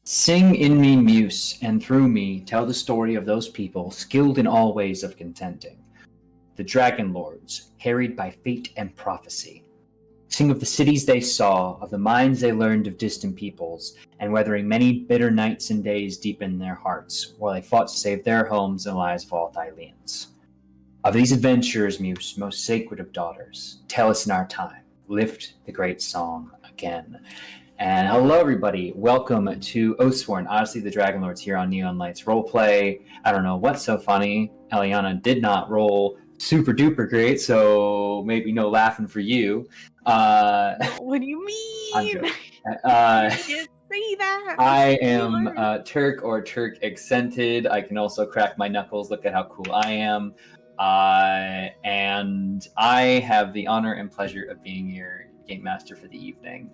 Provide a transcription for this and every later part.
Sing in me muse, and through me tell the story of those people skilled in all ways of contenting. The Dragonlords, harried by fate and prophecy. Sing of the cities they saw, of the minds they learned of distant peoples, and weathering many bitter nights and days deep in their hearts, while they fought to save their homes and lives of all Thyleans. Of these adventurers, Muse, most sacred of daughters, tell us in our time, lift the great song again. And hello, everybody. Welcome to Oathsworn, Odyssey the Dragonlords here on Neon Lights Roleplay. I don't know what's so funny. Eliana did not roll super duper great, so maybe no laughing for you. What do you mean? I can't say that. I am Turk or Turk accented. I can also crack my knuckles. Look at how cool I am. And I have the honor and pleasure of being your game master for the evening.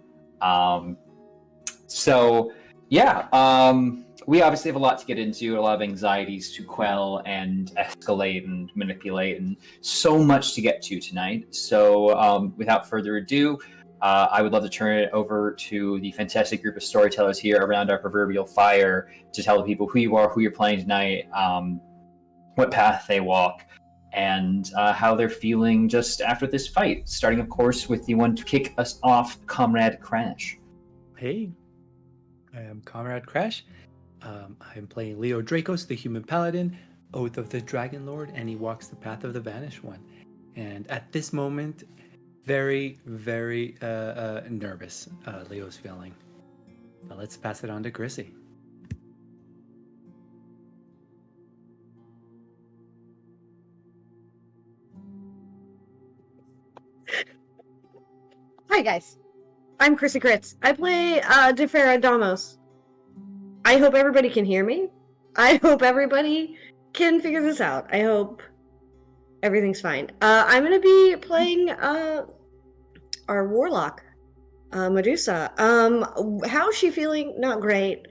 We obviously have a lot to get into, a lot of anxieties to quell and escalate and manipulate, and so much to get to tonight. So without further ado, I would love to turn it over to the fantastic group of storytellers here around our proverbial fire to tell the people who you are, who you're playing tonight, what path they walk, and how they're feeling just after this fight. Starting, of course, with the one to kick us off, Comrade Crash. Hey, I am Comrade Crash. I'm playing Leo Dracos, the Human Paladin, Oath of the Dragonlord, and he walks the path of the Vanished One. And at this moment, very, very nervous, Leo's feeling. But let's pass it on to Grissy. Hi guys, I'm Chrissy Crits. I play Defera Damos. I hope everybody can hear me. I hope everybody can figure this out. I hope everything's fine. I'm gonna be playing our warlock, Medusa. How's she feeling? Not great.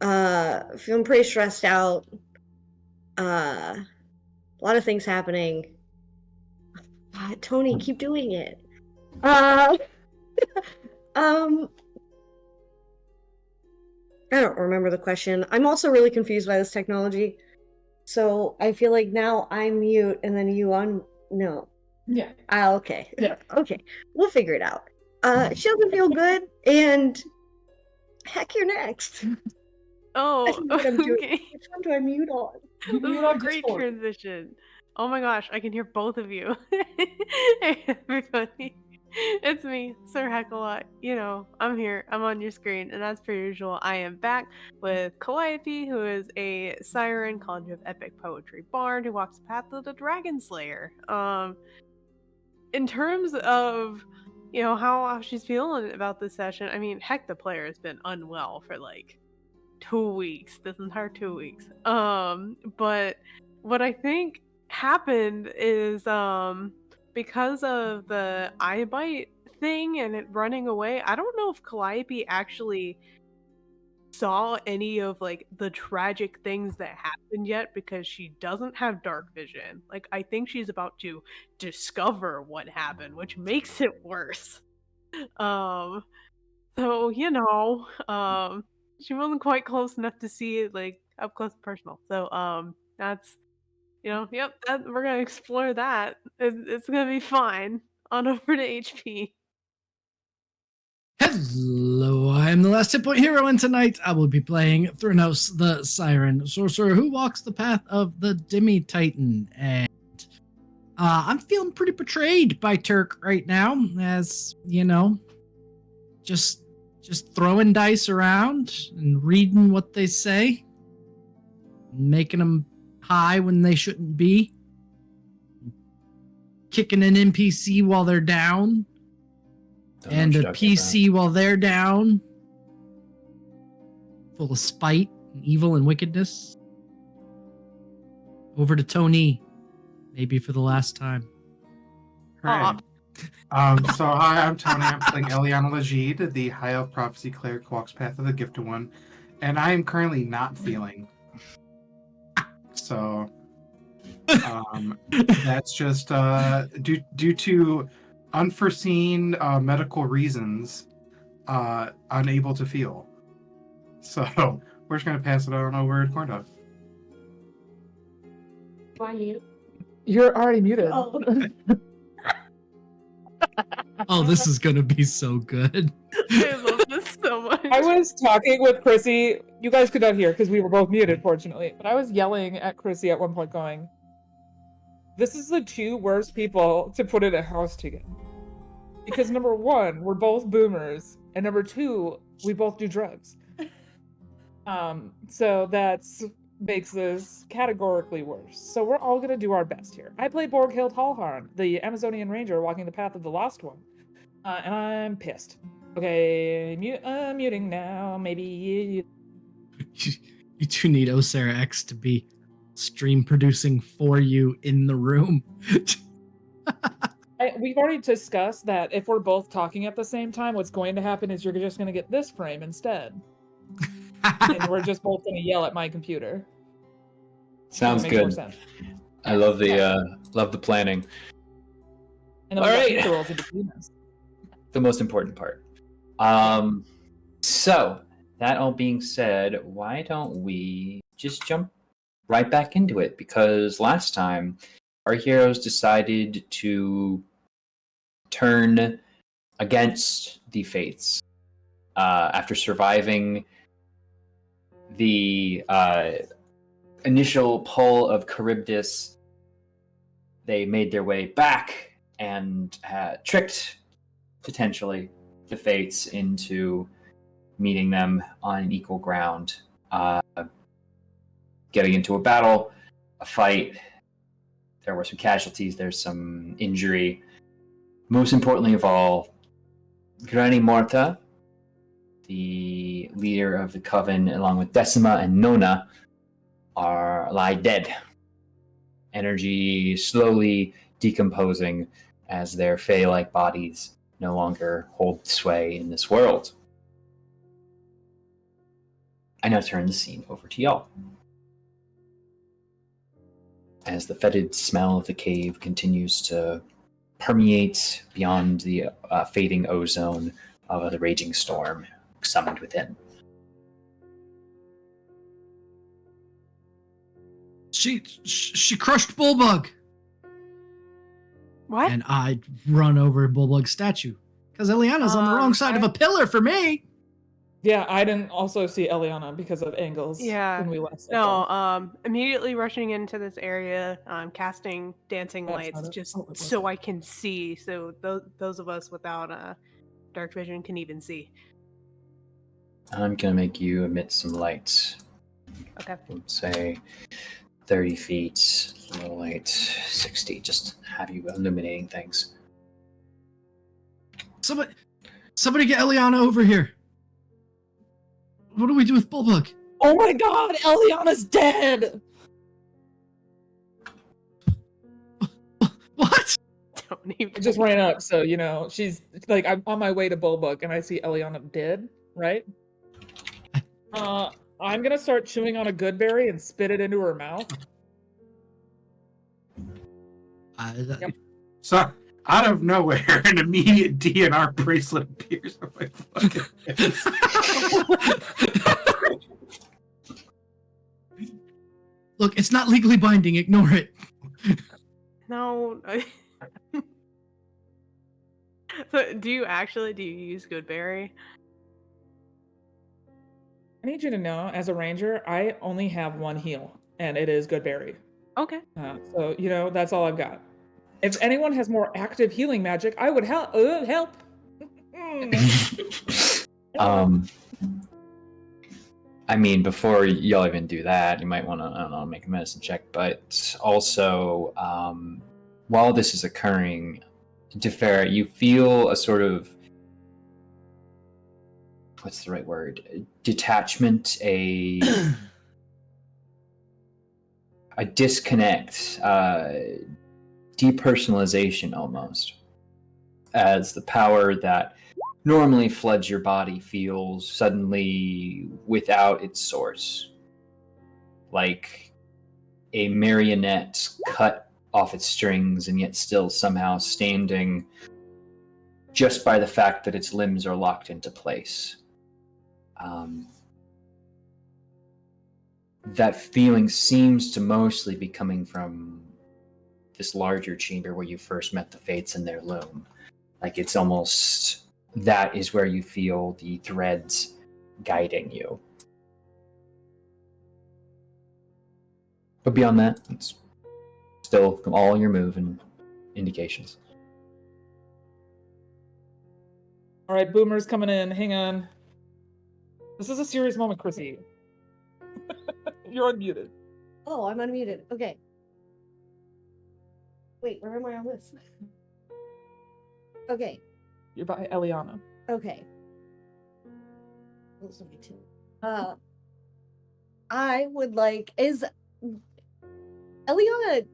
Feeling pretty stressed out. A lot of things happening. Tony, keep doing it. I don't remember the question. I'm also really confused by this technology. So I feel like now I'm mute and then you on. No. Yeah. Okay. Yeah. Okay. We'll figure it out. She doesn't feel good, and heck, you're next. Oh, okay. Which one do I mute on? This is a great transition. Oh my gosh, I can hear both of you. Hey, everybody. It's me, Sir Heckalot. You know, I'm here. I'm on your screen, and as per usual, I am back with Calliope, who is a siren, College of Epic Poetry bard, who walks the path of the Dragon Slayer. In terms of, you know, how she's feeling about this session, I mean, heck, the player has been unwell for like 2 weeks, this entire 2 weeks. But what I think happened is, because of the eye bite thing and it running away, I don't know if Calliope actually saw any of like the tragic things that happened yet, because she doesn't have dark vision. Like, I think she's about to discover what happened, which makes it worse. So, you know, she wasn't quite close enough to see it like up close and personal. So, that's, you know, yep, we're gonna explore that. It's gonna be fine. On over to HP. Hello, I am the last hit point hero, and tonight I will be playing Thrynos, the Siren Sorcerer, who walks the path of the Demi-Titan. And I'm feeling pretty betrayed by Turk right now, as, you know, just throwing dice around and reading what they say, making them high when they shouldn't be, kicking an NPC while they're down, and a PC while they're down, full of spite and evil and wickedness. Over to Tony, maybe for the last time. Hi. So hi, I'm Tony. I'm playing Eliana Legide, the High Elf Prophecy Cleric who walks Path of the Gifted One, and I am currently not feeling. So that's just due to unforeseen medical reasons, unable to feel. So we're just gonna pass it on over to Corndog. Why you? You're already muted. Oh. Oh, this is gonna be so good. I love this so much. I was talking with Chrissy. You guys could not hear because we were both muted, fortunately. But I was yelling at Chrissy at one point, going, "This is the two worst people to put in a house together." Because number one, we're both boomers, and number two, we both do drugs. So that's makes this categorically worse. So we're all gonna do our best here. I play Borghild Hallharn, the Amazonian ranger walking the path of the lost one, and I'm pissed. Okay, muting now. Maybe You two need Osara X to be stream producing for you in the room. we've already discussed that if we're both talking at the same time, what's going to happen is you're just going to get this frame instead. And we're just both going to yell at my computer. Sounds good. I love the planning. And then all we right. got pizza rolls in between us. The most important part. So that all being said, why don't we just jump right back into it? Because last time our heroes decided to turn against the fates after surviving the initial pull of Charybdis. They made their way back and tricked, potentially, the fates into meeting them on equal ground, getting into a battle, a fight. There were some casualties, there's some injury. Most importantly of all, Grani Morta, the leader of the coven, along with Decima and Nona, lie dead. Energy slowly decomposing as their fey-like bodies no longer hold sway in this world. I now turn the scene over to y'all. As the fetid smell of the cave continues to permeate beyond the fading ozone of the raging storm summoned within. She crushed Bullbug. What? And I run over Bullbug's statue. Because Eliana's on the wrong side of a pillar for me. Yeah, I didn't also see Eliana because of angles. Yeah. When we last No, immediately rushing into this area, casting dancing That's lights not it. just Oh, it was so it. I can see, so those of us without dark vision can even see. I'm going to make you emit some lights. Okay. Let's say 30 feet, low light, 60. Just have you illuminating things. Somebody get Eliana over here. What do we do with Bullbug? Oh my god, Eliana's dead! What? Don't even. I just ran up, so, she's, like, I'm on my way to Bulbug, and I see Eliana dead, right? I'm gonna start chewing on a good berry and spit it into her mouth. Yep. So, out of nowhere, an immediate DNR bracelet appears on my fucking face. Look, it's not legally binding. Ignore it. No. So, do you use Goodberry? I need you to know, as a ranger, I only have one heal, and it is Goodberry. Okay. So, that's all I've got. If anyone has more active healing magic, I would help. I mean, before y'all even do that, you might want to, I don't know, make a medicine check. But also, while this is occurring, Defera, you feel a sort of, what's the right word? Detachment, a disconnect, depersonalization almost, as the power that normally floods your body feels suddenly without its source, like a marionette cut off its strings and yet still somehow standing just by the fact that its limbs are locked into place. that feeling seems to mostly be coming from this larger chamber where you first met the Fates in their loom. Like it's almost that is where you feel the threads guiding you. But beyond that, it's still all your move and indications. All right, Boomer's coming in. Hang on. This is a serious moment, Chrissy. You're unmuted. Oh, I'm unmuted. Okay. Wait, where am I on this? Okay. You're by Eliana. Okay. I would like Eliana.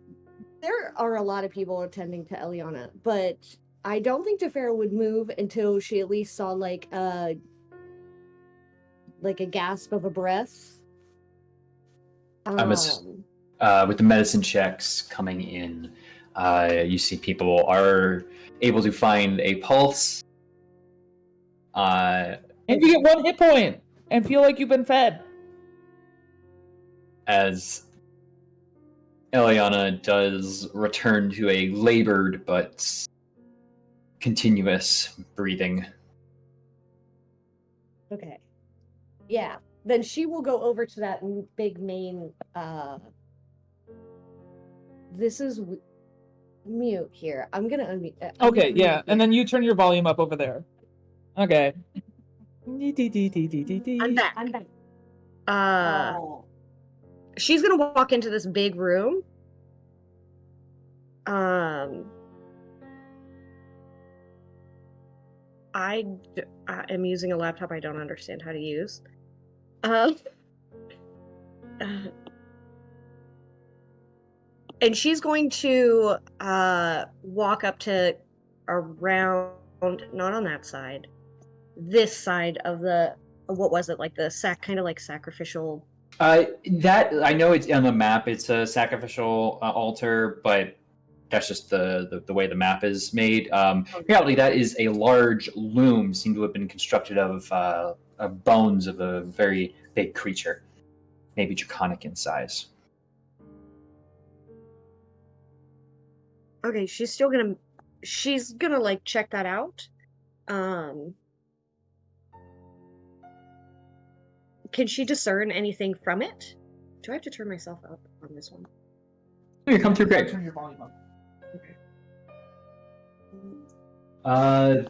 There are a lot of people attending to Eliana, but I don't think Tefera would move until she at least saw like a gasp of a breath. With the medicine checks coming in, you see people are able to find a pulse. And you get 1 hit point and feel like you've been fed. As Eliana does return to a labored but continuous breathing. Okay. Yeah. Then she will go over to that big main. This is mute here. I'm gonna unmute. Okay, yeah, and then you turn your volume up over there. Okay. I'm back. She's gonna walk into this big room. I am using a laptop I don't understand how to use. And she's going to walk up to around, not on that side, this side of the, what was it, like the kind of like sacrificial. That I know it's on the map. It's a sacrificial altar, but that's just the way the map is made. Reality, that is a large loom, seemed to have been constructed of bones of a very big creature, maybe draconic in size. Okay, she's gonna like check that out. Can she discern anything from it? Do I have to turn myself up on this one? You come through great. Turn your volume up. Okay.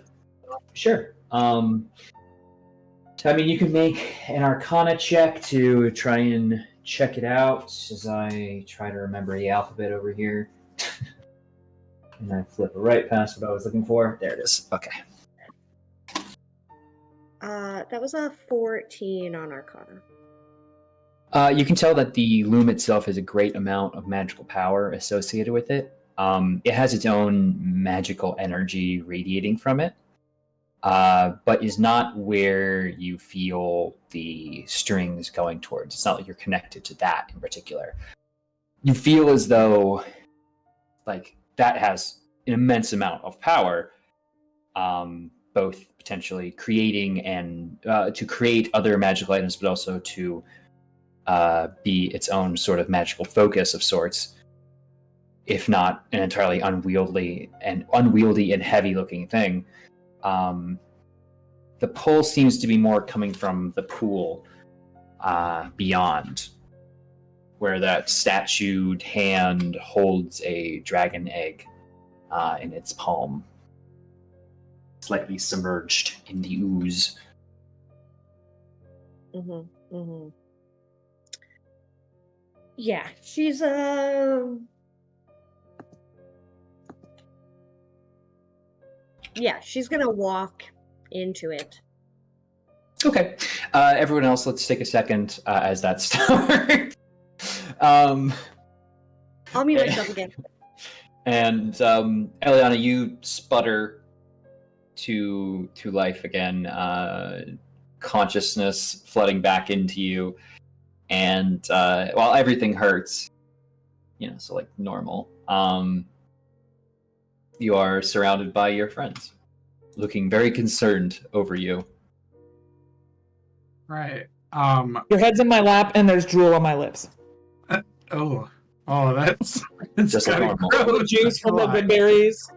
Sure. So, I mean, you can make an Arcana check to try and check it out as I try to remember the alphabet over here. And I flip right past what I was looking for. There it is. Okay. That was a 14 on Arcana. You can tell that the loom itself has a great amount of magical power associated with it. It has its own magical energy radiating from it, but is not where you feel the strings going towards. It's not like you're connected to that in particular. You feel as though, like, that has an immense amount of power, both potentially creating and to create other magical items, but also to be its own sort of magical focus of sorts, if not an entirely unwieldy and heavy-looking thing. The pull seems to be more coming from the pool beyond, where that statued hand holds a dragon egg in its palm, slightly submerged in the ooze. Mm-hmm. Mm-hmm. Yeah, she's she's gonna walk into it. Okay. Everyone else, let's take a second as that starts. I'll mute myself again. And Eliana, you sputter to life again, consciousness flooding back into you, and while everything hurts, so like normal, you are surrounded by your friends, looking very concerned over you. Right. Your head's in my lap, and there's drool on my lips. That's Just like kinda normal. gross. The juice from the Why? good berries.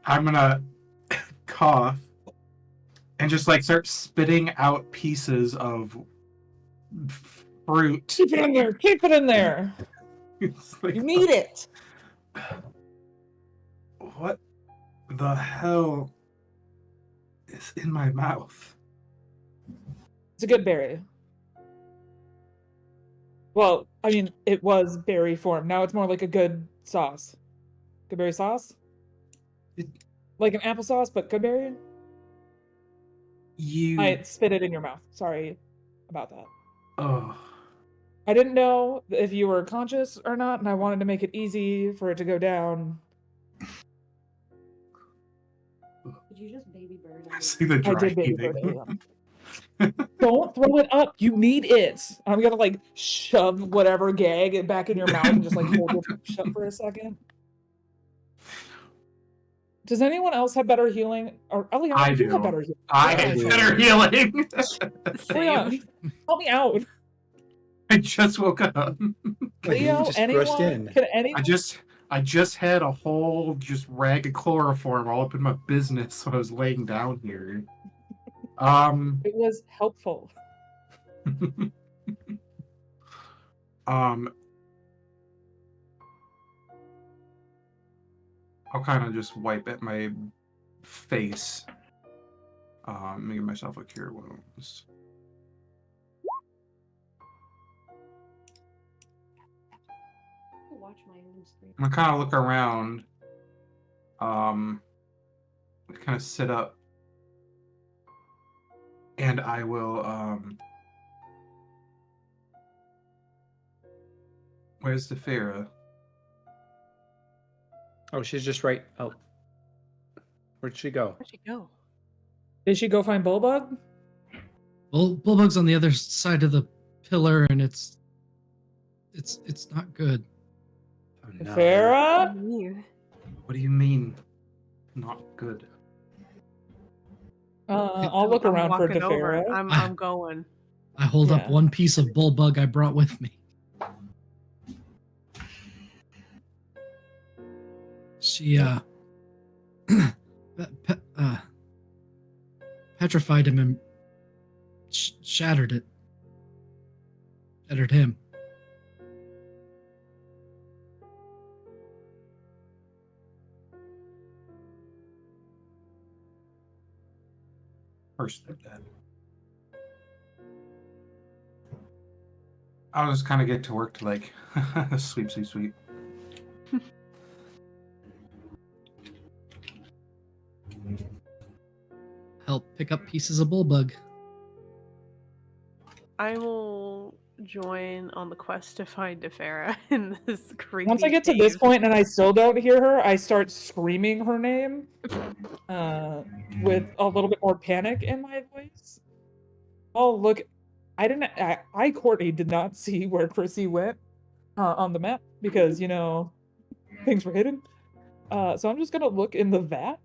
I'm gonna cough and just like start spitting out pieces of fruit. Keep it in there. Keep it in there. It's like, You need it. what the hell is in my mouth? It's a good berry. Well, I mean, it was berry form. Now it's more like a good sauce. Good berry sauce? Like an applesauce, but good berry? I spit it in your mouth. Sorry about that. Oh, I didn't know if you were conscious or not, and I wanted to make it easy for it to go down. Did you just baby bird? I see the I dry did baby heaving. bird it. Don't throw it up. You need it. I'm gonna like shove whatever gag back in your mouth and just like hold it shut for a second. Does anyone else have better healing? Or Eliana, I you do. have better healing. I Yeah. had better healing. Hurry on. Help me out. I just woke up. Leo, just anyone? rushed in. Can anyone? I just had a whole just rag of chloroform all up in my business when I was laying down here. It was helpful. I'll kind of just wipe at my face. Let me give myself a cure wounds. Watch my own screen. I'm gonna kind of look around. Kind of sit up, and I will. Where's the Farah? Oh, she's just right. Oh, where'd she go? Where'd she go? Did she go find Bullbug? Bullbug's on the other side of the pillar, and it's not good. Oh, no. Farah? What do you mean? Not good. I'll look I'm around for walking over. Tefera. I'm going. I hold up Yeah. one piece of Bullbug I brought with me. She petrified him and shattered it. Shattered him. First they're dead. I'll just kind of get to work to like sleep. Help pick up pieces of Bullbug. I will join on the quest to find Tefera in this creepy Once I get to this cave. point and I still don't hear her, I start screaming her name with a little bit more panic in my voice. Oh, look. Courtney, did not see where Chrissy went on the map because, you know, things were hidden. So I'm just going to look in the vat.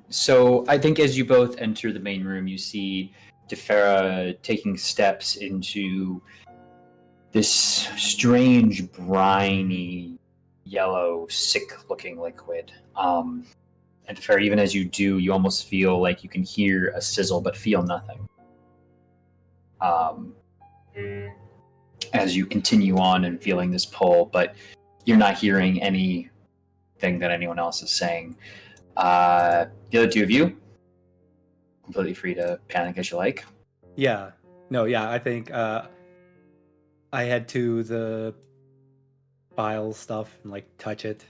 So I think as you both enter the main room, you see Tefera taking steps into this strange, briny, yellow, sick-looking liquid. And Tefera, even as you do, you almost feel like you can hear a sizzle but feel nothing. As you continue on and feeling this pull, but you're not hearing anything that anyone else is saying. The other two of you, completely free to panic as you like. Yeah. No, yeah, I think I head to the bile stuff and like touch it.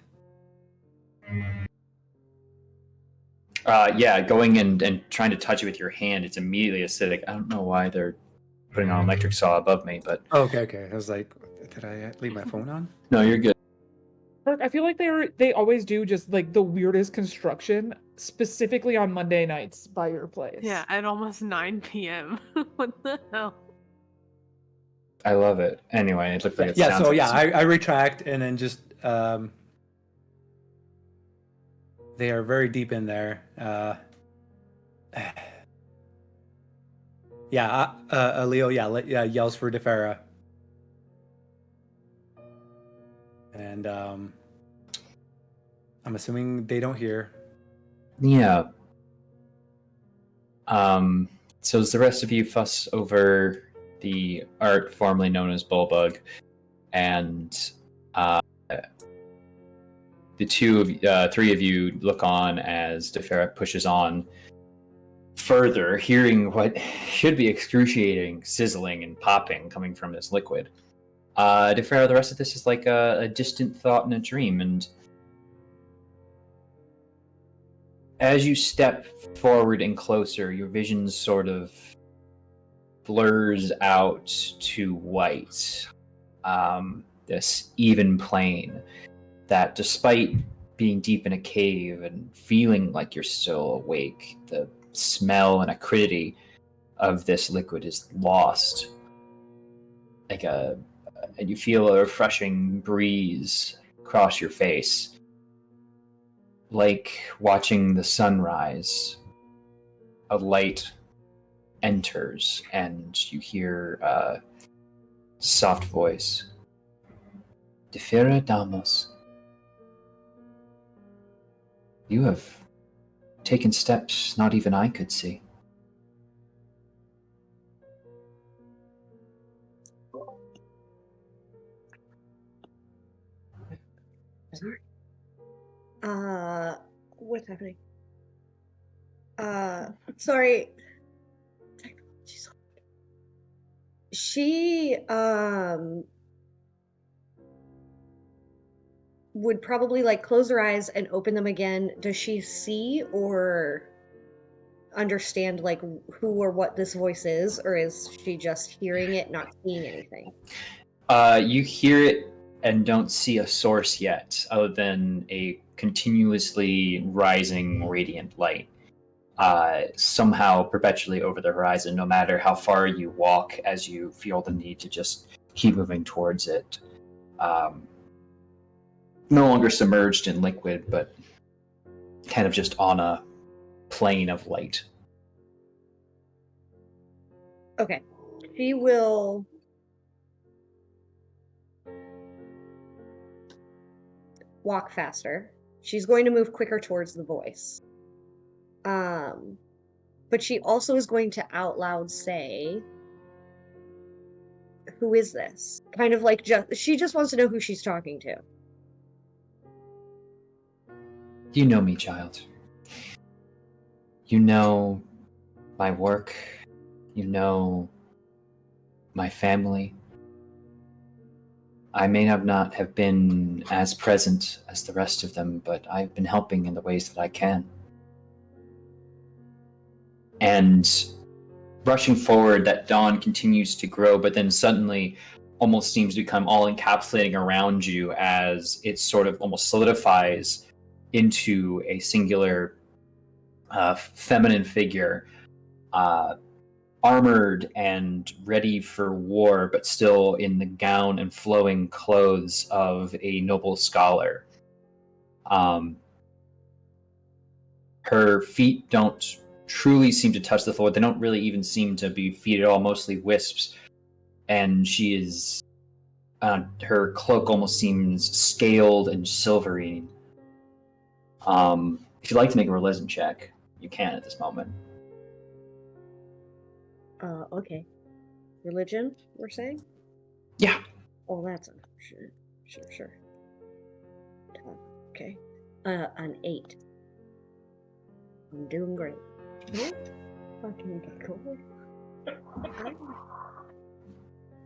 Yeah, going and trying to touch it with your hand, it's immediately acidic. I don't know why they're putting on electric saw above me, but Okay. I was like, did I leave my phone on? no, you're good. I feel like they always do just like the weirdest construction, specifically on Monday nights by your place. Yeah, at almost 9 p.m. What the hell? I love it. Anyway, it looked like it Yeah, sounds so like yeah, I retract and then just they are very deep in there. Leo, yells for Defera. And I'm assuming they don't hear. Yeah. So as the rest of you fuss over the art formerly known as Bullbug, and the three of you look on as Defera pushes on further, hearing what should be excruciating sizzling and popping coming from this liquid. Defera, the rest of this is like a distant thought and a dream, and as you step forward and closer, your vision sort of blurs out to white. This even plane that, despite being deep in a cave and feeling like you're still awake, the smell and acridity of this liquid is lost. And you feel a refreshing breeze across your face. Like watching the sunrise, a light enters and you hear a soft voice. Defera Damos, you have taken steps not even I could see. Sorry. What's happening? Sorry. She, would probably, like, close her eyes and open them again. Does she see or understand, like, who or what this voice is? Or is she just hearing it, not seeing anything? You hear it and don't see a source yet, other than a continuously rising radiant light, somehow perpetually over the horizon, no matter how far you walk, as you feel the need to just keep moving towards it. No longer submerged in liquid, but kind of just on a plane of light. Okay. She will walk faster. She's going to move quicker towards the voice. But she also is going to out loud say, who is this? Kind of like, she just wants to know who she's talking to. You know me, child. You know my work. You know my family. I may not have been as present as the rest of them, but I've been helping in the ways that I can. And rushing forward, that dawn continues to grow, but then suddenly almost seems to become all encapsulating around you as it sort of almost solidifies into a singular feminine figure, armored and ready for war, but still in the gown and flowing clothes of a noble scholar. Her feet don't truly seem to touch the floor. They don't really even seem to be feet at all, mostly wisps. And she is... her cloak almost seems scaled and silvery. If you'd like to make a religion check, you can at this moment. Okay. Religion, we're saying? Yeah. Oh, that's sure. Okay. An 8. I'm doing great. Fucking cool.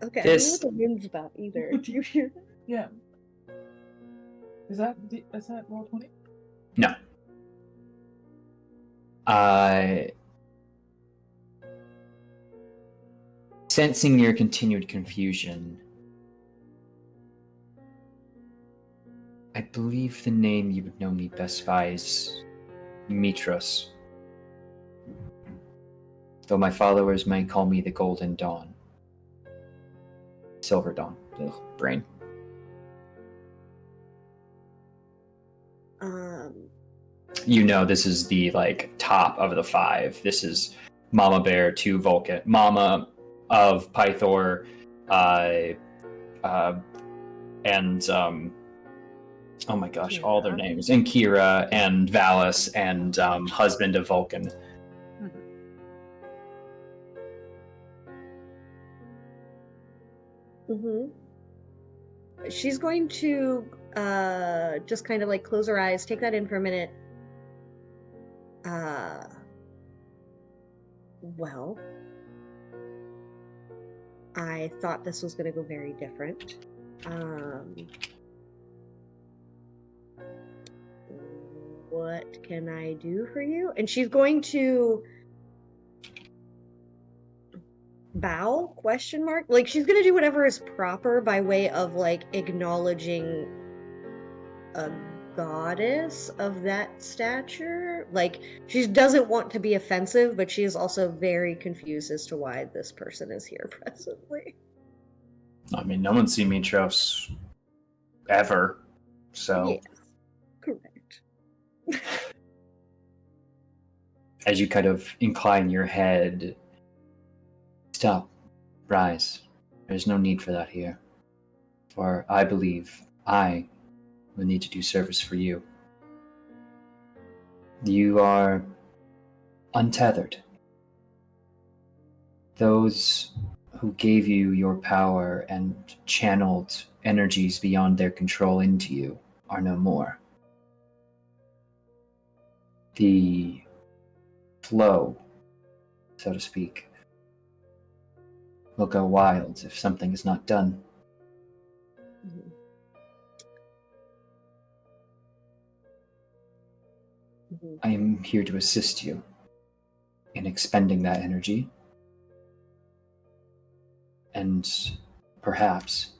Okay, I don't know what the wind's about either. Do you hear that? Yeah. Is that roll 20? No. Sensing your continued confusion, I believe the name you would know me best by is Mitros. Though my followers may call me the Golden Dawn. Silver Dawn. Ugh, brain. You know this is the, like, top of the 5. This is Mama Bear to Vulcan, Mama of Pythor, and oh my gosh, all their Kira. names, and Kira and Valis and husband of Vulcan. She's going to just kind of like close her eyes, take that in for a minute. Well, I thought this was going to go very different. What can I do for you? And she's going to bow, question mark? Like, she's going to do whatever is proper by way of, like, acknowledging a goddess of that stature. Like, she doesn't want to be offensive, but she is also very confused as to why this person is here presently. I mean, no one's seen Mitros ever, so... Yes, correct. As you kind of incline your head, stop, rise. There's no need for that here. For I believe I will need to do service for you. You are untethered. Those who gave you your power and channeled energies beyond their control into you are no more. The flow, so to speak, will go wild if something is not done. I am here to assist you in expending that energy and perhaps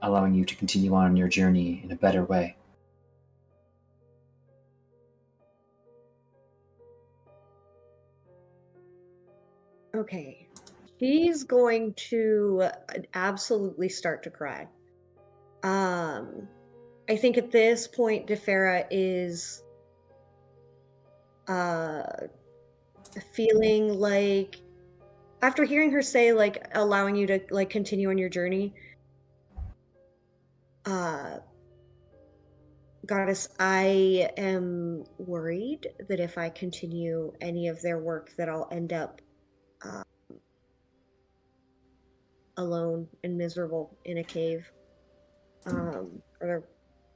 allowing you to continue on your journey in a better way. Okay. She's going to absolutely start to cry. I think at this point, Defera is feeling like, after hearing her say, like, allowing you to, like, continue on your journey, Goddess, I am worried that if I continue any of their work that I'll end up alone and miserable in a cave for the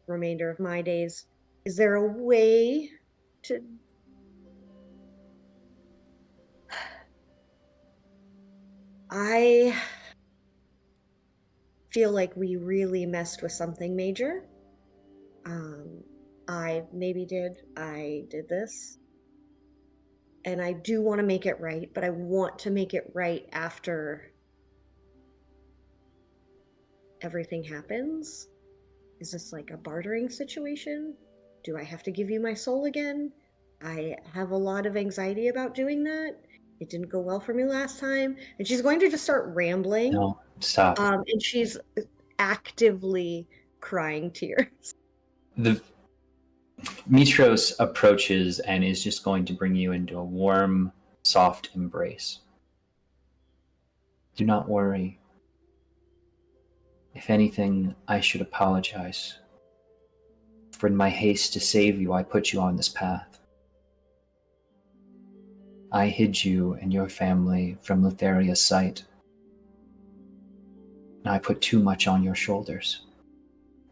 remainder of my days. Is there a way to... I feel like we really messed with something major. I did this. And I do want to make it right, but I want to make it right after everything happens. Is this like a bartering situation? Do I have to give you my soul again? I have a lot of anxiety about doing that. It didn't go well for me last time. And she's going to just start rambling. No, stop. And she's actively crying tears. The Mitros approaches and is just going to bring you into a warm, soft embrace. Do not worry. If anything, I should apologize. For in my haste to save you, I put you on this path. I hid you and your family from Lutheria's sight. And I put too much on your shoulders,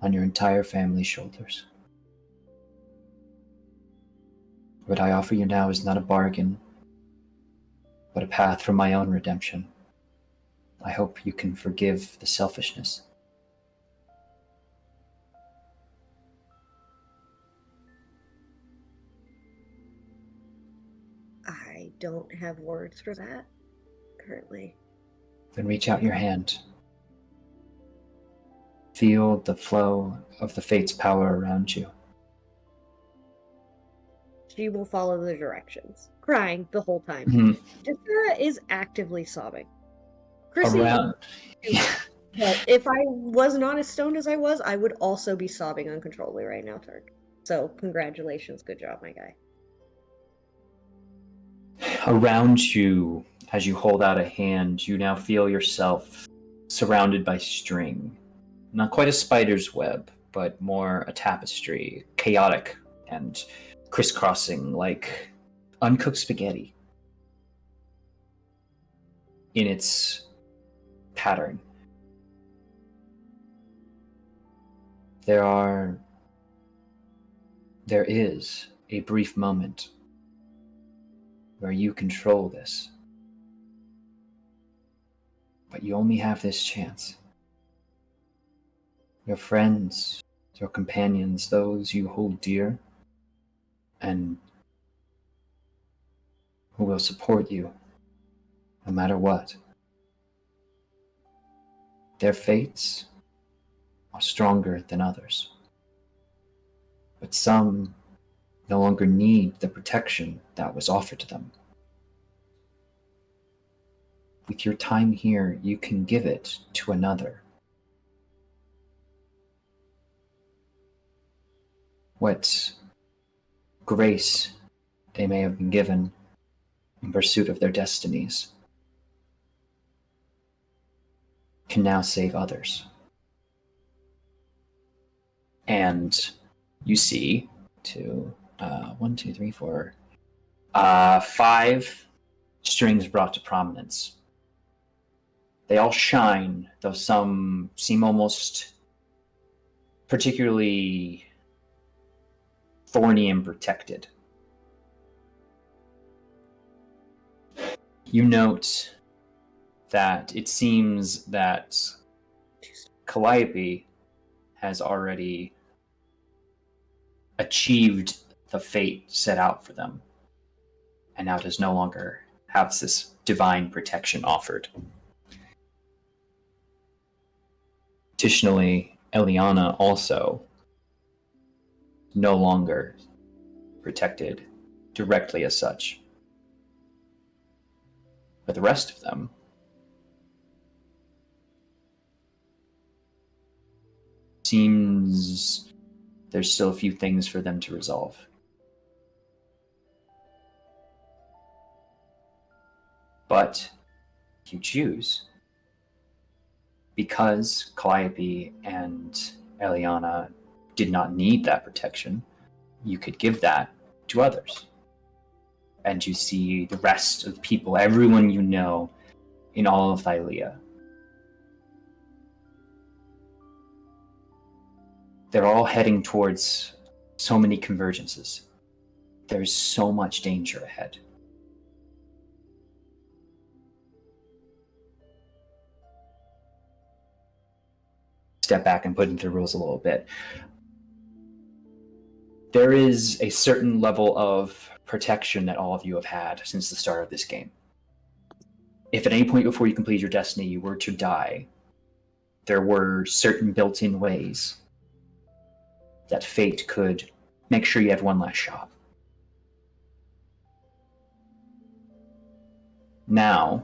on your entire family's shoulders. What I offer you now is not a bargain, but a path for my own redemption. I hope you can forgive the selfishness. I don't have words for that currently. Then reach out your hand. Feel the flow of the Fate's power around you. She will follow the directions, crying the whole time. Defera is actively sobbing. Chrissy, Around. but if I was not as stoned as I was, I would also be sobbing uncontrollably right now, Turk. So, congratulations. Good job, my guy. Around you, as you hold out a hand, you now feel yourself surrounded by string. Not quite a spider's web, but more a tapestry, chaotic and crisscrossing like uncooked spaghetti in its pattern. There is a brief moment where you control this. But you only have this chance. Your friends, your companions, those you hold dear, and who will support you no matter what. Their fates are stronger than others. But some no longer need the protection that was offered to them. With your time here, you can give it to another. What grace they may have been given in pursuit of their destinies can now save others. And you see five strings brought to prominence. They all shine, though some seem almost particularly thorny and protected. You note that it seems that Calliope has already achieved the fate set out for them, and now does no longer have this divine protection offered. Additionally, Eliana also no longer protected directly as such. But the rest of them seems there's still a few things for them to resolve. But if you choose, because Calliope and Eliana did not need that protection, you could give that to others. And you see the rest of people, everyone you know in all of Thylea. They're all heading towards so many convergences. There's so much danger ahead. Step back and put into the rules a little bit. There is a certain level of protection that all of you have had since the start of this game. If at any point before you complete your destiny you were to die, there were certain built-in ways that fate could make sure you had one last shot. Now,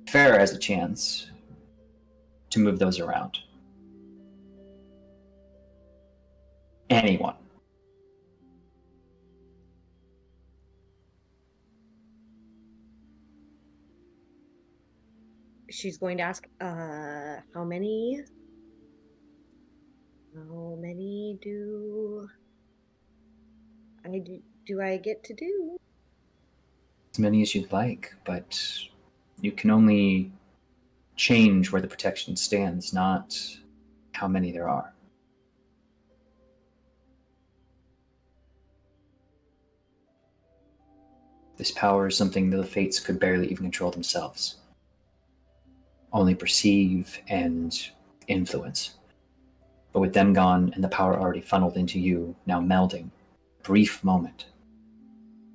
Farah has a chance to move those around. Anyone. She's going to ask, how many do I get to do? As many as you'd like, but you can only change where the protection stands, not how many there are. This power is something that the Fates could barely even control themselves. Only perceive and influence. But with them gone and the power already funneled into you, now melding, brief moment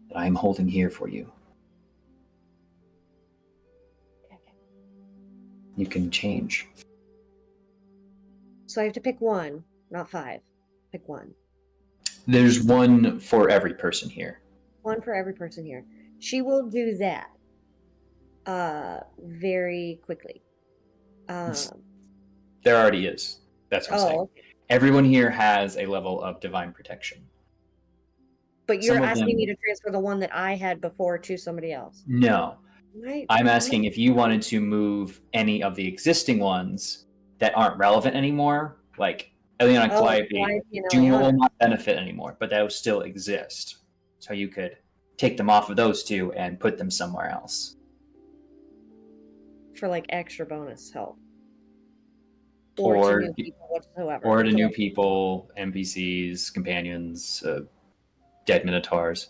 that I am holding here for you. You can change. So I have to pick one, not five. Pick one. There's one for every person here. One for every person here. She will do that very quickly. There already is. That's what I'm saying. Okay. Everyone here has a level of divine protection. But you're Some of asking them- me to transfer the one that I had before to somebody else. No. Right. I'm asking if you wanted to move any of the existing ones that aren't relevant anymore, like Eliana Calliope, Calliope and do will Eliana. not benefit anymore, but those still exist. So you could take them off of those two and put them somewhere else. For like extra bonus help. Or- to new people whatsoever. Or to new people, NPCs, companions, dead minotaurs.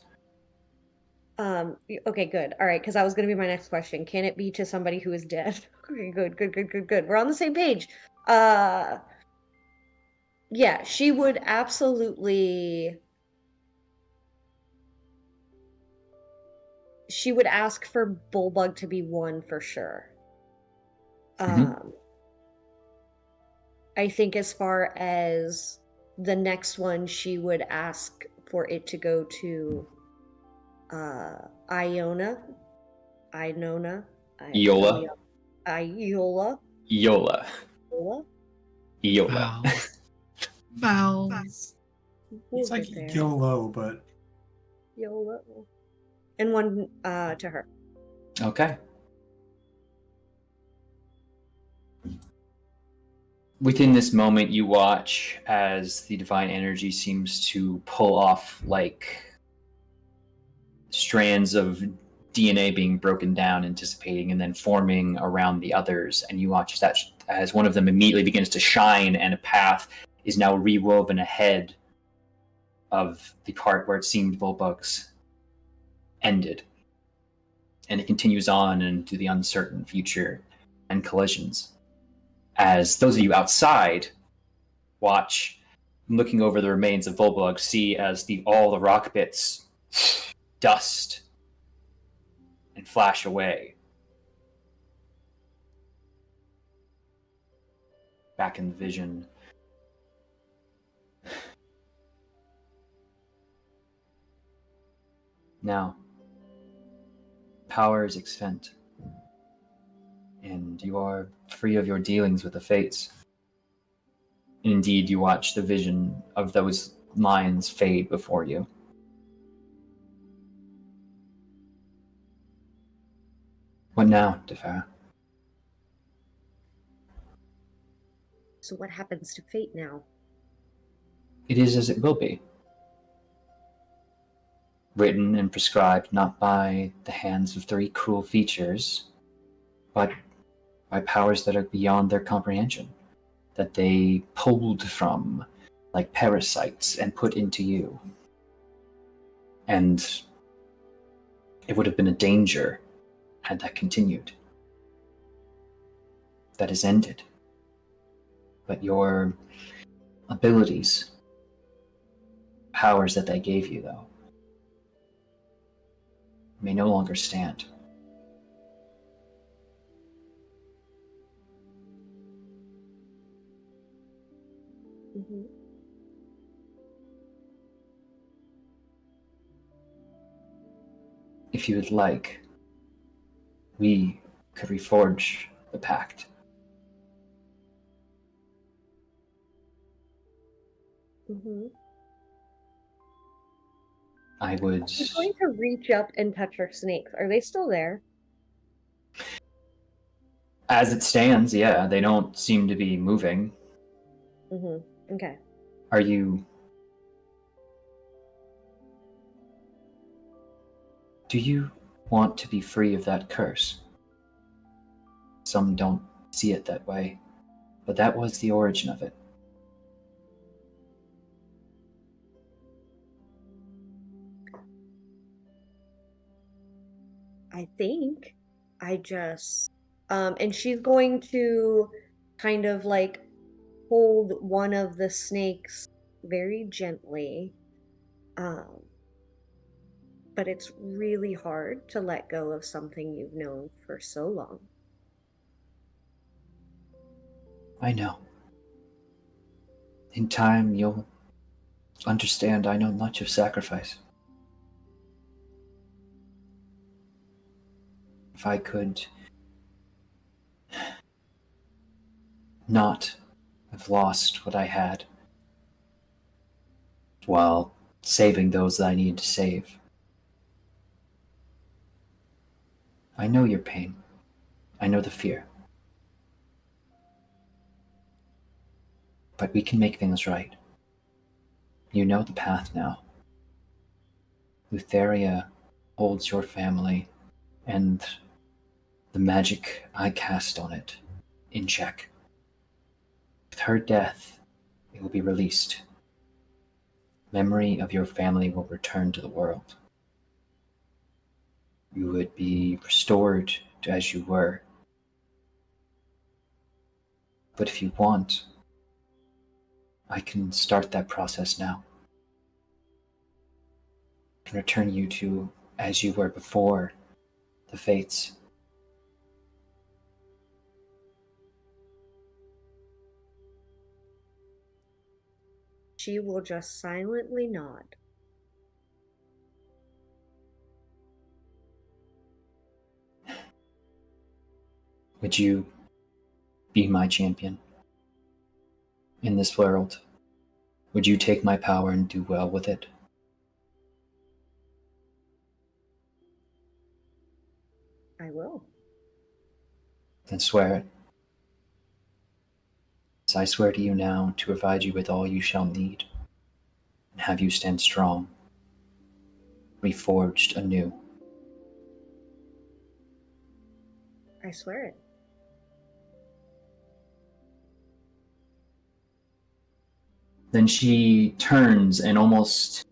Okay, good. All right, because that was going to be my next question. Can it be to somebody who is dead? Okay, good. We're on the same page. Yeah, she would absolutely. She would ask for Bullbug to be one for sure. Mhm. I think as far as the next one, she would ask for it to go to Iola. Iola. Vowels. It's like YOLO, but Yola. And one to her. Okay. Within this moment, you watch as the divine energy seems to pull off like strands of DNA being broken down, anticipating, and then forming around the others. And you watch that as one of them immediately begins to shine, and a path is now rewoven ahead of the part where it seemed Bullbug's ended. And it continues on into the uncertain future and collisions. As those of you outside watch, looking over the remains of Bullbug, see as all the rock bits dust and flash away. Back in the vision. Now, power is extent, and you are free of your dealings with the fates. Indeed, you watch the vision of those lines fade before you. What now, Defara? So what happens to fate now? It is as it will be. Written and prescribed not by the hands of 3 cruel features, but by powers that are beyond their comprehension, that they pulled from like parasites and put into you. And it would have been a danger had that continued. That is ended. But your abilities, powers that they gave you, though, may no longer stand. Mm-hmm. If you would like, we could reforge the pact. Mm-hmm. I would... She's going to reach up and touch her snakes. Are they still there? As it stands, yeah, they don't seem to be moving. Mm-hmm. Okay. Are you... Do you want to be free of that curse? Some don't see it that way, but that was the origin of it. I think I just and she's going to kind of like hold one of the snakes very gently. But it's really hard to let go of something you've known for so long. I know. In time, you'll understand I know much of sacrifice. If I could not have lost what I had while saving those that I need to save. I know your pain. I know the fear. But we can make things right. You know the path now. Thylea holds your family and the magic I cast on it in check. With her death, it will be released. Memory of your family will return to the world. You would be restored to as you were. But if you want, I can start that process now. I can return you to as you were before the fates. She will just silently nod. Would you be my champion in this world? Would you take my power and do well with it? I will. Then swear it. As I swear to you now to provide you with all you shall need, and have you stand strong, reforged anew. I swear it. Then she turns and almost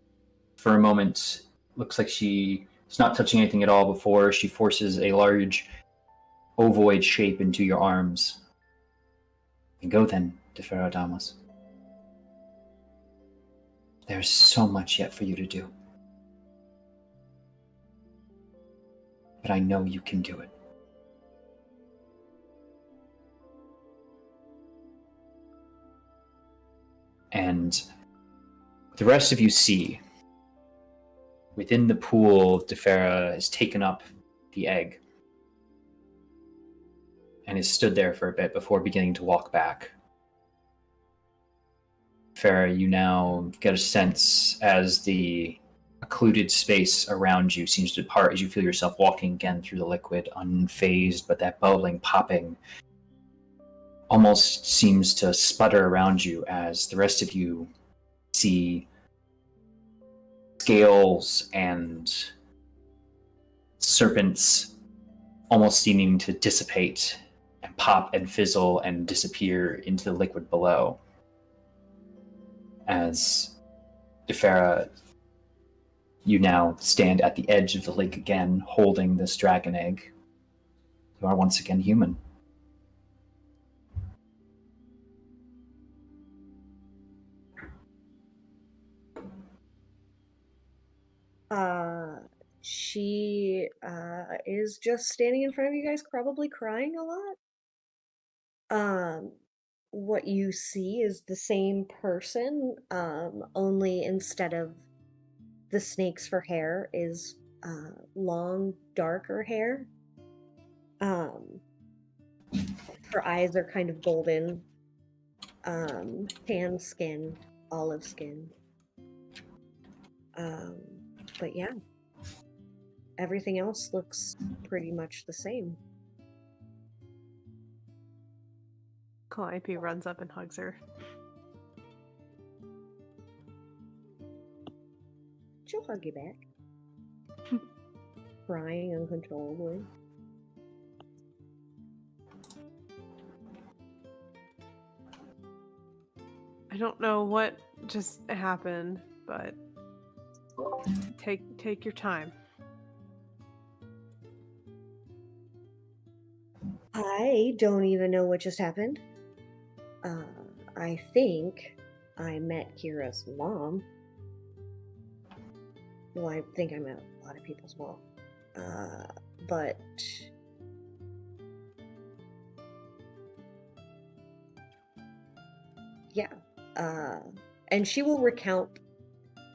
for a moment looks like she's not touching anything at all before she forces a large ovoid shape into your arms. And go then, Deferadamas. There's so much yet for you to do. But I know you can do it. And the rest of you see, within the pool, Defera has taken up the egg and has stood there for a bit before beginning to walk back. Defera, you now get a sense as the occluded space around you seems to depart as you feel yourself walking again through the liquid, unfazed, but that bubbling, popping almost seems to sputter around you as the rest of you see scales and serpents almost seeming to dissipate and pop and fizzle and disappear into the liquid below. As Defera, you now stand at the edge of the lake again, holding this dragon egg. You are once again human. She is just standing in front of you guys, probably crying a lot. What you see is the same person, only instead of the snakes for hair is long, darker hair. Her eyes are kind of golden, tan skin, olive skin. But yeah, everything else looks pretty much the same. Calliope runs up and hugs her. She'll hug you back. Crying uncontrollably. I don't know what just happened, but take your time. I don't even know what just happened. I think I met Kira's mom. Well, I think I met a lot of people's mom. But yeah. And she will recount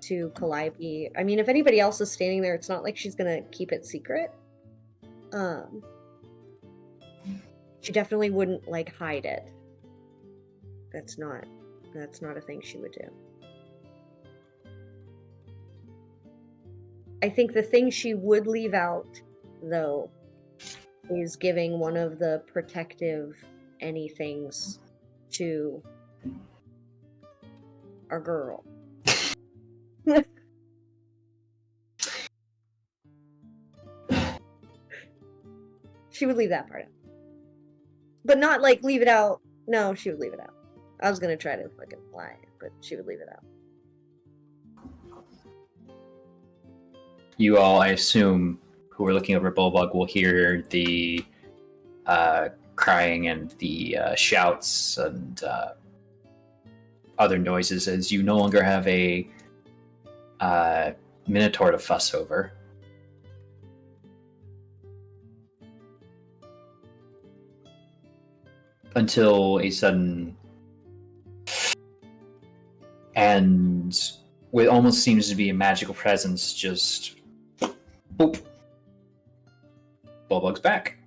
to Calliope. I mean, if anybody else is standing there, it's not like she's gonna keep it secret. She definitely wouldn't like hide it. That's not a thing she would do. I think the thing she would leave out, though, is giving one of the protective anythings to our girl. She would leave that part out. But not like leave it out. No, she would leave it out. I was gonna try to fucking lie, but she would leave it out. You all, I assume, who are looking over Bulbug will hear the crying and the shouts and other noises as you no longer have a Minotaur to fuss over. Until a sudden and what almost seems to be a magical presence just boop. Bulbug's back.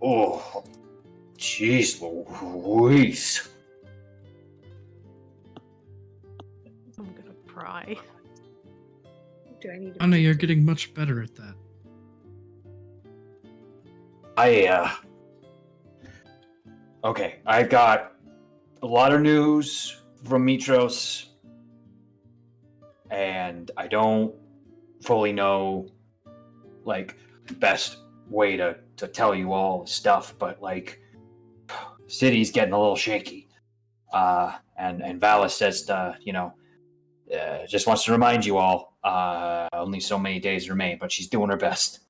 Oh, jeez Louise. I'm gonna cry. Do I need to? Anna, you're getting much better at that. Okay, I've got a lot of news from Mitros, and I don't fully know, like, the best way to tell you all the stuff, but, like, city's getting a little shaky. And Valis says, just wants to remind you all, only so many days remain, but she's doing her best.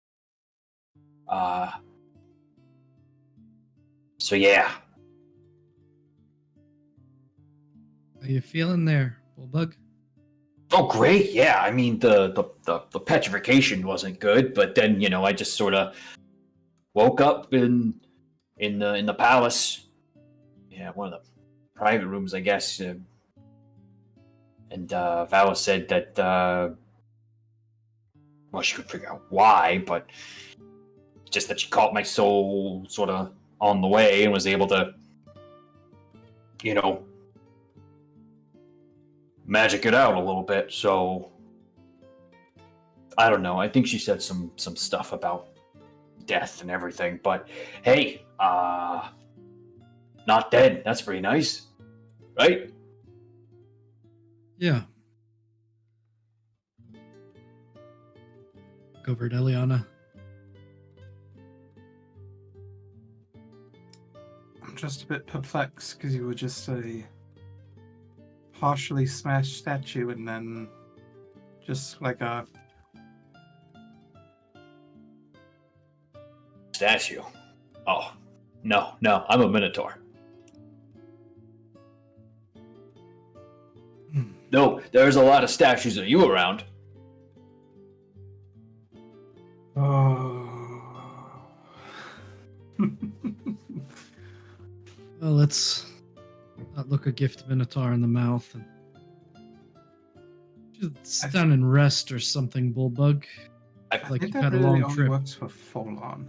So yeah. How you feeling there, Bulbug? Oh, great! Yeah, I mean the petrification wasn't good, but then I just sort of woke up in the palace. Yeah, one of the private rooms, I guess. And Vala said that well, she couldn't figure out why, but just that she caught my soul sort of on the way and was able to, magic it out a little bit. So I don't know. I think she said some stuff about death and everything. But hey, not dead. That's pretty nice, right? Yeah. Go over to Eliana. I'm just a bit perplexed because you were just a partially smashed statue and then just like a statue. Oh, no, I'm a Minotaur. No, there's a lot of statues of you around. oh. Well, let's not look a gift Minotaur in the mouth. And just sit down and rest or something, Bulbug. I Like think you've that had a really long only trip. works for Folon.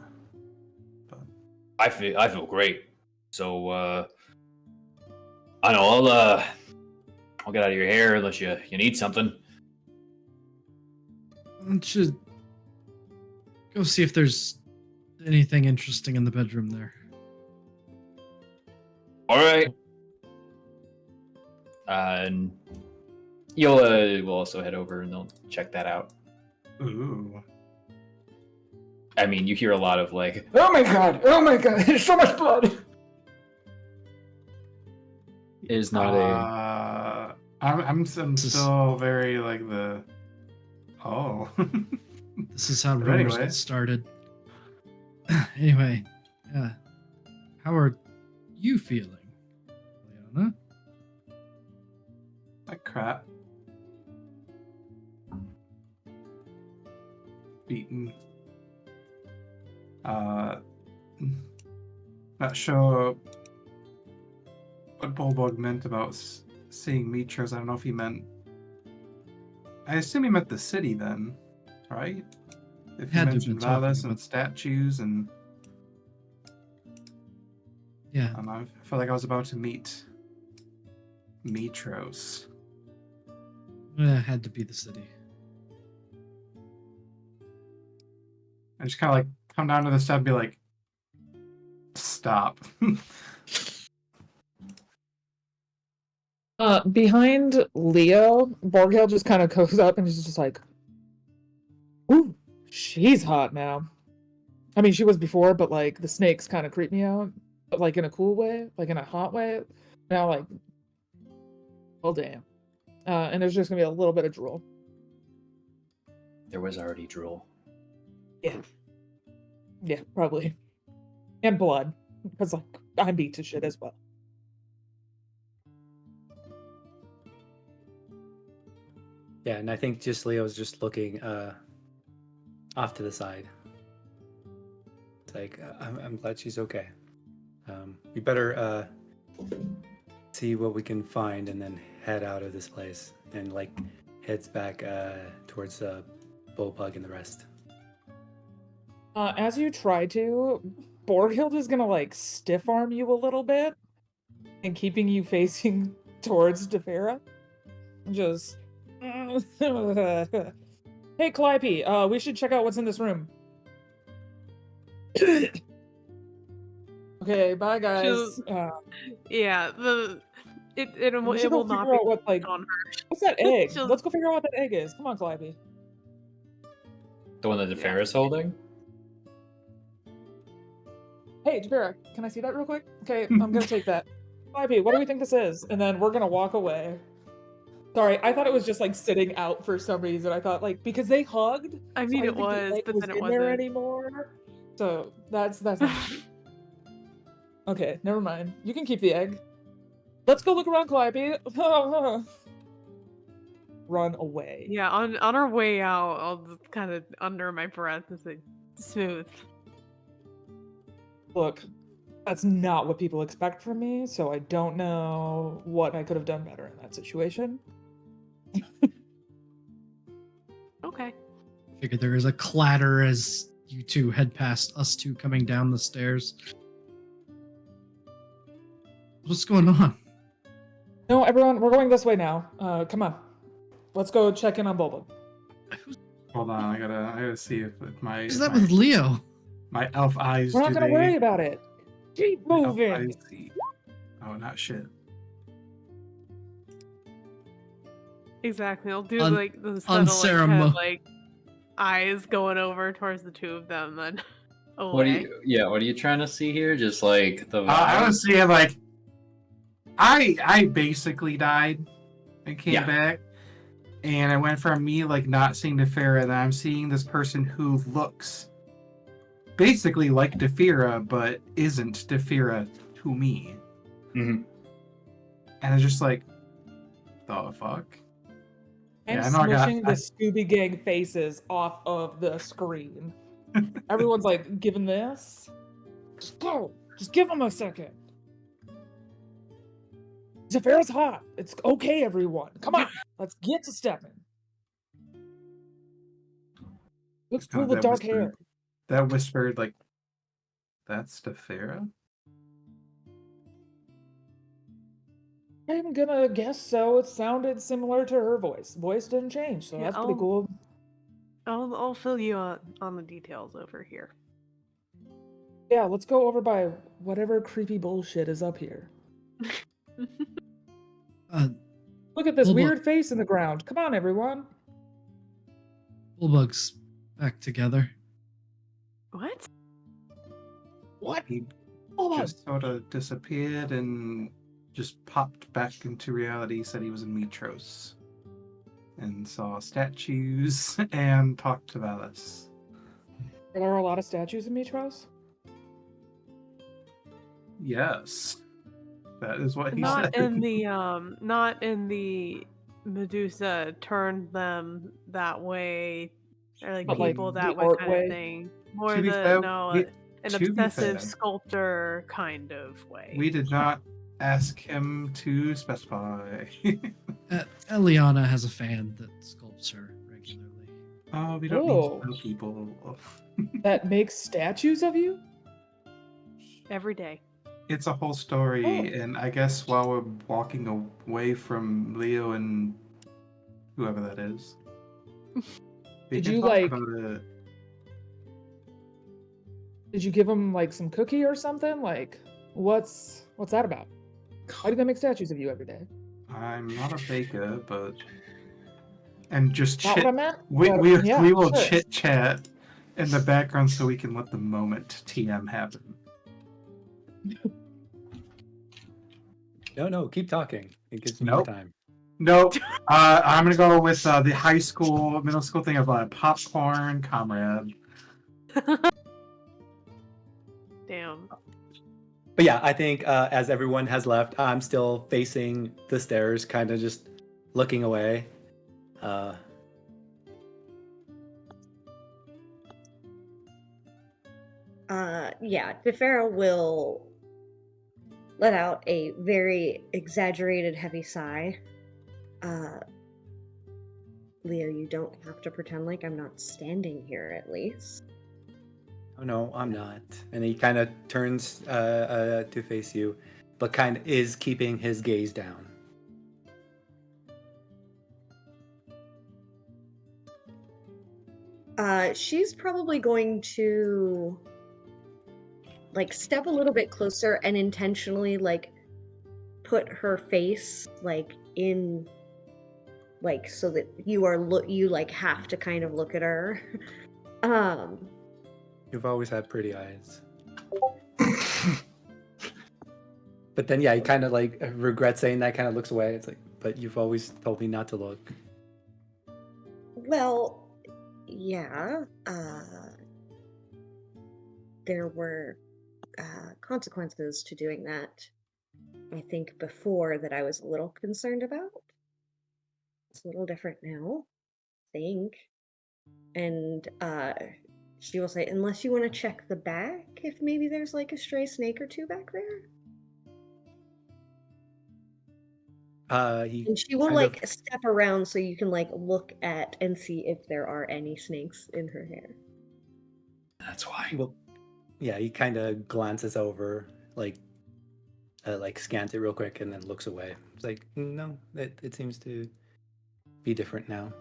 But I feel great. So I know I'll get out of your hair unless you need something. Why don't you go see if there's anything interesting in the bedroom there? All right. And you'll will also head over and they'll check that out. ooh. I mean, you hear a lot of like, oh my god, there's so much blood. It is not a. I'm still very like the. Oh. This is how But rumors anyway. get started. Anyway, yeah. How are you feeling, Liana? Like crap. Beaten. Not sure what Bulbog meant about seeing Mitros. I don't know if he meant. I assume he meant the city then, right? If he Had to have mentioned been talking Valis and about- statues and Yeah. I don't know, I felt like I was about to meet Mitros. Had to be the city. I just kind of like come down to the step and be like, stop. Behind Leo, Borghild just kind of goes up and is just like, ooh, she's hot now. I mean, she was before, but like the snakes kind of creep me out, but like in a cool way, like in a hot way. Now, like, well, damn. And there's just gonna be a little bit of drool. There was already drool. Yeah, probably. And blood, because like I'm beat to shit as well. Yeah, and I think just Leo's just looking off to the side. It's like, I'm glad she's okay. We better see what we can find and then head out of this place. And like heads back towards Bullpug and the rest. As you try to, Borghild is gonna like stiff arm you a little bit and keeping you facing towards Defera. Just hey Calliope, we should check out what's in this room. Okay, bye guys. Yeah, it will We should go not figure be out what, like, on her. what's that egg? She'll- Let's go figure out what that egg is. Come on, Calliope. The one that the Ferris holding? Hey, Defera, can I see that real quick? Okay, I'm gonna take that. Calliope, what do we think this is? And then we're gonna walk away. Sorry, I thought it was just like sitting out for some reason. I thought like because they hugged. I mean, so it didn't think the was, egg but then it in there wasn't. anymore. So that's not... Okay, never mind. You can keep the egg. Let's go look around, Calliope. Run away. Yeah, on our way out, I'll just kind of under my breath and say, "Smooth." Look, that's not what people expect from me, so I don't know what I could have done better in that situation. Okay. Figured there is a clatter as you two head past us two coming down the stairs. What's going on? No, everyone, we're going this way now. Come on. Let's go check in on Bulba. Hold on, I gotta see if my What's that with Leo? my elf eyes. We're not do gonna they- worry about it. Keep my elf moving. eyes see- Oh, not shit. Exactly. I'll do like the subtle, like eyes going over towards the two of them, then away. What are you trying to see here? Just like the I was seeing like I basically died and came Yeah. back, and I went from me like not seeing Defera, and I'm seeing this person who looks basically like Defera, but isn't Defera to me. Mhm. And it's just like, the fuck? And Yeah, I know I got- smushing the Scooby Gang faces off of the screen. Everyone's like, given this? Just go. Just give them a second. Zafira's hot. It's okay, everyone. Come on. Let's get to stepping. Looks cool God, with that dark whispered- hair. That whispered like, that's Defera? I'm gonna guess so. It sounded similar to her voice. Voice didn't change, so Yeah, that's pretty I'll- cool. I'll fill you on the details over here. Yeah, let's go over by whatever creepy bullshit is up here. Look at this Bulba- weird face in the ground. Come on, everyone. Bullbug's back together. What? What? He Bulba! just sort of disappeared and just popped back into reality, said he was in Mitros. And saw statues and talked to Valis. Are there a lot of statues in Mitros? Yes. That is what he Not said. not in the Medusa turned them that way, or like But, like, people the that way art kind way? of thing. More To be the fair, an to be obsessive fair, sculptor kind of way. we did not ask him to specify. Eliana has a fan that sculpts her regularly. Oh, we don't Oh. need to know people. That makes statues of you? Every day. It's a whole story, Oh. and I guess while we're walking away from Leo and whoever that is. We Did can you, talk like- about it. Did you give him like some cookie or something? Like, what's that about? Why do they make statues of you every day? I'm not a baker, but and just Not chit. what I meant. We but we, yeah, we will sure. chit chat in the background so we can let the moment TM happen. No, keep talking. It gives me more Nope. time. Nope. I'm gonna go with the high school, middle school thing of popcorn, comrade. Damn. But yeah, I think as everyone has left, I'm still facing the stairs, kind of just looking away. Yeah, DeFera will let out a very exaggerated heavy sigh. Leo, you don't have to pretend like I'm not standing here, at least. Oh no, I'm not. And he kind of turns to face you, but kind of is keeping his gaze down. She's probably going to like step a little bit closer and intentionally like put her face like in like so that you like have to kind of look at her. You've always had pretty eyes. But then yeah, he kind of like regrets saying that, kind of looks away. It's like, but you've always told me not to look. Well, yeah, there were consequences to doing that. I think before that I was a little concerned about. It's a little different now, I think. And she will say, unless you want to check the back, if maybe there's like a stray snake or two back there. He And she will kind like of- step around so you can like look at and see if there are any snakes in her hair. That's why. well, yeah, he kind of glances over, like scans it real quick, and then looks away. It's like, no, it seems to be different now.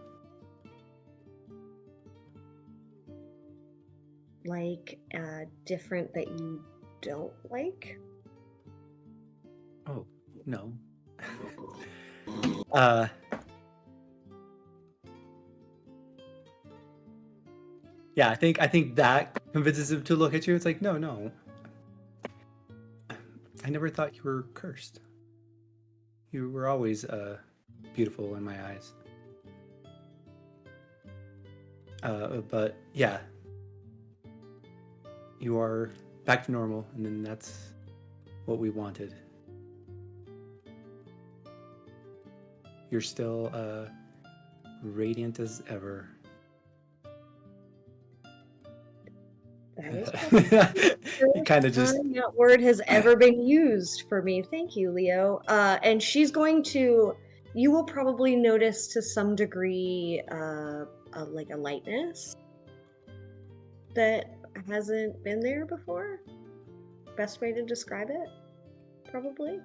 Like different that you don't like. Oh no. Yeah, I think that convinces him to look at you. It's like, no. I never thought you were cursed. You were always beautiful in my eyes. But yeah, you are back to normal, and then that's what we wanted. You're still radiant as ever. That is probably You kind of just that word has ever been used for me. Thank you, Leo. And she's going to. You will probably notice to some degree, like a lightness that hasn't been there before. Best way to describe it, probably.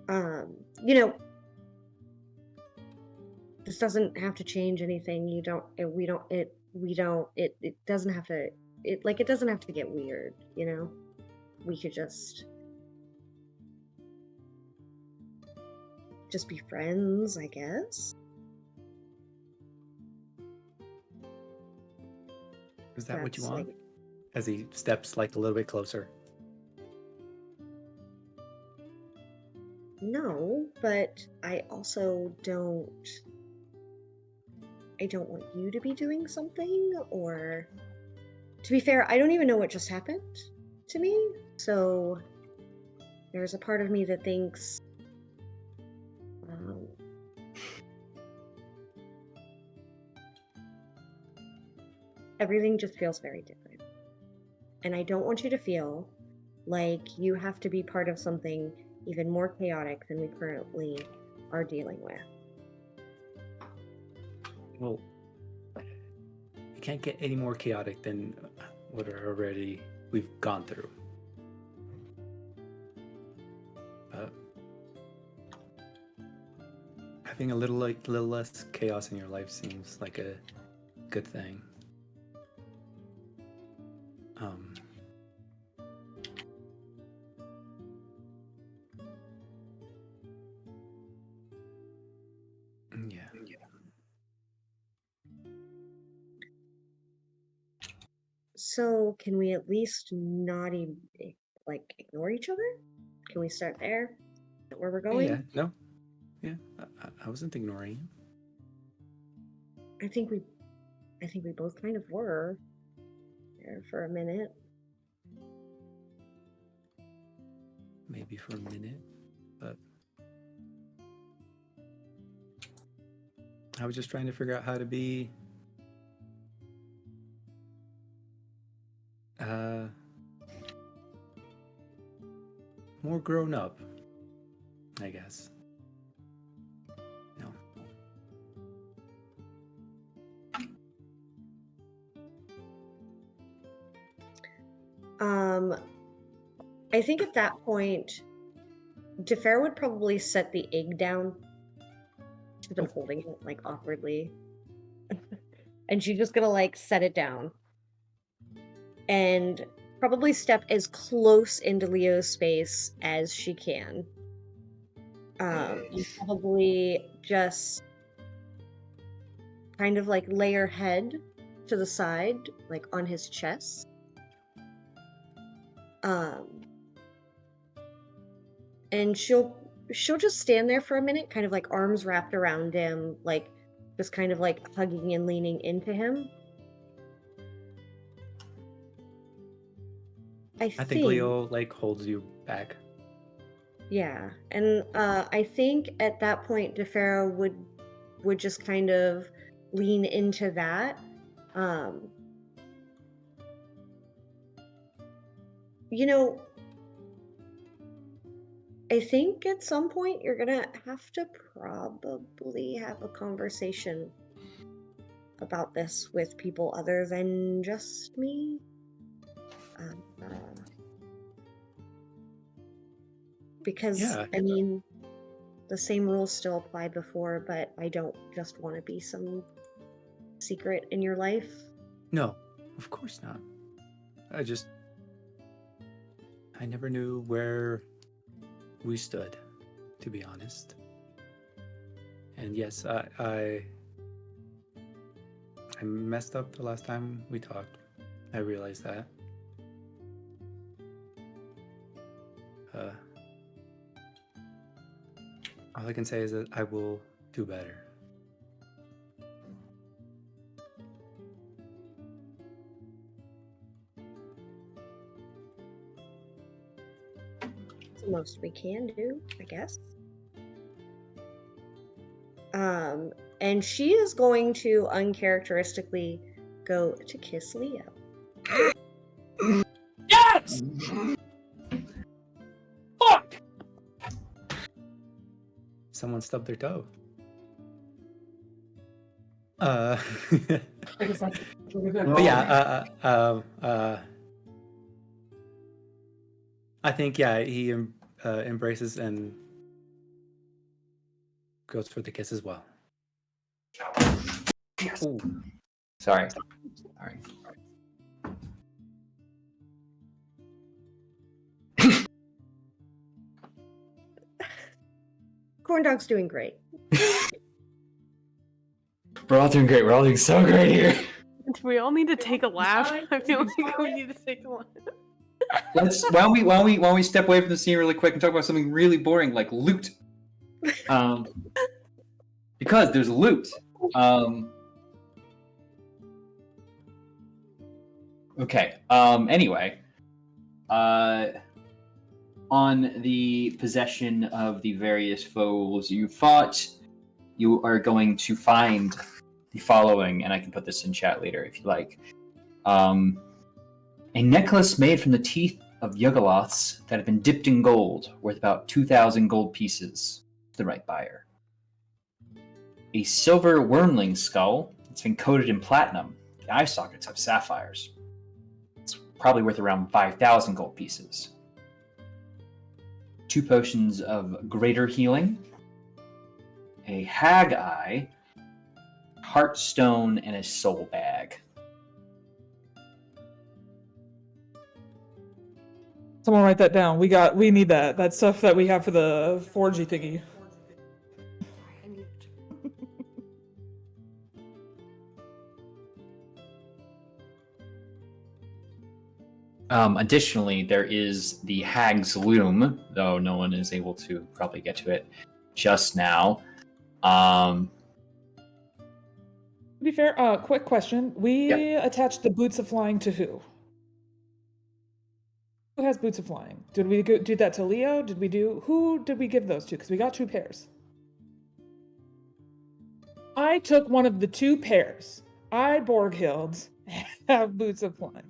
You know, this doesn't have to change anything. It doesn't have to. It doesn't have to get weird. You know, we could just be friends, I guess. is that what you That's, want? like- As he steps like a little bit closer. No, but I also don't. I don't want you to be doing something, or to be fair, I don't even know what just happened to me. So there's a part of me that thinks everything just feels very different. And I don't want you to feel like you have to be part of something even more chaotic than we currently are dealing with. Well, it can't get any more chaotic than what we've gone through. having a little less chaos in your life seems like a good thing. Yeah. So can we at least not ignore each other? Can we start there? Is that where we're going? Yeah. No. Yeah. I wasn't ignoring you. I think we both kind of were there for a minute. Maybe for a minute, but I was just trying to figure out how to be more grown up, I guess. No. I think at that point, DeFair would probably set the egg down. She's been holding it like awkwardly. And she's just gonna like set it down. And probably step as close into Leo's space as she can. And probably just kind of like lay her head to the side, like on his chest. And she'll just stand there for a minute, kind of like arms wrapped around him, like just kind of like hugging and leaning into him. I think Leo like holds you back. Yeah, and I think at that point DeFaro would just kind of lean into that. You know, I think at some point you're gonna have to probably have a conversation about this with people other than just me. Because, Yeah. I mean, the same rules still apply before, but I don't just want to be some secret in your life. No, of course not. I never knew where we stood, to be honest. And yes, I messed up the last time we talked. I realized that. All I can say is that I will do better. It's the most we can do, I guess. And she is going to uncharacteristically go to kiss Leo. Yes! Fuck! Someone stubbed their toe. Like But yeah, I think he embraces and goes for the kiss as well. Yes. Ooh. Sorry. Corn Dog's doing great. We're all doing great. We're all doing so great here. Do we all need to take a laugh? I feel like we need to take a laugh. Why don't we step away from the scene really quick and talk about something really boring like loot. Because there's loot. Okay. Anyway, on the possession of the various foes you fought, you are going to find the following, and I can put this in chat later if you like. A necklace made from the teeth of Yugoloths that have been dipped in gold, worth about 2,000 gold pieces to the right buyer. A silver wormling skull that's been coated in platinum. The eye sockets have sapphires. It's probably worth around 5,000 gold pieces. 2 potions of greater healing. a hag eye, heartstone, and a soul bag. Someone write that down. We need that. That stuff that we have for the 4G thingy. Additionally, there is the Hag's Loom, though no one is able to probably get to it just now. To be fair, quick question. We attached the Boots of Flying to who? Who has Boots of Flying? Did we do that to Leo? Who did we give those to? Because we got 2 pairs. I took one of the 2 pairs. I Borghilds have Boots of Flying.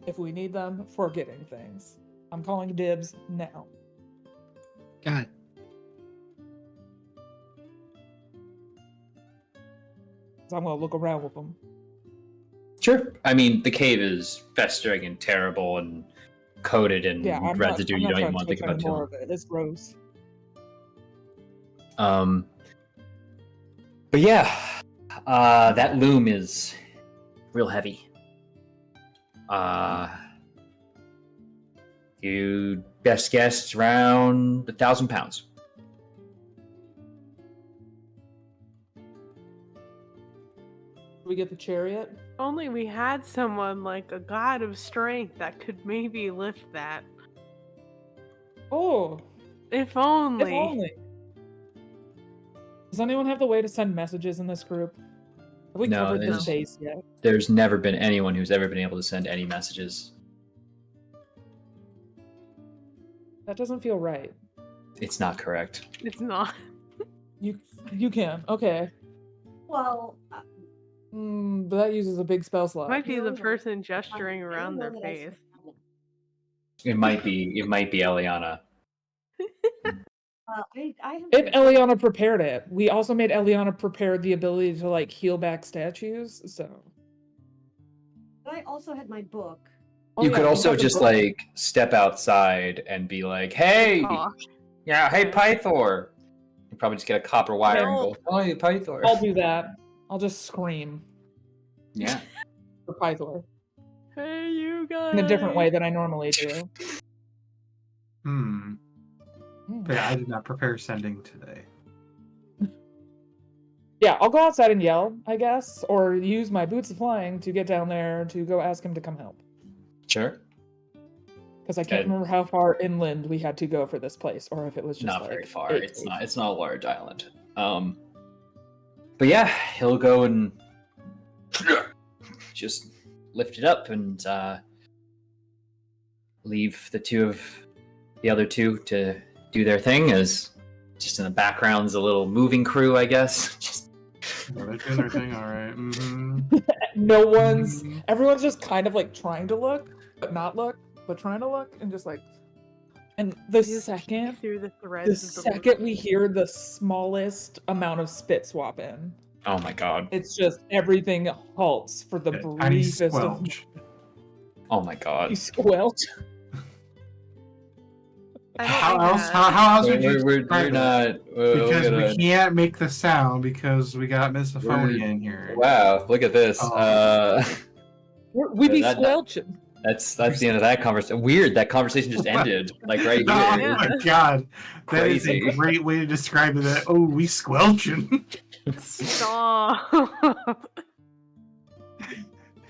If we need them for getting things. I'm calling dibs now. Got it. So I'm gonna look around with them. Sure. I mean, the cave is festering and terrible and coated in residue. You don't even want to think about too long. It's gross. But yeah, that loom is real heavy. You best guess it's around 1,000 pounds. We get the chariot. If only we had someone like a god of strength that could maybe lift that. Oh, If only. if only. Does anyone have the way to send messages in this group? Have we No, covered this there's- base yet? There's never been anyone who's ever been able to send any messages. That doesn't feel right. It's not correct. It's not. You can. Okay. Well, But that uses a big spell slot. Might be the person gesturing around their face. It might be Eliana. I have If Eliana prepared it, we also made Eliana prepare the ability to like heal back statues. So I also had my book. You could we also got the just book. like step outside and be like, "Hey, Aw. yeah, hey, Pythor." You probably just get a copper wire and go, "Oh, hey, Pythor." I'll do that. I'll just scream Yeah. for Pythor Hey, you guys. in a different way than I normally do. But yeah, I did not prepare sending today. Yeah, I'll go outside and yell, I guess, or use my Boots of Flying to get down there to go ask him to come help. Sure. Because I can't And- remember how far inland we had to go for this place, or if it was just Not like very far. 8 It's days. not. It's not a large island. But yeah, he'll go and just lift it up and leave the other two to do their thing. As just in the background's a little moving crew, I guess. Just Yeah, they're doing their thing, all right. No one's. Everyone's just kind of like trying to look, but not look, but trying to look, and just like. And the Just second, through the the threads of the second we hear the smallest amount of spit swap in, oh my god. it's just everything halts for the Tiny briefest of. squelch. Oh my god. You squelch. I don't How think else? that- How else would you We're describe it? not. Because we can't make the sound because we got Misophonia in here. Wow, look at this. Oh. We be That- squelching. That's the end of that conversation. Weird, that conversation just ended. Like right Oh here. my god, that is Crazy. a great way to describe it. Oh, we squelching. Stop.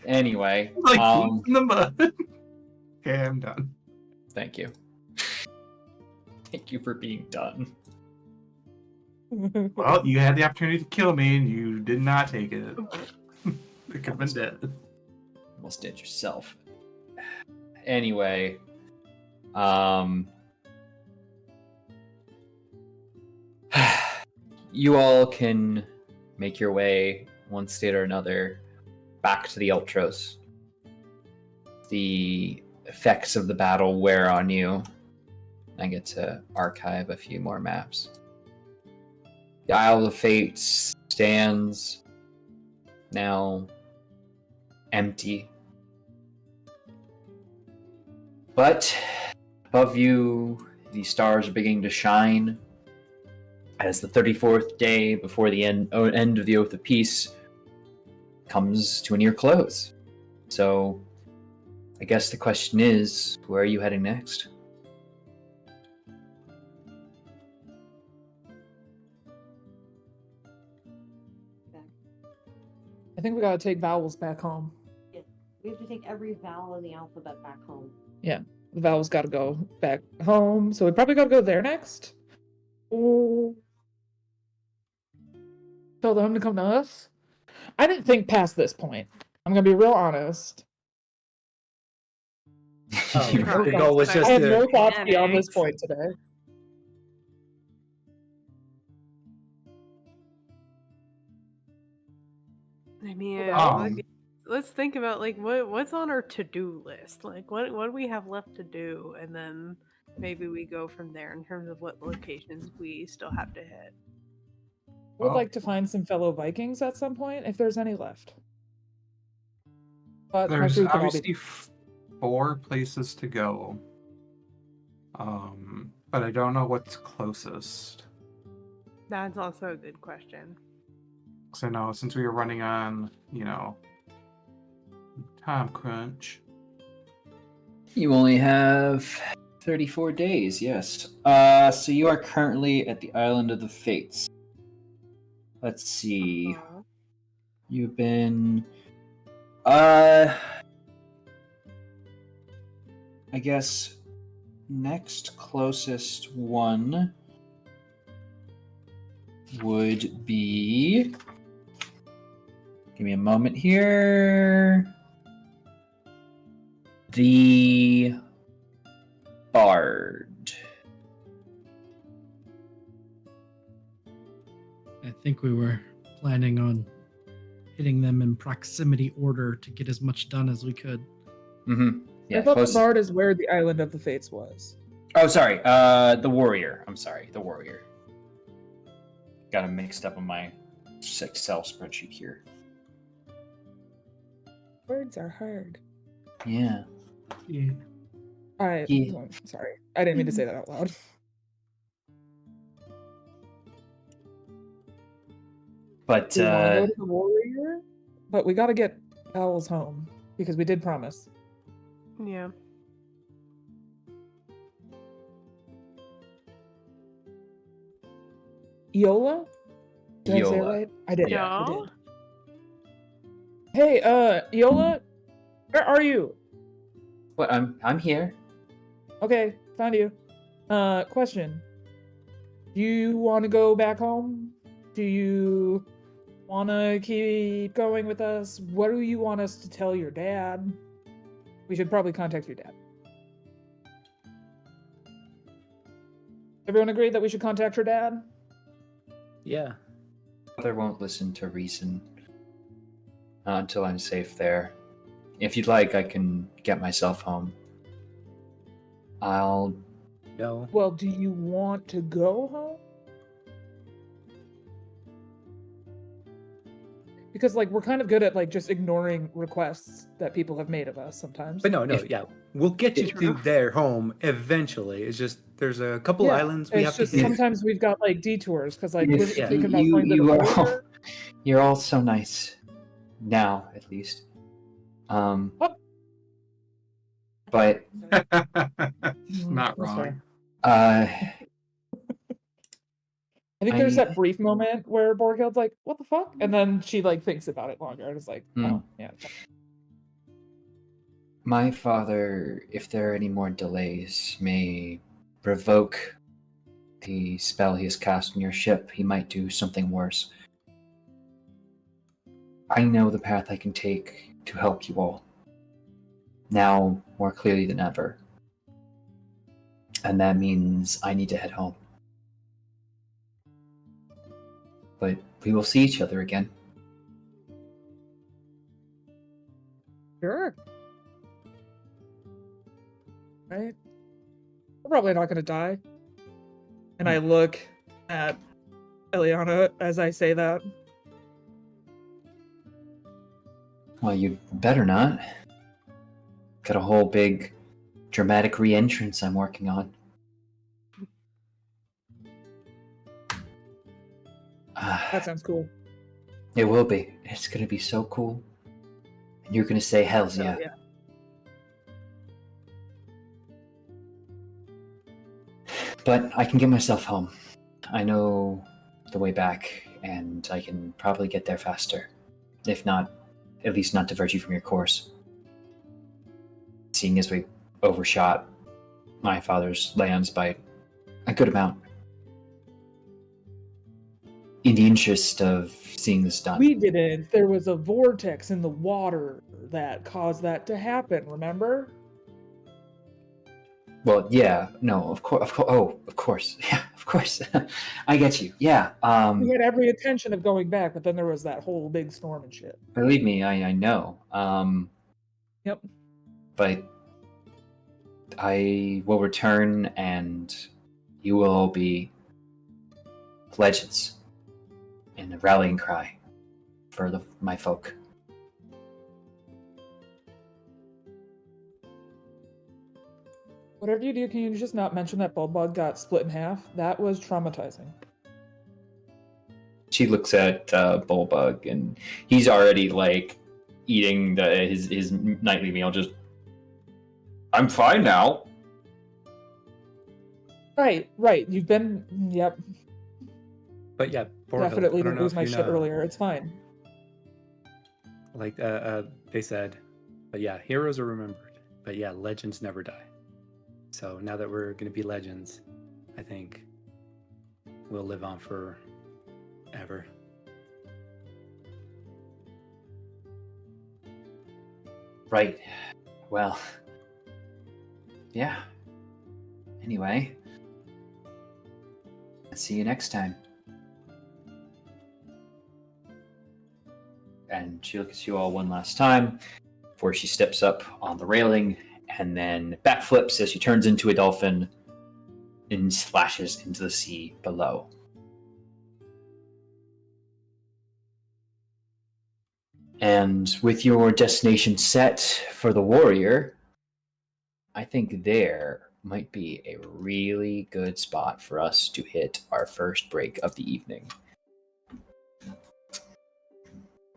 Anyway, Like in the mud. Okay, I'm done. thank you. Thank you for being done. Well, you had the opportunity to kill me and you did not take it. I could have been dead. Almost did yourself. Anyway, you all can make your way, one state or another, back to the Ultros. The effects of the battle wear on you. I get to archive a few more maps. The Isle of Fate stands now empty. But above you, the stars are beginning to shine. as the 34th day before the end of the Oath of Peace comes to a near close. So, I guess the question is, where are you heading next? I think we gotta take vowels back home. Yeah. We have to take every vowel in the alphabet back home. Yeah, the vowels gotta go back home, so we probably gotta go there next. Or tell them to come to us. I didn't think past this point. I'm gonna be real honest. Oh, You're the goal was I just had to. no thoughts beyond this Mechanics. point today. I mean, let's think about like what's on our to-do list. Like what do we have left to do, and then maybe we go from there in terms of what locations we still have to hit. Would Well- like to find some fellow Vikings at some point, if there's any left. But my There's food can all obviously be 4 places to go. But I don't know what's closest. That's also a good question. So no, since we were running on, time crunch. You only have 34 days, yes. So you are currently at the Island of the Fates. Let's see. You've been... I guess next closest one would be... Give me a moment here. The Bard. I think we were planning on hitting them in proximity order to get as much done as we could. Mm-hmm. Yeah, I thought close. the Bard is where the Island of the Fates was. Oh, sorry. The Warrior. I'm sorry. The Warrior. Got them mixed up on my Excel spreadsheet here. Words are hard. Yeah. Yeah. Sorry. I didn't mean to say that out loud. But We want to go to the Warrior, but we got to get Owls home because we did promise. Yeah. Iola? Did I say it Iola. right? I did. Yeah. I No? did. Hey, Iola, where are you? what? I'm here. Okay, found you. Question. Do you want to go back home? Do you want to keep going with us? What do you want us to tell your dad? We should probably contact your dad. Everyone agree that we should contact your dad? Yeah. Mother won't listen to reason. Not until I'm safe there. If you'd like, I can get myself home. I'll... No. Well, do you want to go home? Because we're kind of good at just ignoring requests that people have made of us sometimes. But no, If- yeah. We'll get you if- to their home eventually. It's just there's a couple Yeah, islands we it's have just to hit. sometimes we've got detours because we're Yeah. thinking about going to the border. You're all so nice. Now, at least. What? But, Not That's wrong. fair. I think there's I- that brief moment where Borghild's like, "What the fuck?" and then she thinks about it longer and is like, "Oh, yeah." my father, if there are any more delays, may revoke the spell he has cast on your ship. He might do something worse. I know the path I can take to help you all. Now, more clearly than ever. And that means I need to head home. But we will see each other again. Sure. Right? We're probably not going to die. And I look at Eliana as I say that. Well, you better not. Got a whole big dramatic re-entrance I'm working on. That sounds cool. It will be. It's gonna be so cool. And you're gonna say, "Hells yeah." Yeah. But I can get myself home. I know the way back, and I can probably get there faster. If not, at least not divert you from your course. Seeing as we overshot my father's lands by a good amount. In the interest of seeing this done. We didn't. There was a vortex in the water that caused that to happen, remember? Well, yeah, no, of course, of course, yeah, of course. I get you, yeah. We had every intention of going back, but then there was that whole big storm and shit. Believe me, I know. Yep. But I will return, and you will all be legends and a rallying cry for my folk. Whatever you do, can you just not mention that Bulbug got split in half? That was traumatizing. She looks at Bulbug, and he's already like eating his nightly meal. Just, I'm fine now. Right. You've been, yep. But yeah, Definitely I don't didn't know lose if my you shit know, earlier. It's fine. Like they said, but yeah, heroes are remembered. But yeah, legends never die. So now that we're going to be legends, I think we'll live on forever. Right. Well, yeah. Anyway, I'll see you next time. And she looks at you all one last time before she steps up on the railing and then backflips as she turns into a dolphin and splashes into the sea below. And with your destination set for the warrior, I think there might be a really good spot for us to hit our first break of the evening.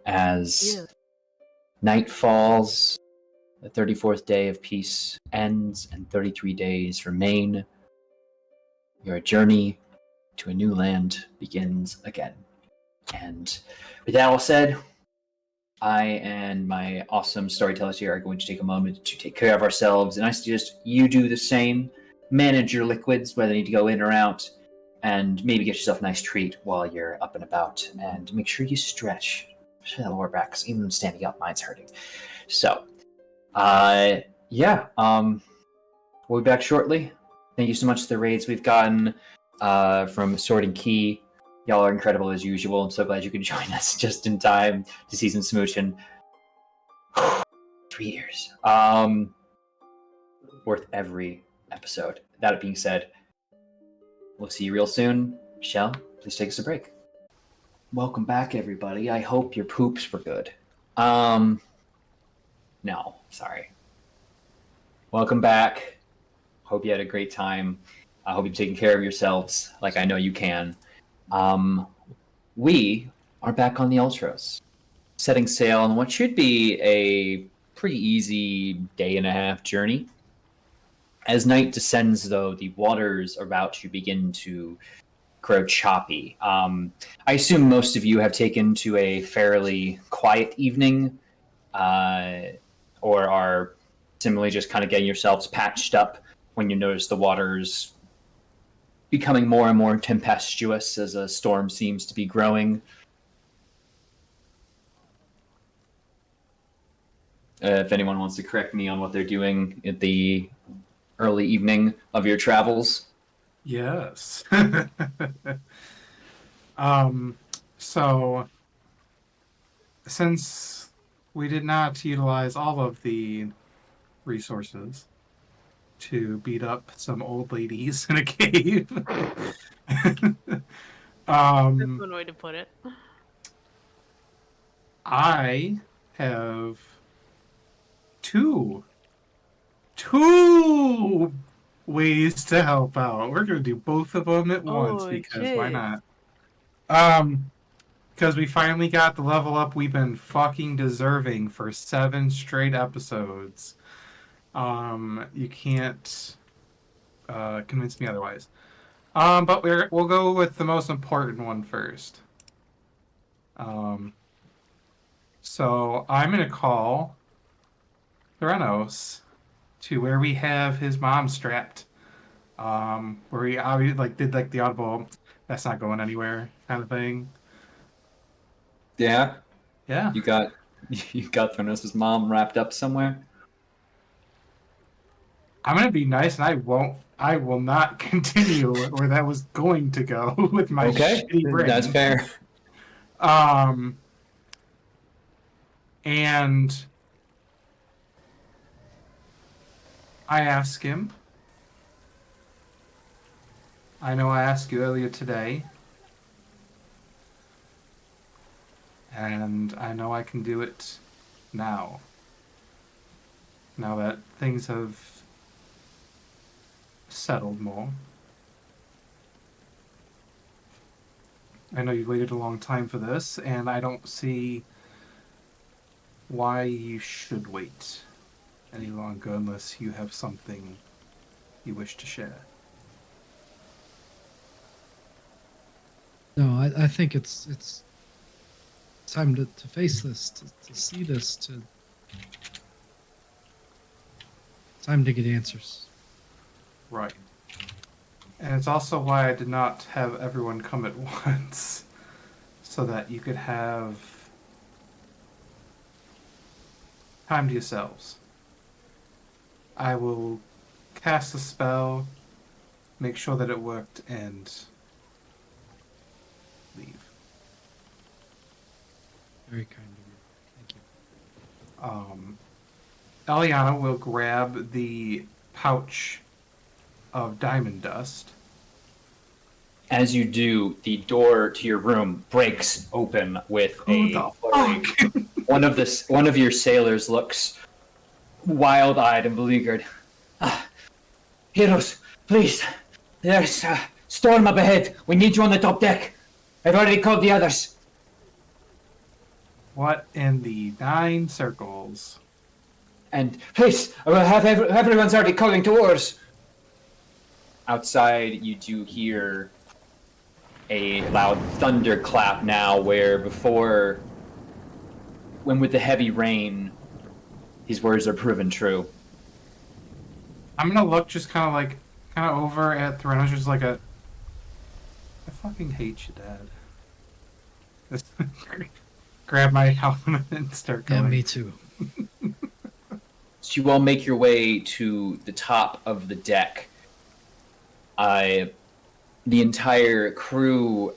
As night falls, the 34th day of peace ends, and 33 days remain. Your journey to a new land begins again. And with that all said, I and my awesome storytellers here are going to take a moment to take care of ourselves, and I suggest you do the same. Manage your liquids, whether they need to go in or out, and maybe get yourself a nice treat while you're up and about, and make sure you stretch. Especially that lower back, 'cause even standing up, mine's hurting. So, we'll be back shortly. Thank you so much for the raids we've gotten from Sword and Key. Y'all are incredible as usual. I'm so glad you could join us just in time to see some smooching. 3 years. Worth every episode. That being said, we'll see you real soon. Michelle, please take us a break. Welcome back, everybody. I hope your poops were good. No, sorry. Welcome back. Hope you had a great time. I hope you've taken care of yourselves, like I know you can. We are back on the Ultros, setting sail on what should be a pretty easy day-and-a-half journey. As night descends, though, the waters are about to begin to grow choppy. I assume most of you have taken to a fairly quiet evening, or are similarly just kind of getting yourselves patched up when you notice the waters becoming more and more tempestuous as a storm seems to be growing. If anyone wants to correct me on what they're doing at the early evening of your travels. Yes. So since we did not utilize all of the resources to beat up some old ladies in a cave, That's one way to put it. I have two ways to help out. We're gonna do both of them at once because why shit. not? Because we finally got the level up we've been fucking deserving for 7 straight episodes. You can't convince me otherwise. But we'll go with the most important one first. So I'm gonna call Threnos to where we have his mom strapped. Where he obviously did the audible, that's not going anywhere kind of thing. Yeah, Yeah. you got Threnos' mom wrapped up somewhere. I'm gonna be nice, and I will not continue where that was going to go with my shitty brain. That's fair. And I ask him. I know I asked you earlier today, and I know I can do it now. Now that things have settled more. I know you've waited a long time for this, and I don't see why you should wait any longer unless you have something you wish to share. No, I think it's time to face this, to see this, time to get answers. Right. And it's also why I did not have everyone come at once, so that you could have time to yourselves. I will cast a spell, make sure that it worked, and leave. Very kind of you. Thank you. Eliana will grab the pouch of diamond dust. As you do, the door to your room breaks open with one of your sailors looks wild-eyed and beleaguered. Heroes, please, there's a storm up ahead. We need you on the top deck. I've already called the others. What in the 9 circles? And please, I will have everyone's already calling to oars. Outside, you do hear a loud thunderclap now, where before, when with the heavy rain, these words are proven true. I'm gonna look just kind of over at Threnos, just like I fucking hate you, Dad. Just grab my helmet and start going. Yeah, me too. So you all make your way to the top of the deck. The entire crew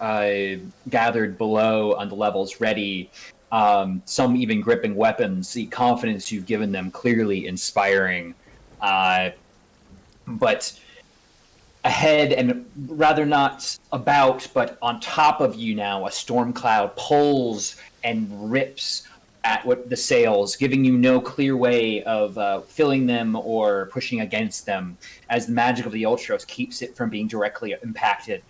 gathered below on the levels ready, some even gripping weapons. The confidence you've given them clearly inspiring. But ahead, and rather not about, but on top of you now, a storm cloud pulls and rips at what the sails, giving you no clear way of filling them or pushing against them, as the magic of the Ultros keeps it from being directly impacted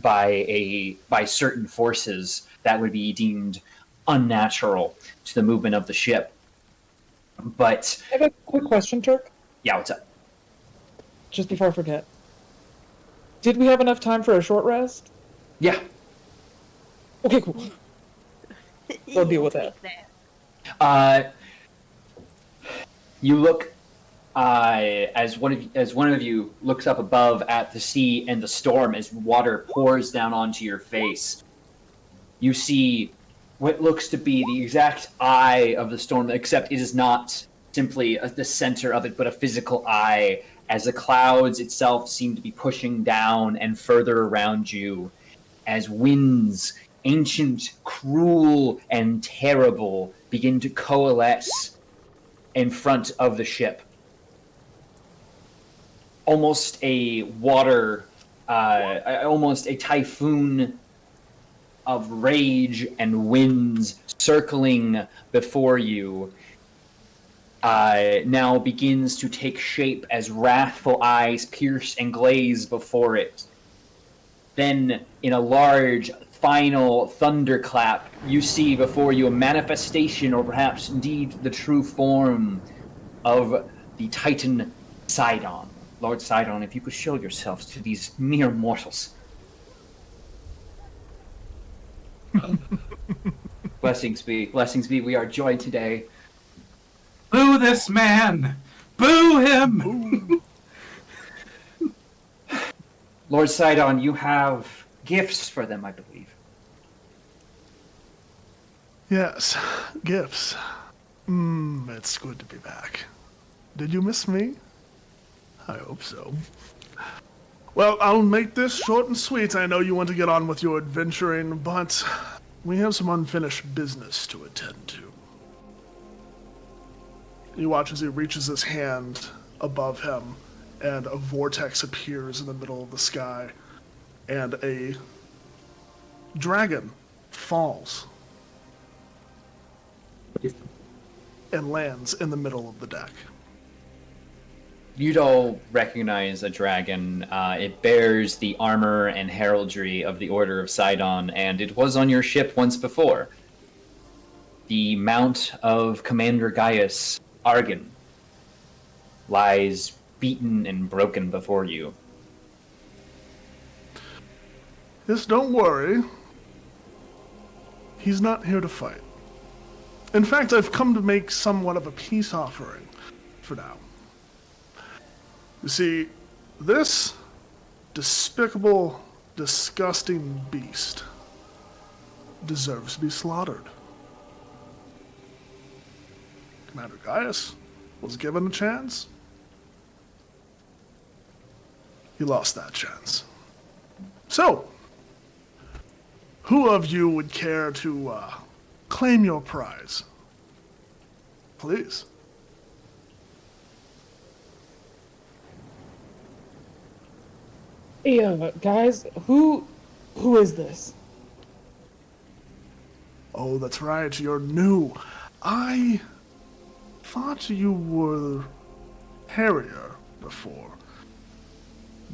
by certain forces that would be deemed unnatural to the movement of the ship. But I have a quick question, Turk. yeah, what's up? Just before I forget. Did we have enough time for a short rest? Yeah. Okay, cool. We'll deal with that. You look as one of you looks up above at the sea and the storm as water pours down onto your face. You see what looks to be the exact eye of the storm, except it is not simply the center of it, but a physical eye, as the clouds itself seem to be pushing down and further around you, as winds, ancient, cruel, and terrible, begin to coalesce in front of the ship. Almost a typhoon of rage and winds circling before you now begins to take shape as wrathful eyes pierce and glaze before it. Then, in a large final thunderclap, you see before you a manifestation, or perhaps indeed the true form of the Titan Sidon. Lord Sidon, if you could show yourselves to these mere mortals. Blessings be, we are joined today. Boo this man! Boo him! Lord Sidon, you have gifts for them, I believe. Yes, gifts. It's good to be back. Did you miss me? I hope so. Well, I'll make this short and sweet. I know you want to get on with your adventuring, but we have some unfinished business to attend to. You watch as he reaches his hand above him, and a vortex appears in the middle of the sky, and a dragon falls and lands in the middle of the deck. You don't recognize a dragon. It bears the armor and heraldry of the Order of Sidon, and it was on your ship once before. The mount of Commander Gaius Argon lies beaten and broken before you. Yes, don't worry. He's not here to fight. In fact, I've come to make somewhat of a peace offering for now. You see, this despicable, disgusting beast deserves to be slaughtered. Commander Gaius was given a chance. He lost that chance. So, who of you would care to claim your prize? Please. Hey, guys, who is this? Oh, that's right, you're new. I thought you were Harrier before,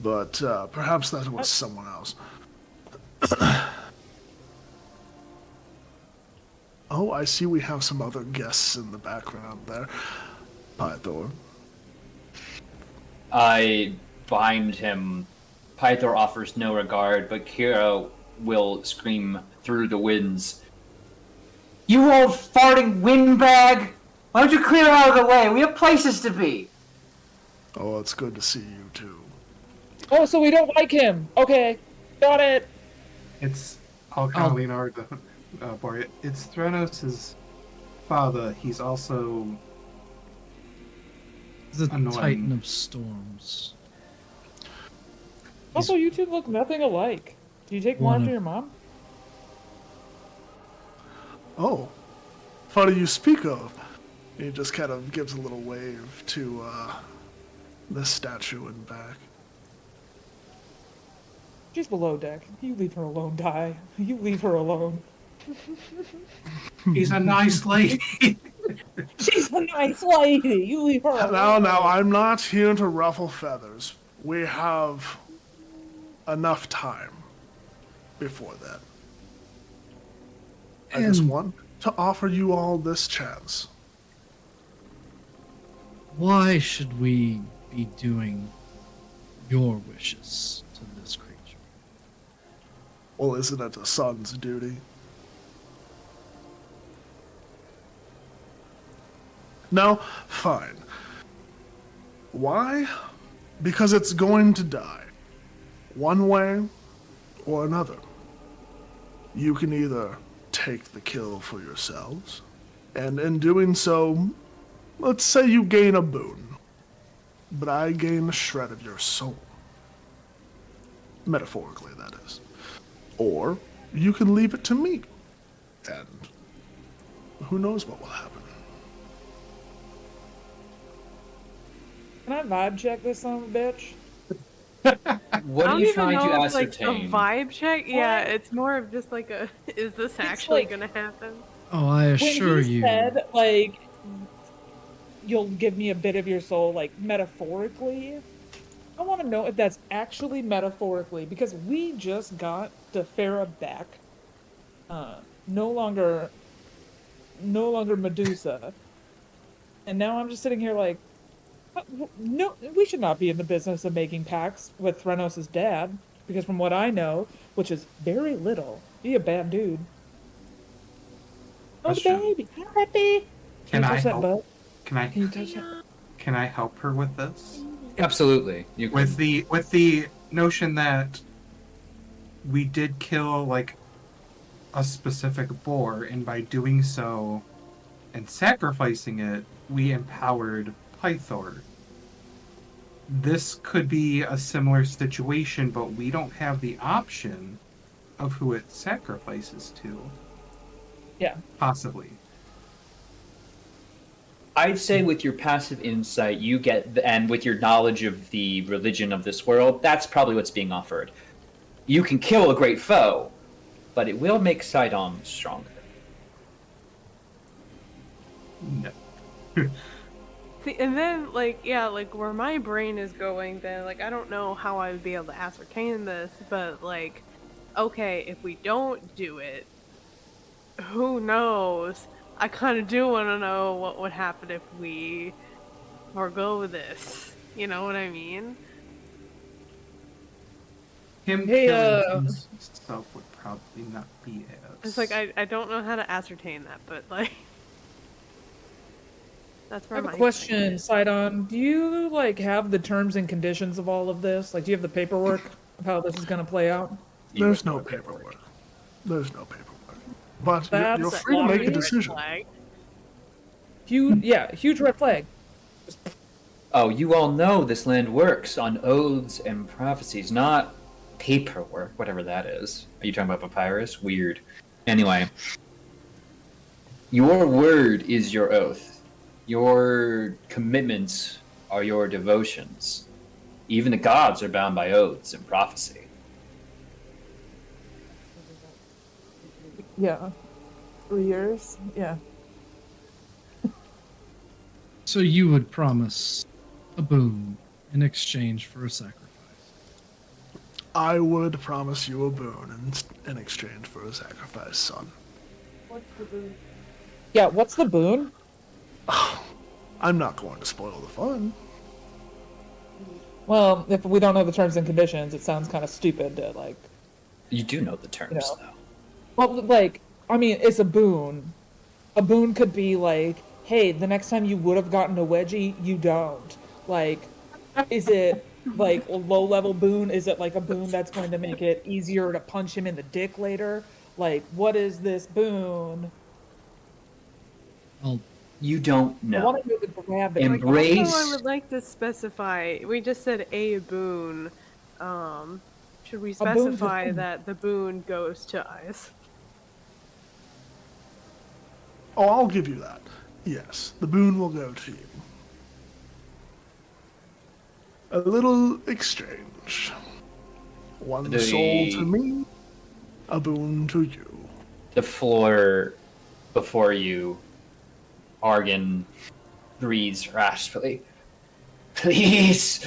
but perhaps that was someone else. Oh, I see we have some other guests in the background there. Pythor. I bind him. Pythor offers no regard, but Kira will scream through the winds. You old farting windbag! Why don't you clear out of the way? We have places to be! Oh, it's good to see you too. Oh, so we don't like him. Okay, got it. I'll kind of lean over to Boria. It's Thranos' father. He's also The annoying. Titan of Storms. Also, you two look nothing alike. Do you take One one of- after your mom? Oh, funny you speak of. He just kind of gives a little wave to the statue in back. She's below deck. You leave her alone, Die. You leave her alone. He's a nice lady. She's a nice lady. You leave her alone. Now, I'm not here to ruffle feathers. We have enough time before then. I just And- want to offer you all this chance. Why should we be doing your wishes to this creature? Well, isn't it a son's duty? No? Fine. Why? Because it's going to die. One way or another. You can either take the kill for yourselves, and in doing so, let's say you gain a boon, but I gain a shred of your soul. Metaphorically, that is. Or you can leave it to me, and who knows what will happen. Can I vibe check this son of a bitch? What I are don't you even trying know to if, like, ascertain? a vibe check. Yeah, it's more of just like a, is this actually like- gonna happen? Oh, I assure when he you. said, like, you'll give me a bit of your soul, like, metaphorically, I want to know if that's actually metaphorically, because we just got Defera back no longer Medusa. And now I'm just sitting here like, no, we should not be in the business of making pacts with Threnos' dad, because from what I know, which is very little, he a bad dude. Oh, the Question. baby, happy. Can you I touch that help? butt? Can I? Can you touch that? Can I help her with this? Absolutely. You With the notion that we did kill like a specific boar, and by doing so and sacrificing it, we empowered Pythor. This could be a similar situation, but we don't have the option of who it sacrifices to. Yeah. Possibly. I'd say with your passive insight, you get, and with your knowledge of the religion of this world, that's probably what's being offered. You can kill a great foe, but it will make Sidon stronger. No. See, and then, like, yeah, like, where my brain is going, then, like, I don't know how I would be able to ascertain this, but, like, okay, if we don't do it, who knows? I kind of do want to know what would happen if we forego this. You know what I mean? Him Hey, killing himself would probably not be as... It's like, I don't know how to ascertain that, but, like... That's I where have my a brain question, is. Sidon. Do you like have the terms and conditions of all of this? Like, do you have the paperwork of how this is going to play out? There's no paperwork. There's no paperwork. But you're That's free to make a red decision. Flag. Huge red flag. Oh, you all know this land works on oaths and prophecies, not paperwork, whatever that is. Are you talking about papyrus? Weird. Anyway, your word is your oath. Your commitments are your devotions. Even the gods are bound by oaths and prophecy. Yeah. 3 years? Yeah. So you would promise a boon in exchange for a sacrifice. I would promise you a boon in exchange for a sacrifice, son. What's the boon? Yeah, what's the boon? I'm not going to spoil the fun. Well, if we don't know the terms and conditions, it sounds kind of stupid to, like... You do know the terms, You know. though. Well, like, I mean, it's a boon. A boon could be like, hey, the next time you would have gotten a wedgie, you don't. Like, is it like a low-level boon? Is it like a boon that's going to make it easier to punch him in the dick later? Like, what is this boon? Well, You don't I know. want to know the gravity. Em- Embrace- Also, I would like to specify. We just said a boon. Should we A boon to specify whom? that the boon goes to us? Oh, I'll give you that. Yes, the boon will go to you. A little exchange. One soul to me, a boon to you. The floor before you, Argon breathes raspfully. Please,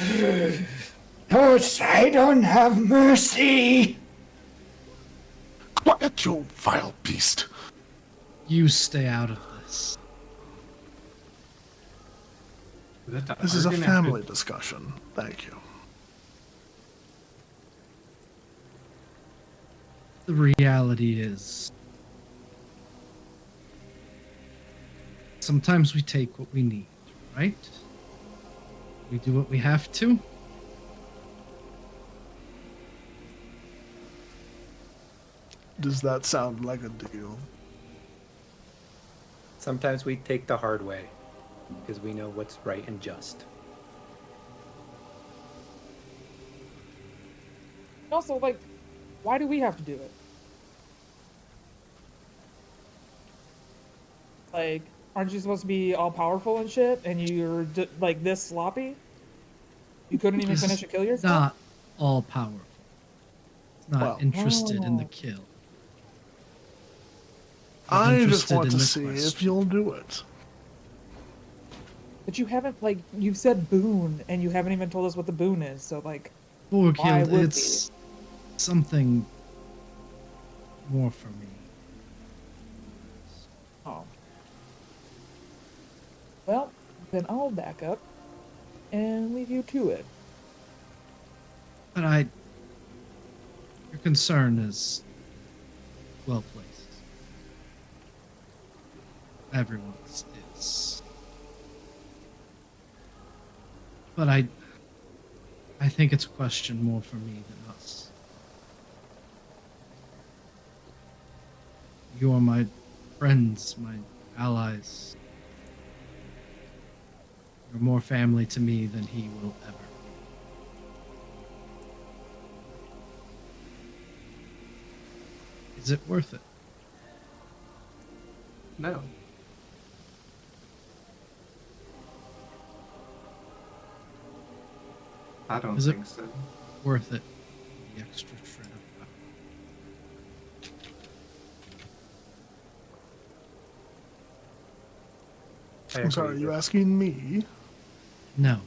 Lord Sidon, have mercy. Quiet, you vile beast. you stay out of this. This is a family discussion. Thank you. The reality is, sometimes we take what we need, right? We do what we have to. Does that sound like a deal? Sometimes we take the hard way because we know what's right and just. Also, like, why do we have to do it? Like, aren't you supposed to be all powerful and shit, and you're like this sloppy? You couldn't even It's finish a kill yourself? not all powerful. It's not Well- interested in the Oh. kill. I just interested want in to the see if question. you'll do it. But you haven't, like, you've said boon, and you haven't even told us what the boon is, so, like, Borg Why Hill, would it's something more for me. Oh. Well, then I'll back up and leave you to it. But your concern is well placed. Everyone's is. But I think it's a question more for me than us. You're my friends, my allies. You're more family to me than he will ever be. Is it worth it? No. I don't Is it think so. worth it? The extra shred of power. I'm sorry, are you asking me? No.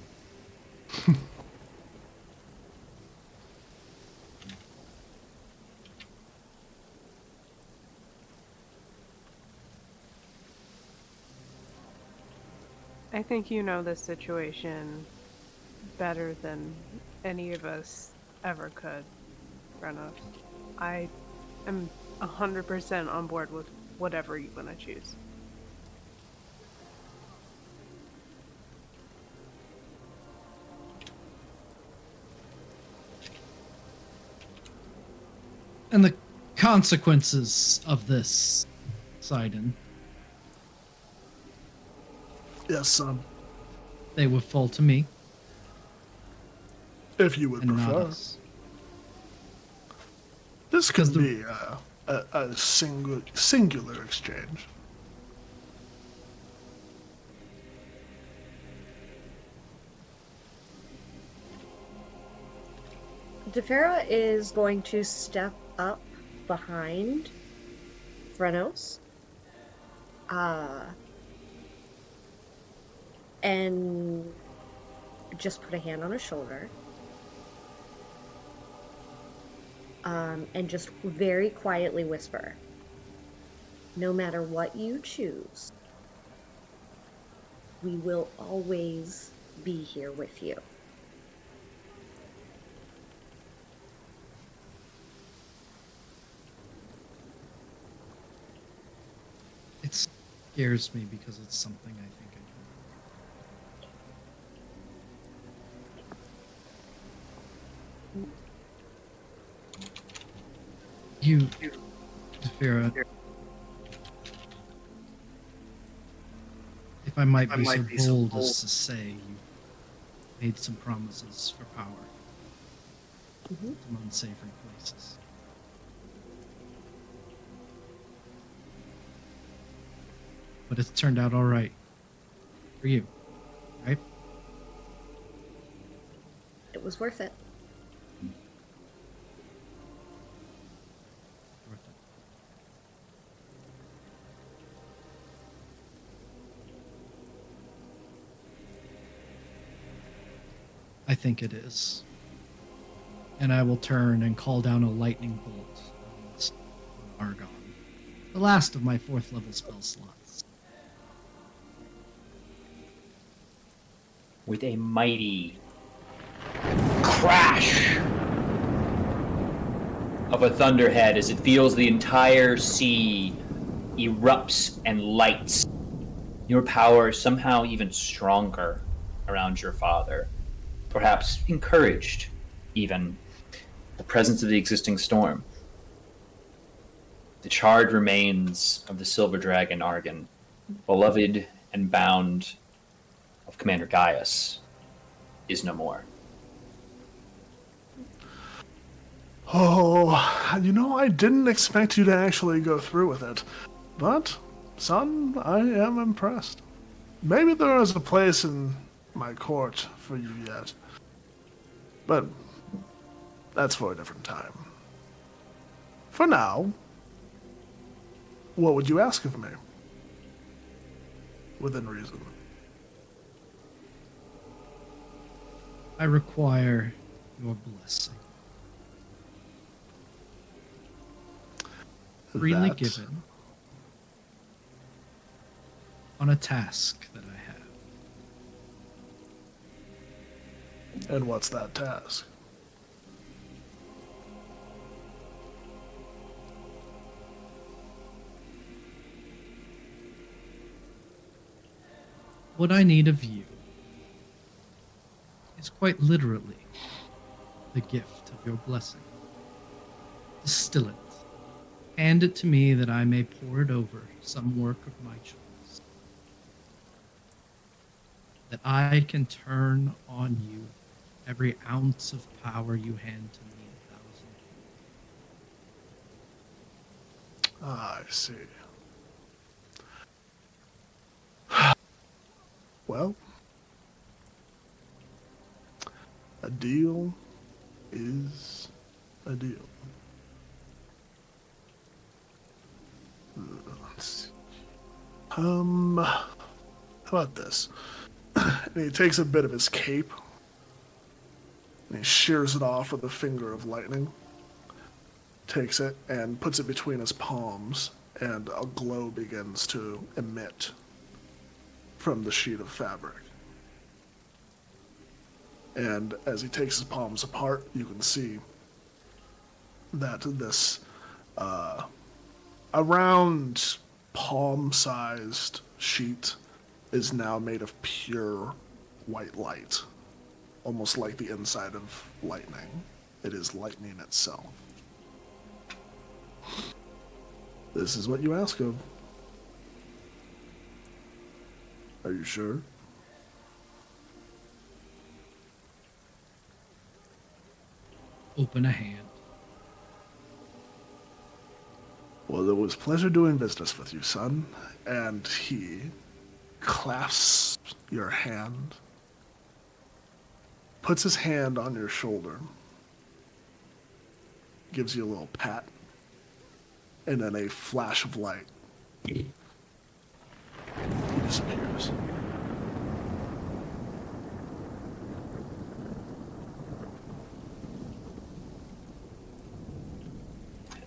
I think you know this situation better than any of us ever could, Brenna. I am 100% on board with whatever you want to choose. And the consequences of this, Sidon, Yes, son. they would fall to me If you would and not prefer. us. This could 'Cause the- be a singular exchange. Defera is going to step up behind Frenos. And just put a hand on his shoulder. And just very quietly whisper, no matter what you choose, we will always be here with you. It scares me because it's something I think I can. You, Vera, if I might be so bold as to say, you made some promises for power. Some unsavory places. But it's turned out all right for you, right? It was worth it. Worth it. I think it is. And I will turn and call down a lightning bolt on Argon. The last of my 4th level spell slots. With a mighty crash of a thunderhead as it feels the entire sea erupts and lights. Your power somehow even stronger around your father, perhaps encouraged even the presence of the existing storm. The charred remains of the silver dragon Argon, beloved and bound of Commander Gaius, is no more. Oh, I didn't expect you to actually go through with it. But, son, I am impressed. Maybe there is a place in my court for you yet. But that's for a different time. For now, what would you ask of me? Within reason. I require your blessing. Freely That- given. on a task that I have. And what's that task? What I need of you is quite literally the gift of your blessing. Distill it. Hand it to me that I may pour it over some work of my choice. That I can turn on you every ounce of power you hand to me 1,000 fold. Ah, I see. Well, a deal is a deal. Let's see. How about this? And he takes a bit of his cape and he shears it off with a finger of lightning. Takes it and puts it between his palms, and a glow begins to emit from the sheet of fabric. And as he takes his palms apart, you can see that this around palm-sized sheet is now made of pure white light, almost like the inside of lightning. It is lightning itself. This is what you ask of. Are you sure? Open a hand. Well, it was pleasure doing business with you, son. And he clasps your hand, puts his hand on your shoulder, gives you a little pat, and then a flash of light. He disappears.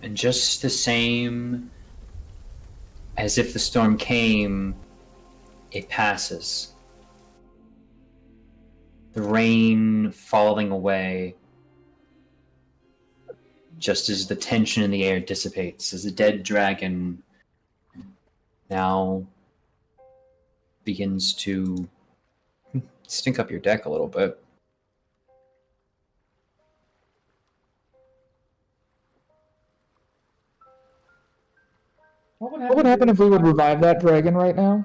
And just the same as if the storm came, it passes. The rain falling away, just as the tension in the air dissipates, as the dead dragon now begins to stink up your deck a little bit. What would happen if we would revive that dragon right now?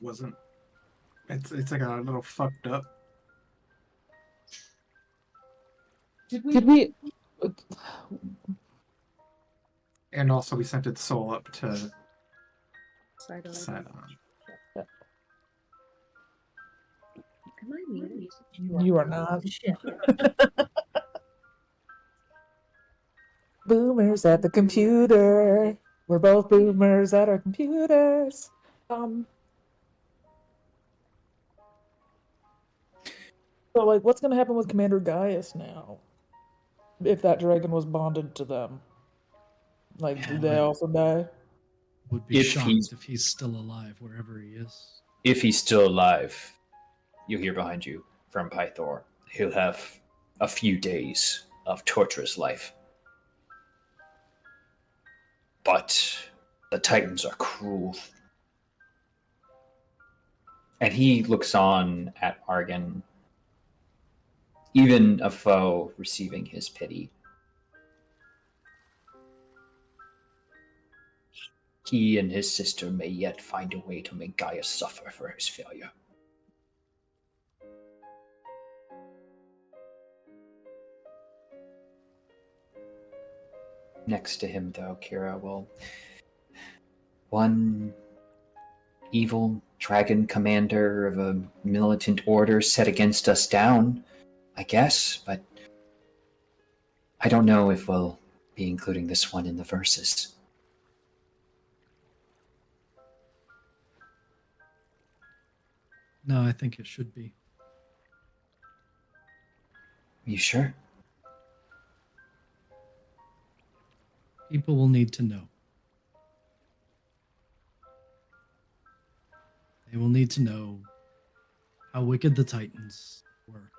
Wasn't. It's like a little fucked up. Did we? And also, we sent its soul up to Sidon. Sidon. Am I muted? You are not. Shit. Boomers at the computer. We're both boomers at our computers. So, like, what's gonna happen with Commander Gaius now? If that dragon was bonded to them, like, do they also die? Would be If shocked he's- if he's still alive wherever he is. If he's still alive, you hear behind you from Pythor. He'll have a few days of torturous life. But the Titans are cruel. And he looks on at Argon, even a foe receiving his pity. He and his sister may yet find a way to make Gaius suffer for his failure. Next to him, though, Kira will... One evil dragon commander of a militant order set against us down, I guess, but I don't know if we'll be including this one in the verses. No, I think it should be. You sure? People will need to know. They will need to know how wicked the Titans were,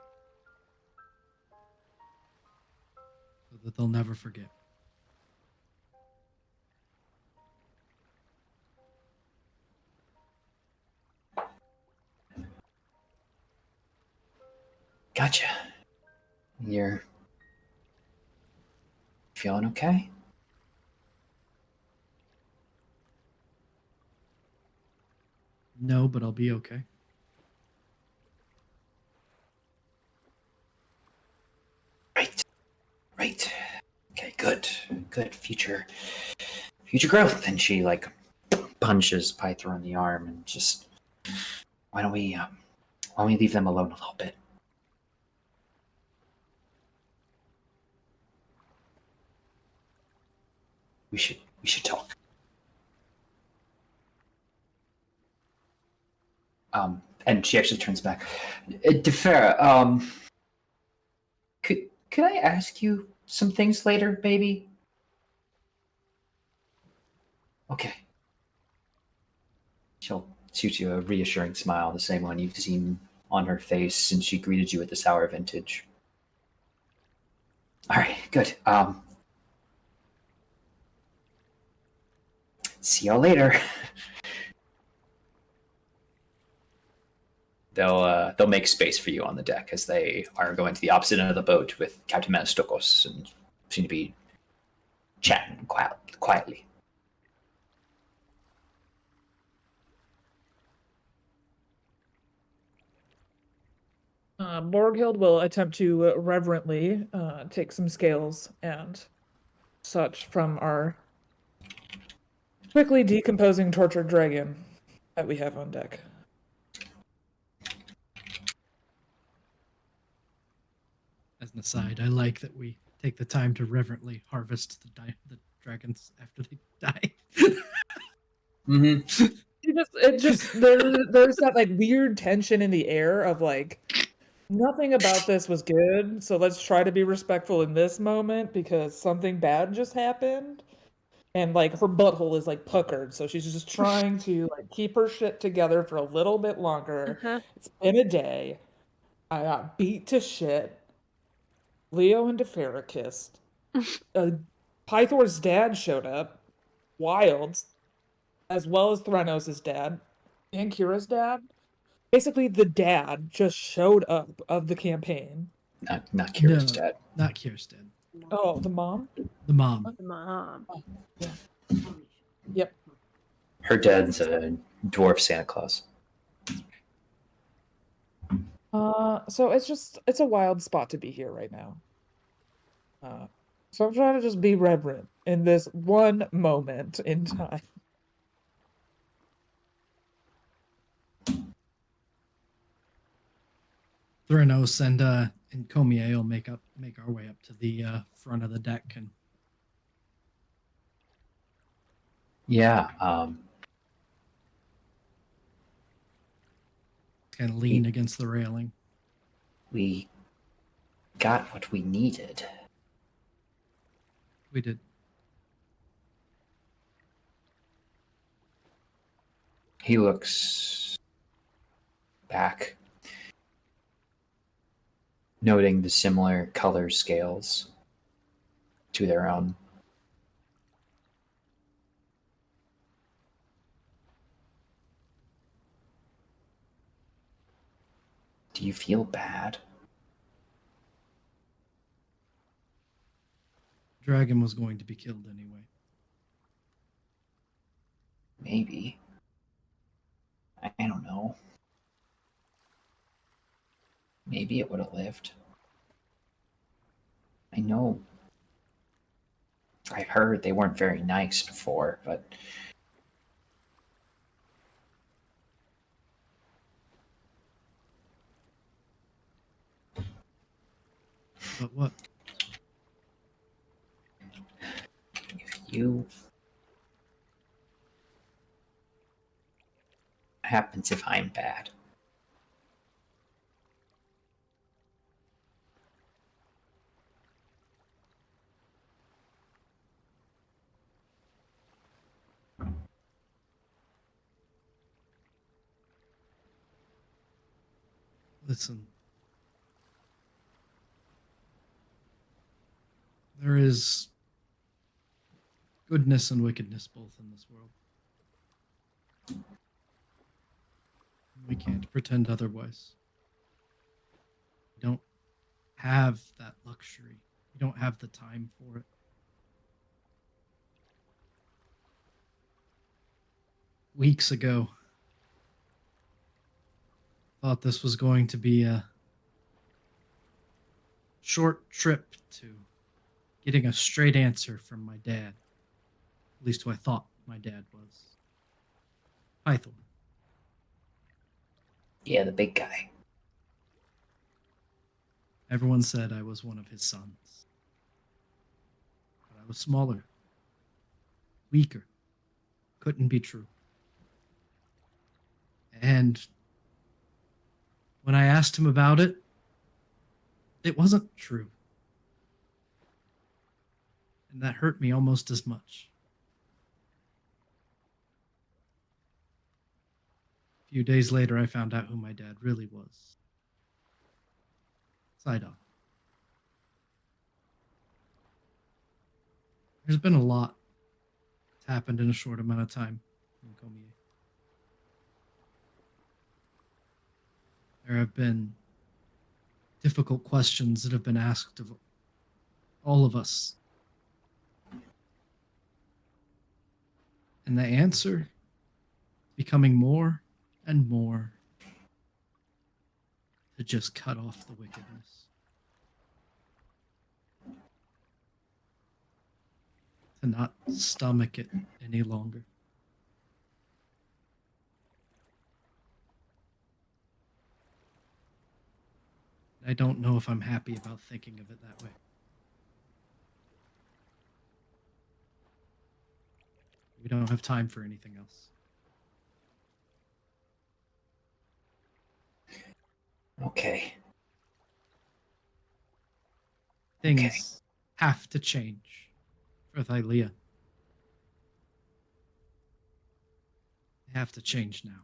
so that they'll never forget. Gotcha. You're feeling okay? No, but I'll be okay. Right. Okay, good. Future growth. And she like punches Pythor in the arm and just, why don't we leave them alone a little bit? We should talk. And she actually turns back. Defera, could I ask you some things later, baby? Okay. She'll shoot you a reassuring smile, the same one you've seen on her face since she greeted you at the Sour Vintage. All right, good. See y'all later. They'll make space for you on the deck as they are going to the opposite end of the boat with Captain Manastokos and seem to be chatting quietly. Borghild will attempt to reverently take some scales and such from our quickly decomposing tortured dragon that we have on deck. As an aside, I like that we take the time to reverently harvest the dragons after they die. Mm-hmm. There's that like weird tension in the air of like nothing about this was good, so let's try to be respectful in this moment because something bad just happened. And like her butthole is like puckered, so she's just trying to like keep her shit together for a little bit longer. Uh-huh. It's been a day. I got beat to shit. Leo and Defera kissed. Pythor's dad showed up. Wild. As well as Thranos' dad. And Kira's dad. Basically, the dad just showed up of the campaign. Not Kira's dad. Not Kirsten. Oh, the mom? The mom. Mom. Oh, yeah. Yep. Her dad's a dwarf Santa Claus. So it's a wild spot to be here right now. So I'm trying to just be reverent in this one moment in time. Thranos and Comier will make our way up to the front of the deck and kind of lean against the railing. We got what we needed. We did. He looks back, noting the similar color scales to their own. Do you feel bad? Dragon was going to be killed anyway. Maybe. I don't know. Maybe it would have lived. I know. I've heard they weren't very nice before, but... But what? If you... happens if I'm bad. Listen. There is goodness and wickedness both in this world. We can't pretend otherwise. We don't have that luxury. We don't have the time for it. Weeks ago, thought this was going to be a short trip to getting a straight answer from my dad. At least who I thought my dad was. Python. Yeah, the big guy. Everyone said I was one of his sons. But I was smaller, weaker. Couldn't be true. And when I asked him about it, it wasn't true. And that hurt me almost as much. A few days later, I found out who my dad really was. Sidon. There's been a lot that's happened in a short amount of time in Komiye. There have been difficult questions that have been asked of all of us. And the answer becoming more and more to just cut off the wickedness. To not stomach it any longer. I don't know if I'm happy about thinking of it that way. We don't have time for anything else. Okay. Things have to change for Thylea. They have to change now.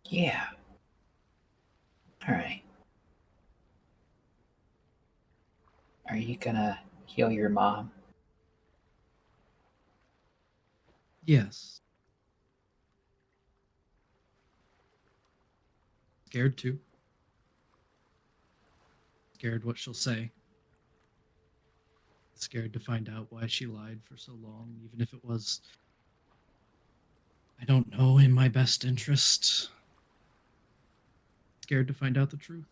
Yeah. All right. Are you gonna heal your mom? Yes. Scared too. Scared what she'll say. Scared to find out why she lied for so long, even if it was, I don't know, in my best interest. Scared to find out the truth.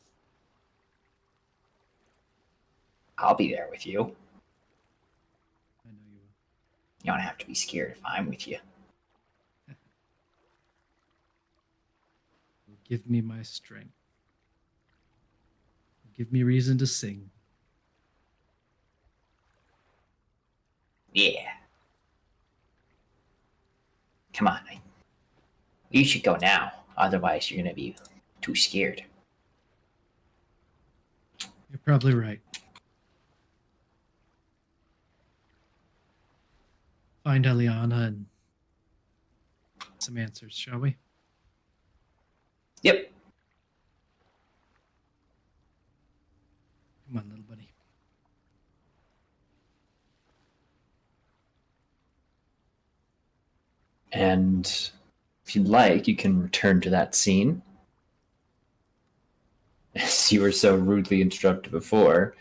I'll be there with you. I know you will. You don't have to be scared if I'm with you. Give me my strength. Give me reason to sing. Yeah. Come on. You should go now. Otherwise, you're going to be too scared. You're probably right. Find Eliana and some answers, shall we? Yep. Come on, little buddy. And if you'd like, you can return to that scene. As you were so rudely interrupted before,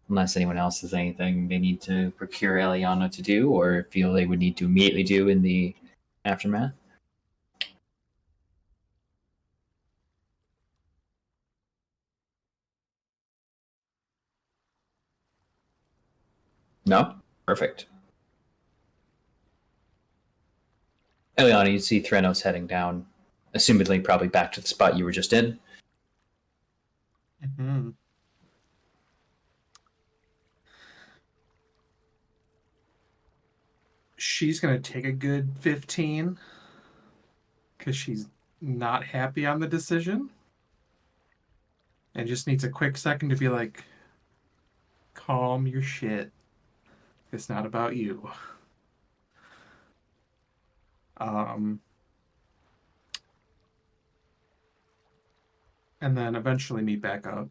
unless anyone else has anything they need to procure Eliana to do or feel they would need to immediately do in the aftermath. No? Perfect. Eliana, you see Threnos heading down, assumedly probably back to the spot you were just in. Mm-hmm. She's going to take a good 15 because she's not happy on the decision and just needs a quick second to be like, calm your shit. It's not about you. and then eventually meet back up.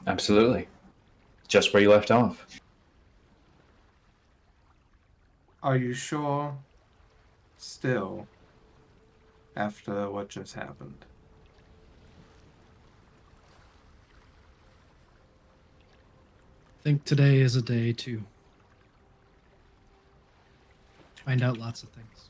Absolutely. Just where you left off. Are you sure? Still, after what just happened. I think today is a day to find out lots of things.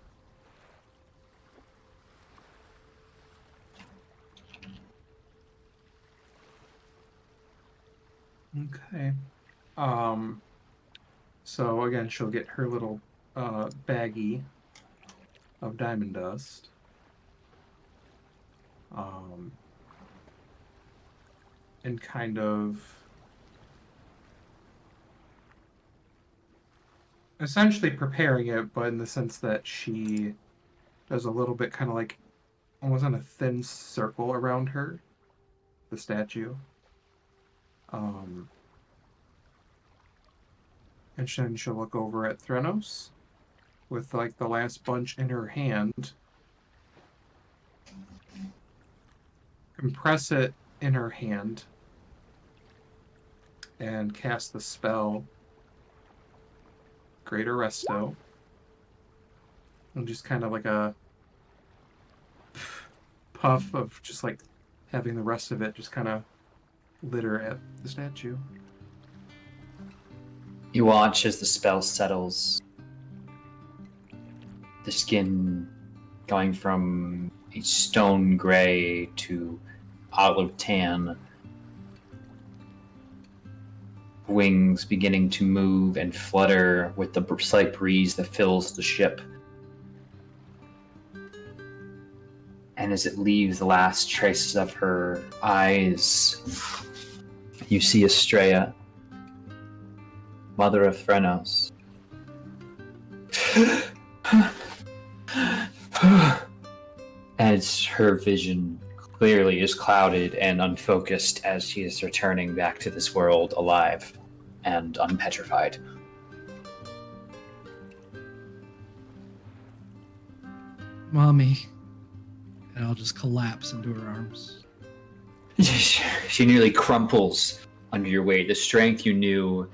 Okay. So again, she'll get her little baggie of diamond dust. And kind of essentially preparing it, but in the sense that she does a little bit kind of like almost on a thin circle around her, the statue. And then she'll look over at Threnos with like the last bunch in her hand, compress it in her hand, and cast the spell Greater Resto. And just kind of like a puff of just like having the rest of it just kind of litter at the statue. You watch as the spell settles. The skin going from a stone gray to olive tan. Wings beginning to move and flutter with the slight breeze that fills the ship. And as it leaves the last traces of her eyes, you see Estrella, mother of Threnos. As her vision clearly is clouded and unfocused as she is returning back to this world alive and unpetrified. Mommy. And I'll just collapse into her arms. She nearly crumples under your weight. The strength you knew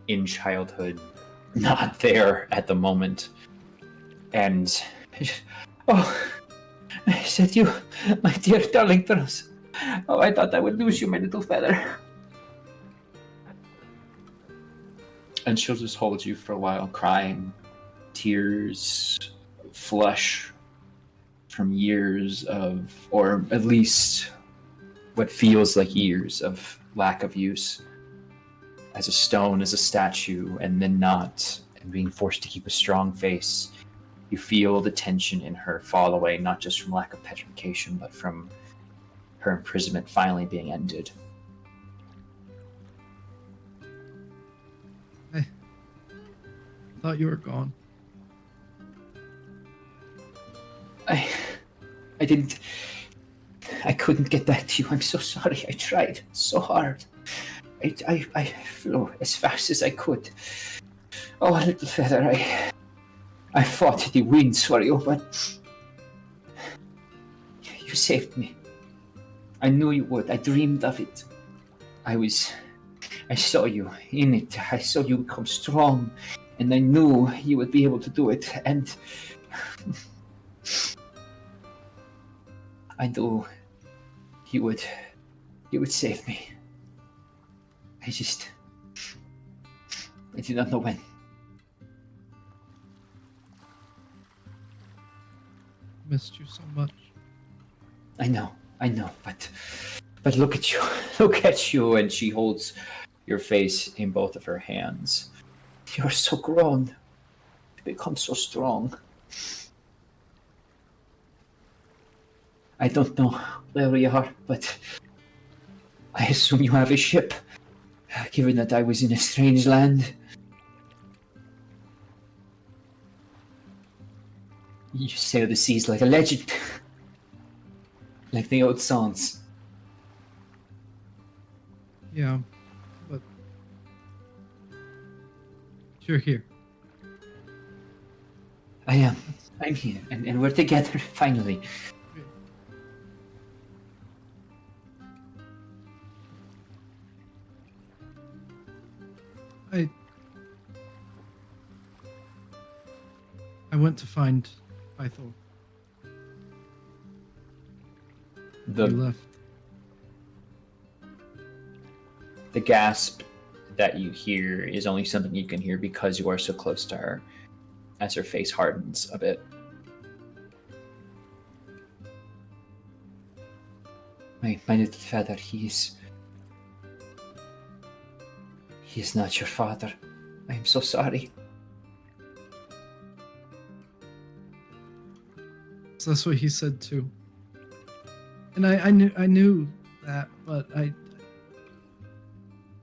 in childhood, not there at the moment. And, oh, I said you, my dear darling Threnos. Oh, I thought I would lose you, my little feather. And she'll just hold you for a while, crying. Tears, flush from years of, or at least what feels like years of lack of use. As a stone, as a statue, and then not, and being forced to keep a strong face. You feel the tension in her fall away, not just from lack of petrification, but from her imprisonment finally being ended. I thought you were gone. I couldn't get back to you. I'm so sorry. I tried so hard. I flew as fast as I could. Oh, little feather, I fought the winds for you, but you saved me. I knew you would. I dreamed of it. I saw you in it. I saw you become strong, and I knew you would be able to do it, and I knew you would save me. I did not know when. Missed you so much. I know, but look at you, and she holds your face in both of her hands. You're so grown. You become so strong. I don't know where you are, but I assume you have a ship, given that I was in a strange land. You sail the seas like a legend. Like the old songs. Yeah, but you're here. I am. I'm here, and we're together finally. I went to find Pythor. You The left. the gasp that you hear is only something you can hear because you are so close to her, as her face hardens a bit. My little father, he is not your father. I am so sorry. So that's what he said too. And I knew that, but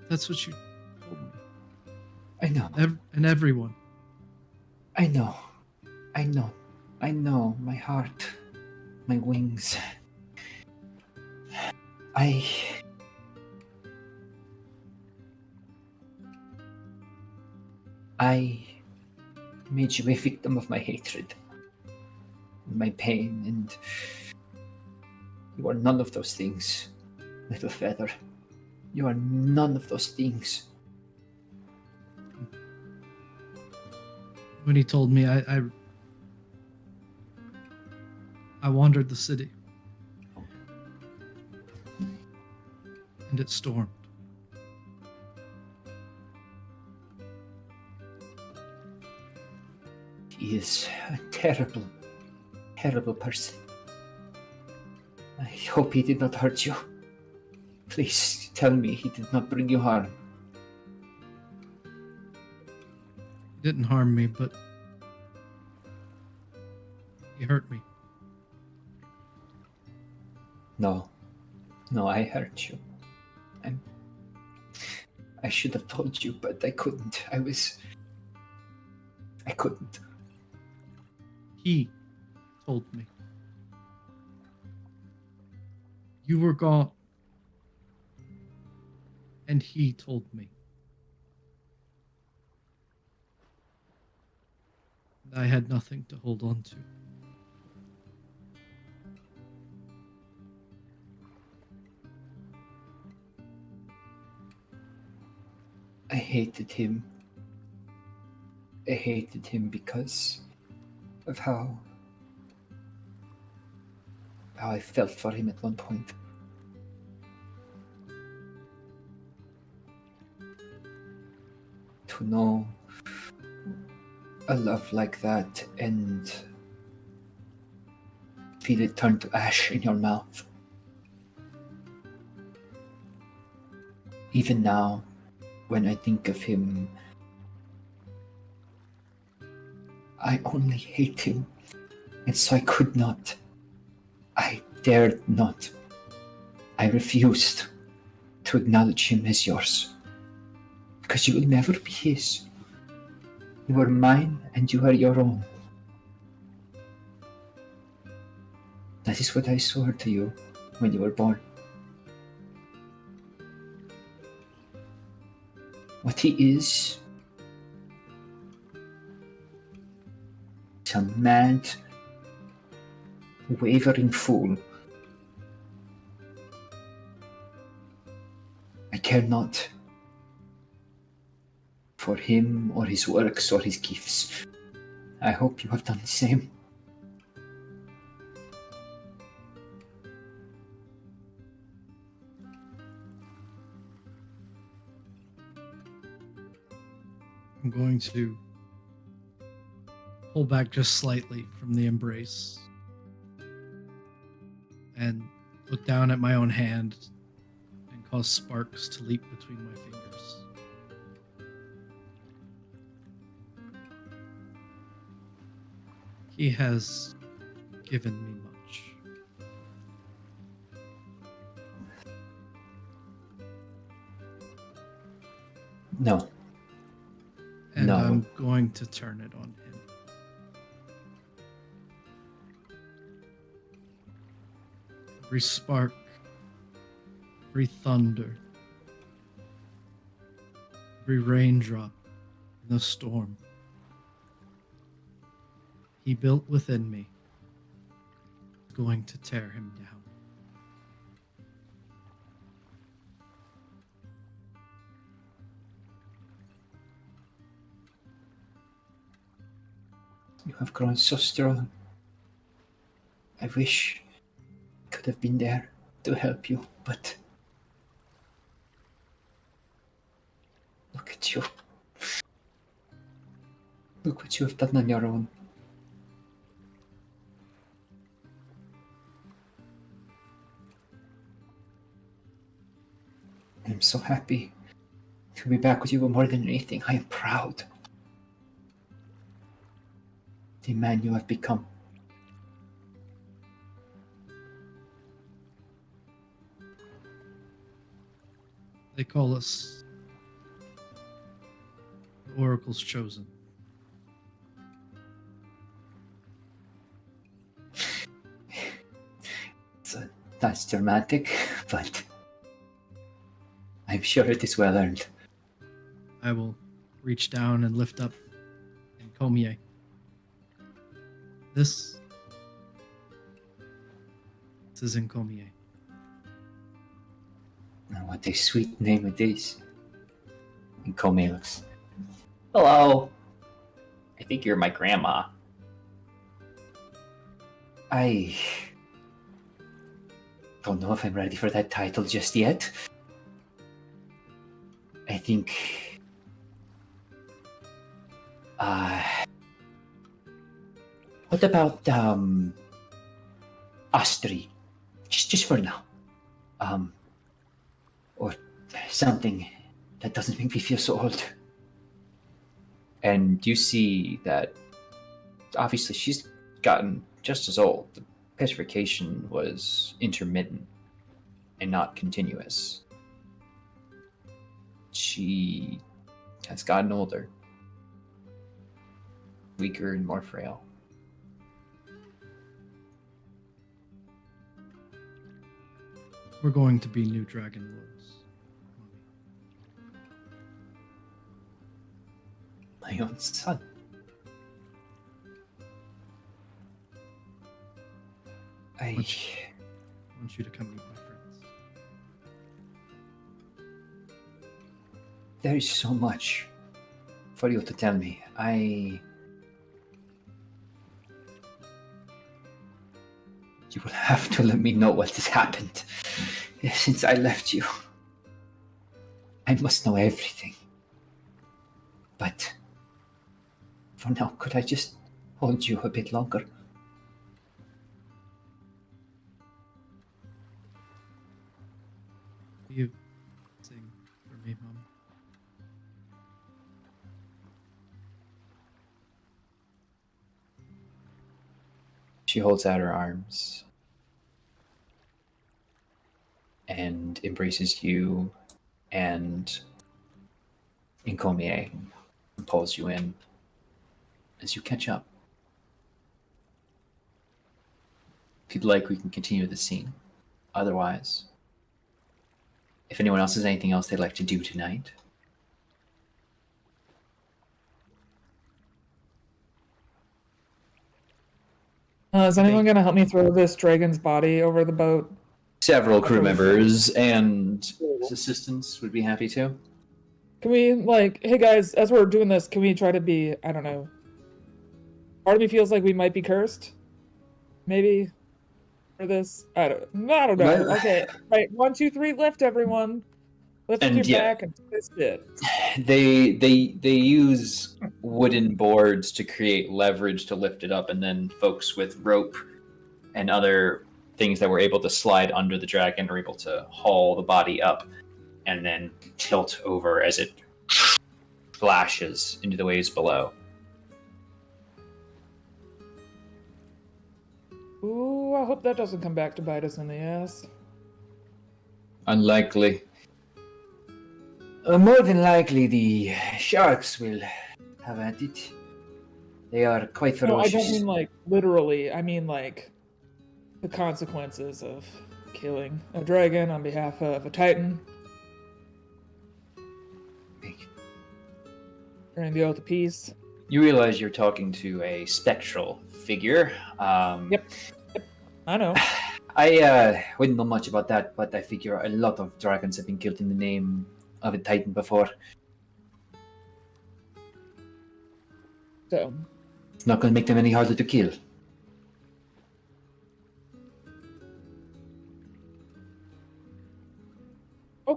that's what you told me. I know. And everyone. I know. My heart, my wings. I made you a victim of my hatred, my pain, and you are none of those things, little feather. You are none of those things. When he told me, I wandered the city. And it stormed. He is a terrible, terrible person. I hope he did not hurt you. Please tell me he did not bring you harm. He didn't harm me, but he hurt me. No, I hurt you. I should have told you, but I couldn't. I couldn't. He told me. You were gone. And he told me. I had nothing to hold on to. I hated him. I hated him because of how I felt for him at one point. To know a love like that and feel it turn to ash in your mouth. Even now, when I think of him, I only hate him, and so I could not. I dared not. I refused to acknowledge him as yours, because you will never be his. You are mine, and you are your own. That is what I swore to you when you were born. What he is a mad, wavering fool. I care not for him or his works or his gifts. I hope you have done the same. I'm going to pull back just slightly from the embrace and look down at my own hand and cause sparks to leap between my fingers. He has given me much. No. And No. I'm going to turn it on him. Every spark, every thunder, every raindrop in the storm he built within me is going to tear him down. You have grown so strong. I wish I could have been there to help you, but look at you. Look what you have done on your own. I'm so happy to be back with you, but more than anything, I am proud. The man you have become. They call us the Oracle's Chosen. That's dramatic, but I'm sure it is well earned. I will reach down and lift up Encomier. This is Encomier. And what a sweet name it is. Encomier looks. Hello. I think you're my grandma. I don't know if I'm ready for that title just yet. I think what about us three? Just for now. Or something that doesn't make me feel so old. And you see that obviously she's gotten just as old. The petrification was intermittent and not continuous. She has gotten older, weaker and more frail. We're going to be new Dragonlords. My own son. I want you to come meet my friends. There is so much for you to tell me. You will have to let me know what has happened since I left you. I must know everything. But for now, could I just hold you a bit longer? You sing for me, Mom. She holds out her arms and embraces you and Encomier and pulls you in as you catch up. If you'd like, we can continue the scene. Otherwise, if anyone else has anything else they'd like to do tonight. Is anyone going to help me throw this dragon's body over the boat? Several crew members and assistants would be happy to. Can we, hey guys, as we're doing this, can we try to be, I don't know. Part of me feels like we might be cursed. Maybe. For this. I don't know. Okay. Right. 1, 2, 3, lift, everyone. Lift with your back and twist it. They use wooden boards to create leverage to lift it up, and then folks with rope and other things that were able to slide under the dragon are able to haul the body up and then tilt over as it flashes into the waves below. Ooh, I hope that doesn't come back to bite us in the ass. Unlikely. More than likely, the sharks will have at it. They are quite ferocious. No, I don't mean literally. I mean the consequences of killing a dragon on behalf of a titan. During the Oath of Peace. You realize you're talking to a spectral figure. Yep. I know. I wouldn't know much about that, but I figure a lot of dragons have been killed in the name of a titan before. So, It's not going to make them any harder to kill.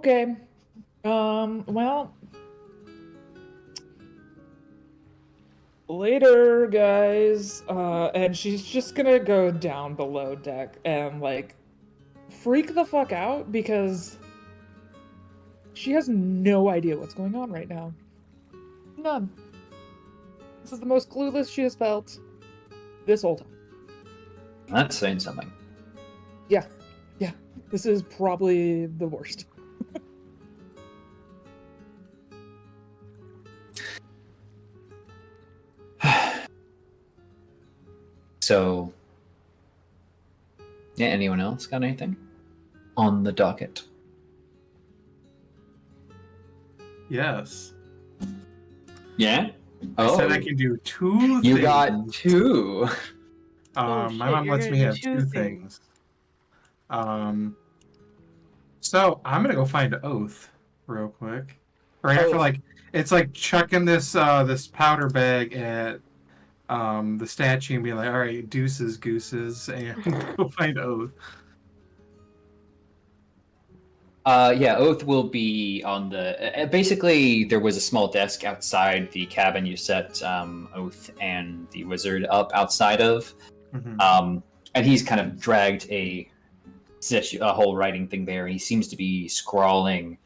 okay. Well, later, guys. And she's just gonna go down below deck and like freak the fuck out because she has no idea what's going on right now. None. This is the most clueless she has felt this whole time. That's saying something. Yeah. This is probably the worst. So, yeah, anyone else got anything on the docket? Yes. Yeah? I said I can do 2 things. You got 2. Oh, My shit, mom you're lets gonna me do have 2 2 things. So I'm gonna go find Oath real quick. Right after, like, it's like chucking this this powder bag at the statue and be like, all right, deuces, gooses, and go find Oath. Yeah, Oath will be on the... basically, there was a small desk outside the cabin you set Oath and the wizard up outside of. Mhm. And he's kind of dragged a whole writing thing there. He seems to be scrawling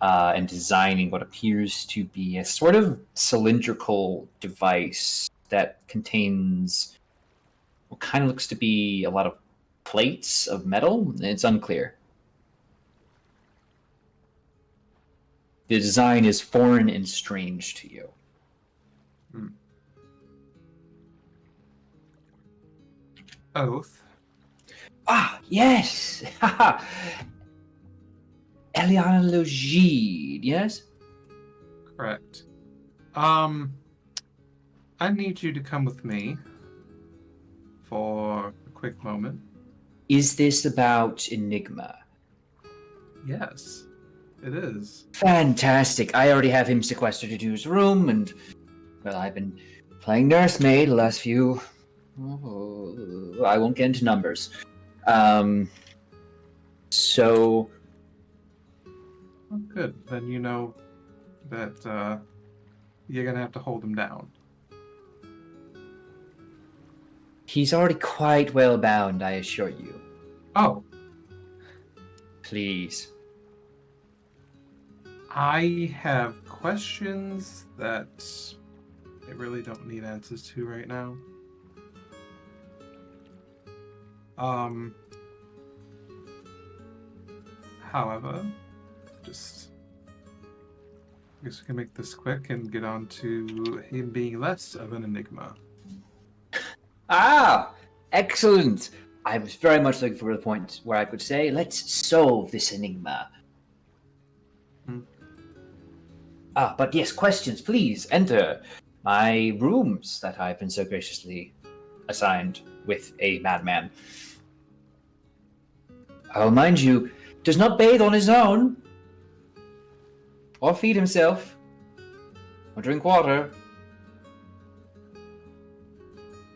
and designing what appears to be a sort of cylindrical device that contains what kind of looks to be a lot of plates of metal. It's unclear. The design is foreign and strange to you. Oath. Ah, yes! Eliana Logide, yes? Correct. I need you to come with me for a quick moment. Is this about Enigma? Yes, it is. Fantastic. I already have him sequestered into his room, and, well, I've been playing nursemaid the last few... Oh, I won't get into numbers. So... Oh, good. Then you know that you're gonna have to hold him down. He's already quite well bound, I assure you. Oh, Please. I have questions that I really don't need answers to right now. However, just I guess we can make this quick and get on to him being less of an enigma. Ah, excellent. I was very much looking for the point where I could say, let's solve this enigma. But yes, questions, please enter my rooms that I've been so graciously assigned with a madman. I'll mind you, does not bathe on his own, or feed himself, or drink water.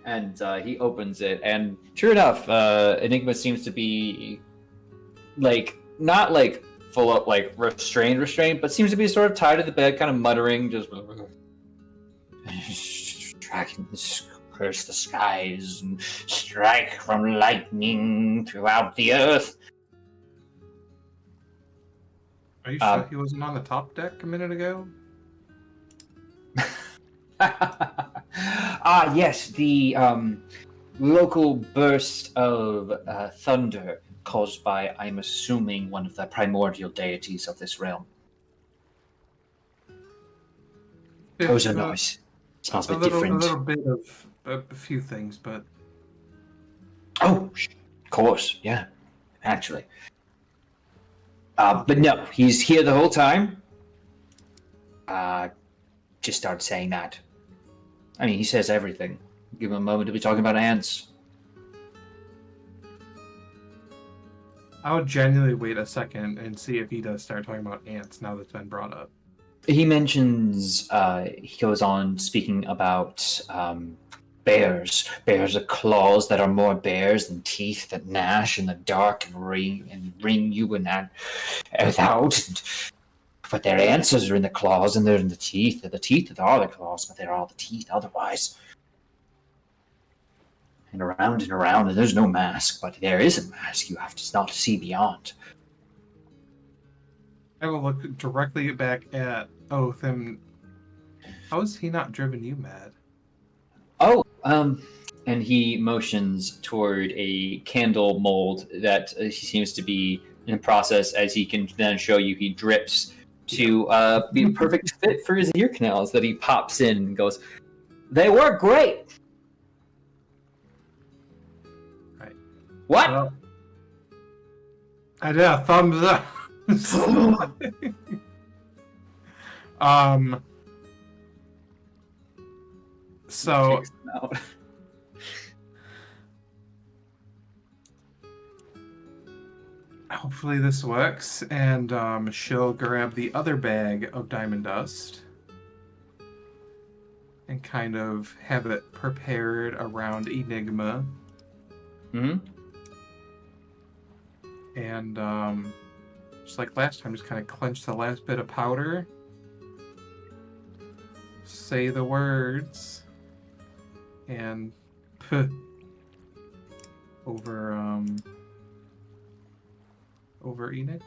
And he opens it, and sure enough, Enigma seems to be, like, not, like, full up, like, restrained, but seems to be sort of tied to the bed, kind of muttering, just... Dragons curse the skies, and strike from lightning throughout the earth. Are you sure he wasn't on the top deck a minute ago? Yes, the local burst of thunder caused by, I'm assuming, one of the primordial deities of this realm. Those are noise. Smells a bit different. A little bit of a few things, but... Oh, of course, yeah, actually. But no, he's here the whole time. Just started saying that. I mean, he says everything. Give him a moment to be talking about ants. I would genuinely wait a second and see if he does start talking about ants now that's been brought up. He mentions, he goes on speaking about bears. Bears with claws that are more bears than teeth that gnash in the dark and wring you and that without. But their answers are in the claws and they're in the teeth. They're the teeth that are the claws, but they're all the teeth otherwise. And around, and there's no mask, but there is a mask. You have to not see beyond. I will look directly back at Oath, and how has he not driven you mad? Oh, and he motions toward a candle mold that he seems to be in process, as he can then show you he drips to be a perfect fit for his ear canals that he pops in and goes, they work great! Right. What? Well, I did a thumbs up. So Kicks him out. hopefully this works, and she'll grab the other bag of diamond dust and kind of have it prepared around Enigma. Mm-hmm. And just like last time, just kind of clench the last bit of powder, say the words, and over Enigma.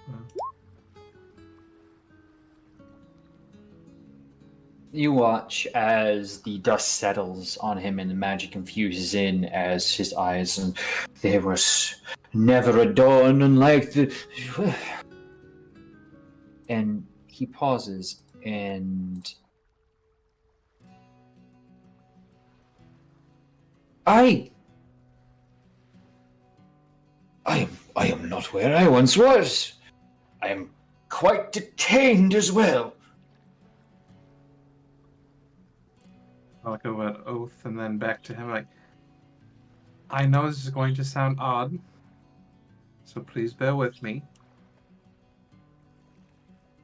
You watch as the dust settles on him and the magic infuses in as his eyes, and there was never a dawn unlike the... And he pauses and... I am not where I once was. I am quite detained as well. I'll go at Oath and then back to him like, I know this is going to sound odd, so please bear with me.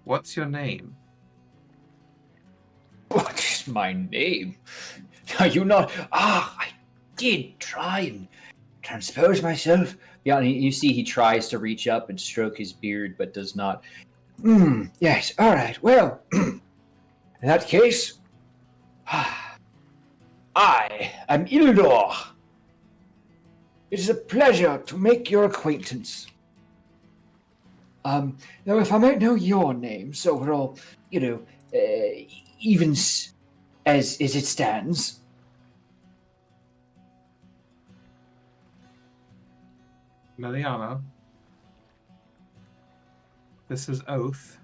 What's your name? What is my name? Are you not... I did try and transpose myself. Yeah, and you see he tries to reach up and stroke his beard, but does not. Yes, all right. Well, in that case, I am Ildor. It is a pleasure to make your acquaintance. Now, if I might know your name, so we're all, even as it stands. Meliana. This is Oath.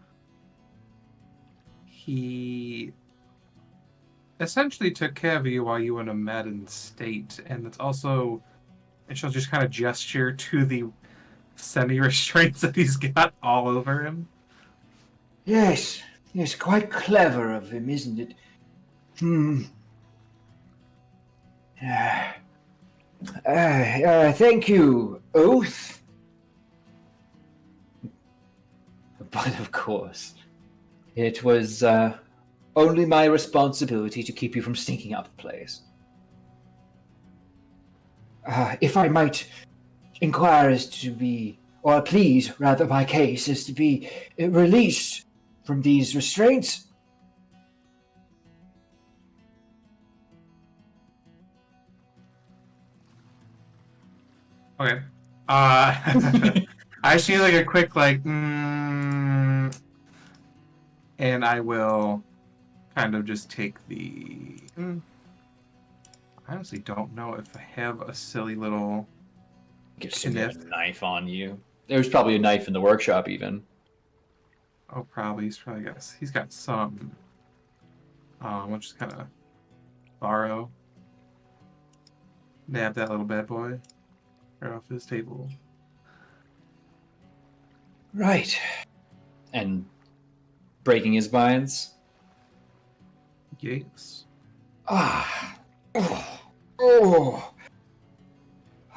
He essentially took care of you while you were in a maddened state, and it's also... And she'll just kind of gesture to the semi-restraints that he's got all over him. Yes, quite clever of him, isn't it? Thank you, Oath. But of course, it was only my responsibility to keep you from stinking up the place. If I might inquire as to be, or please, rather, my case is to be released from these restraints. Okay. I just need like a quick and I will kind of just take the... I honestly don't know if I have a silly little... Get a knife on you. There's probably a knife in the workshop, even. Oh, probably. He's got some. We'll just kind of borrow. Nab that little bad boy right off his table. Right. And breaking his binds? Yes. Ah. Oh.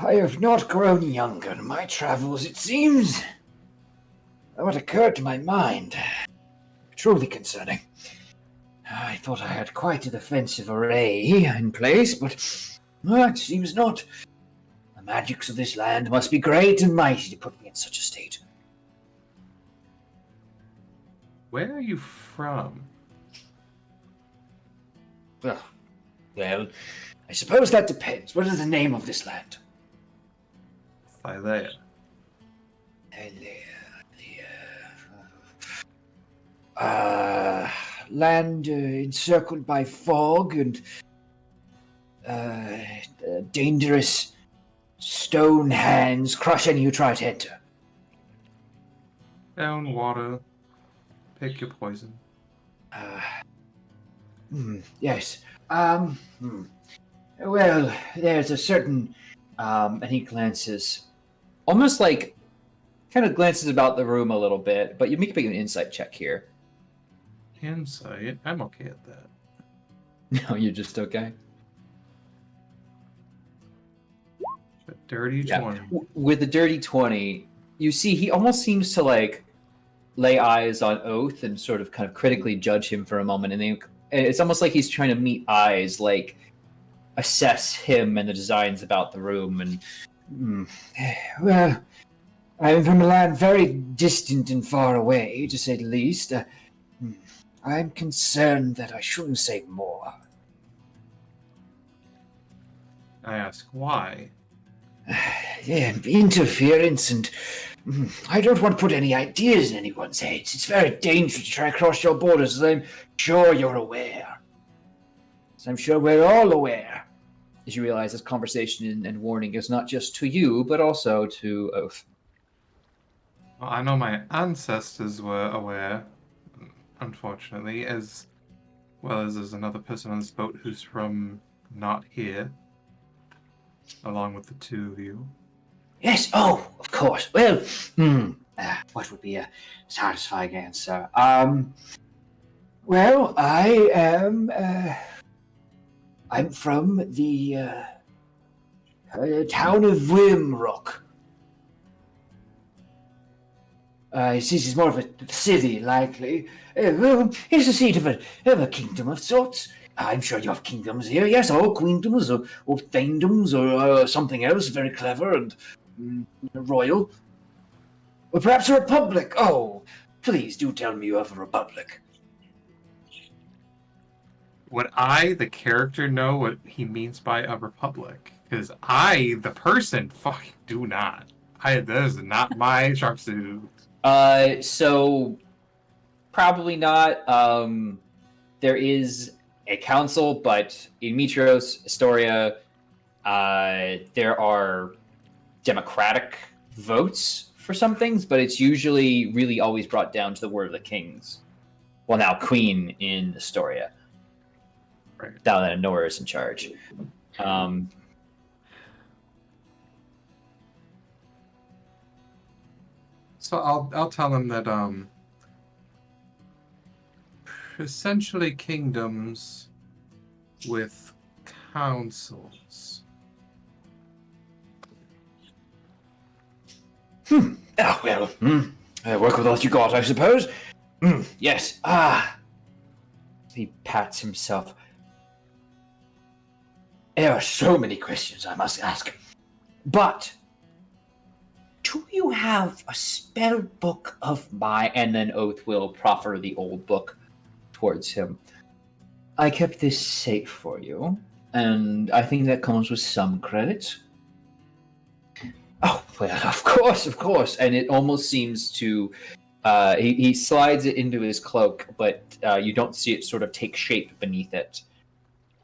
I have not grown younger in my travels, it seems. What occurred to my mind? Truly concerning. I thought I had quite a defensive array in place, but it seems not. The magics of this land must be great and mighty to put me in such a state. Where are you from? Well, I suppose that depends. What is the name of this land? Thylea. Land encircled by fog and dangerous stone hands crush any who try to enter. Down water. Pick your poison. Yes. Well, there's a certain, and he glances, almost like, kind of glances about the room a little bit, but you make an insight check here. Insight? I'm okay at that. No, you're just okay. A dirty 20. With the dirty 20, you see he almost seems to like lay eyes on Oath and sort of kind of critically judge him for a moment, and then it's almost like he's trying to meet eyes, like assess him and the designs about the room. And well, I'm from a land very distant and far away, to say the least. I'm concerned that I shouldn't say more. I ask why. Interference, and I don't want to put any ideas in anyone's heads. It's very dangerous to try to cross your borders, as I'm sure you're aware. As I'm sure we're all aware. As you realize this conversation and warning is not just to you, but also to Oath. Well, I know my ancestors were aware, unfortunately, as well as there's another person on this boat who's from not here, along with the two of you. Yes, oh, of course. Well, what would be a satisfying answer? Well, I am, I'm from the, town of Wimrock. This is more of a city, likely. It's the seat of a kingdom of sorts. I'm sure you have kingdoms here, yes, or queendoms, or thanedoms, or something else very clever and royal. Or perhaps a republic. Oh, please do tell me you have a republic. Would I, the character, know what he means by a republic? Because I, the person, fucking do not. That is not my sharpsuit. So probably not. There is a council, but in Mitros, Astoria, there are democratic votes for some things, but it's usually really always brought down to the word of the kings. Well, now queen in Astoria. Right. Now that Nora is in charge. So I'll tell him that essentially kingdoms with councils. Oh, well, work with what you got, I suppose. Yes. He pats himself. There are so many questions I must ask. But do you have a spell book of my... And then Oath will proffer the old book towards him. I kept this safe for you, and I think that comes with some credits. Oh, well, of course. And it almost seems to... He slides it into his cloak, but you don't see it sort of take shape beneath it.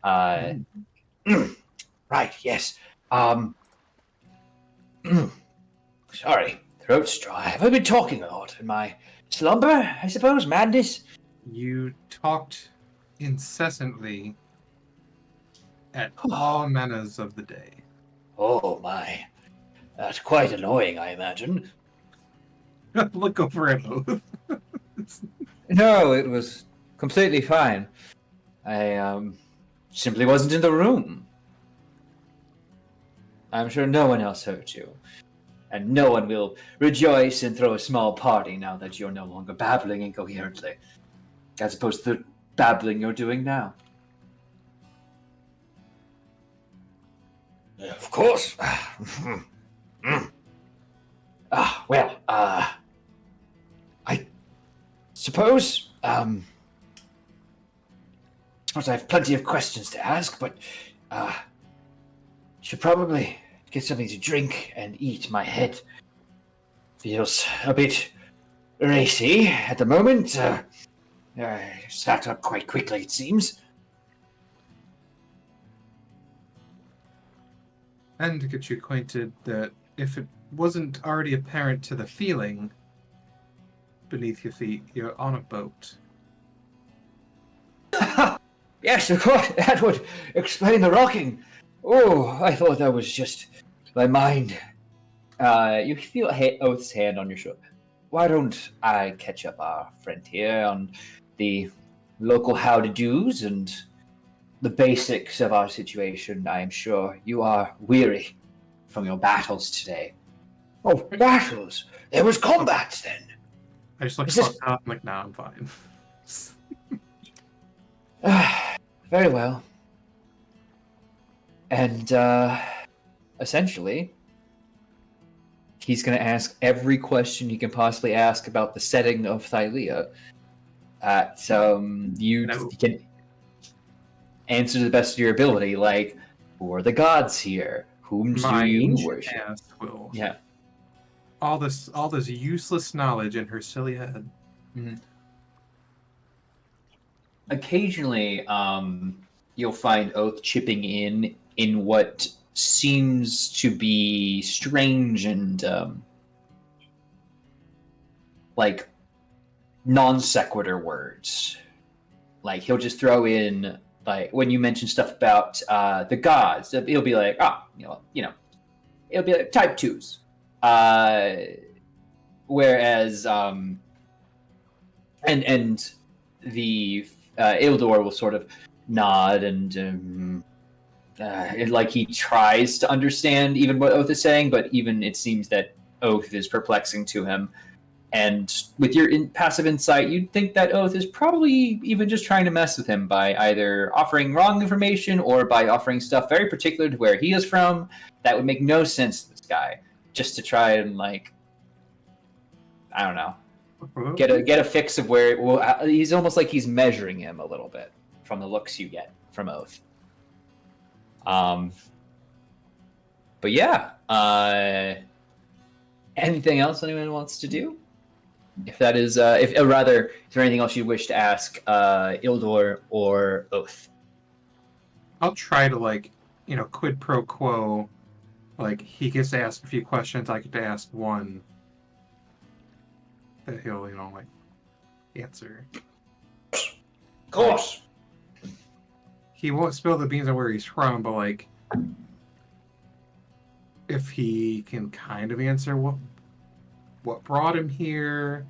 Right, yes. Sorry, throat's dry. Have I been talking a lot? In my slumber, I suppose? Madness? You talked incessantly at all manners of the day. Oh, my. That's quite annoying, I imagine. Look over at Oath. No, it was completely fine. I simply wasn't in the room. I'm sure no one else hurt you. And no one will rejoice and throw a small party now that you're no longer babbling incoherently, as opposed to the babbling you're doing now. Of course. I suppose I have plenty of questions to ask, but should probably get something to drink and eat. My head feels a bit racy at the moment. Sat up quite quickly, it seems. And to get you acquainted that if it wasn't already apparent to the feeling beneath your feet, you're on a boat. Yes, of course, that would explain the rocking. Oh, I thought that was just my mind. You feel Oath's hand on your shoulder. Why don't I catch up our friend here on the local how-to-dos and the basics of our situation? I am sure you are weary from your battles today. Oh, battles! There was combat then! I just look Is this- fucked up. I'm like, nah, I'm fine. Very well. And, essentially, he's going to ask every question he can possibly ask about the setting of Thylea. You can answer to the best of your ability, like, who are the gods here? Whom do you worship? Ass will. Yeah. All this useless knowledge in her silly head. Mm-hmm. Occasionally, you'll find Oath chipping in what seems to be strange and like non sequitur words. Like he'll just throw in, like when you mention stuff about the gods, it'll be like, it'll be like type 2s. Whereas and the Ildor will sort of nod and like he tries to understand even what Oath is saying, but even it seems that Oath is perplexing to him. And with your passive insight, you'd think that Oath is probably even just trying to mess with him by either offering wrong information or by offering stuff very particular to where he is from that would make no sense to this guy, just to try and, like, I don't know, get a fix of where. Well, he's almost like he's measuring him a little bit from the looks you get from Oath. But yeah, anything else anyone wants to do? If that is, is there anything else you wish to ask Ildor or Oath? I'll try to, quid pro quo. Like, he gets to ask a few questions, I get to ask one that he'll, answer. Of course. He won't spill the beans on where he's from, but, if he can kind of answer what brought him here,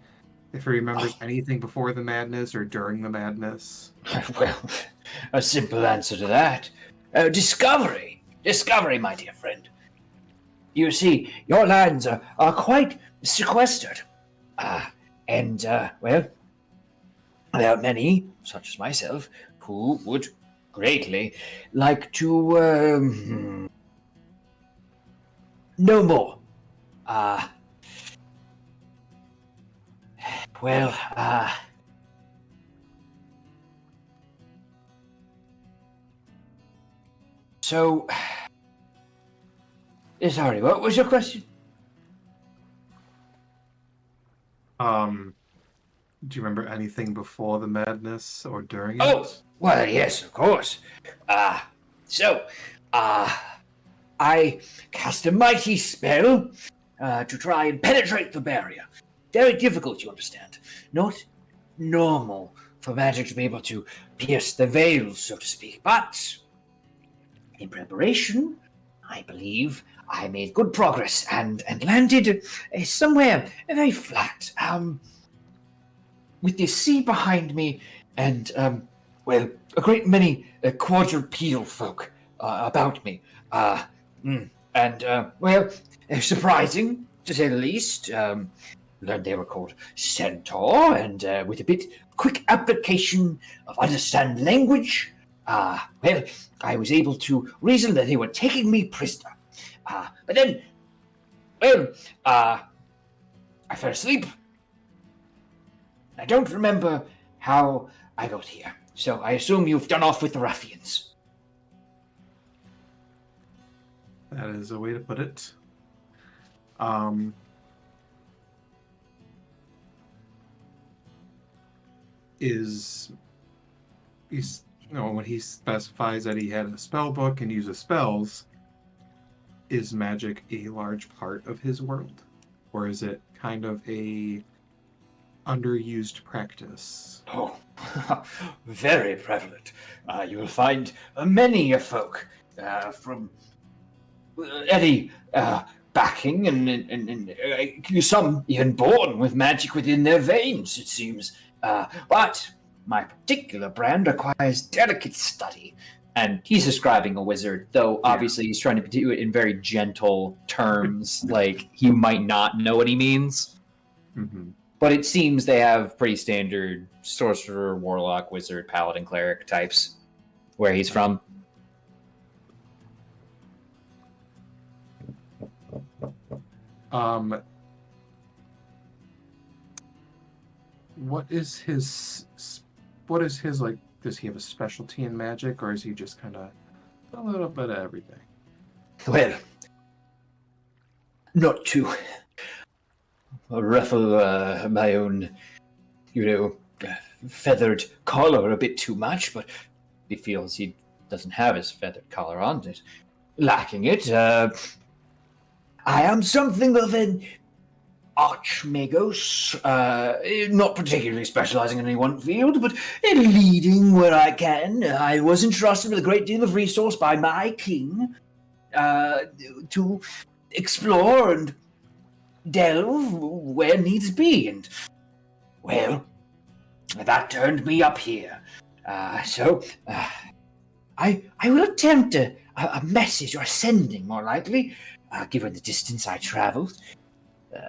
if he remembers anything before the madness or during the madness. Well, a simple answer to that. Discovery, my dear friend. You see, your lands are quite sequestered. And there are many, such as myself, who would greatly like to know more. So, sorry, what was your question? Do you remember anything before the madness or during it? Oh, well, yes, of course. I cast a mighty spell to try and penetrate the barrier. Very difficult, you understand. Not normal for magic to be able to pierce the veil, so to speak. But in preparation, I believe I made good progress and landed somewhere very flat. With the sea behind me and well, a great many quadrupedal folk about me. Well, surprising, to say the least. Learned they were called Centaur, and with a bit quick application of understand language, well, I was able to reason that they were taking me prisoner. But then, well, I fell asleep. I don't remember how I got here, so I assume you've done off with the ruffians. That is a way to put it. When he specifies that he had a spell book and uses spells, is magic a large part of his world? Or is it kind of a underused practice? Oh, very prevalent. You will find many a folk from any backing and some even born with magic within their veins, it seems. But my particular brand requires delicate study. And he's describing a wizard, though obviously he's trying to do it in very gentle terms, like he might not know what he means. Mm-hmm. But it seems they have pretty standard sorcerer, warlock, wizard, paladin, cleric types where he's from. What is his like? Does he have a specialty in magic, or is he just kind of a little bit of everything? Well, not to ruffle my own, feathered collar a bit too much, but he feels he doesn't have his feathered collar on it. Lacking it, I am something of an archmagos, not particularly specializing in any one field, but leading where I can. I was entrusted with a great deal of resource by my king to explore and delve where needs be, and, well, that turned me up here. So I will attempt a message, or a sending, more likely, given the distance I traveled.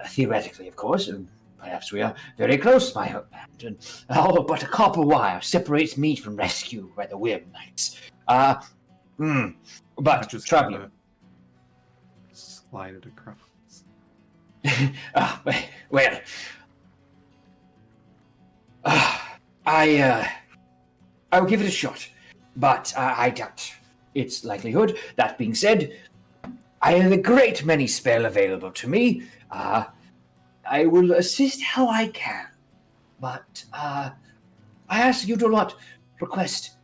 Theoretically, of course, and perhaps we are very close, my homeland, and all but a copper wire separates me from rescue by the Whim Knights. But Just traveling. Slide it across. Well, I will give it a shot, but I doubt its likelihood. That being said, I have a great many spell available to me. I will assist how I can, but I ask you to not request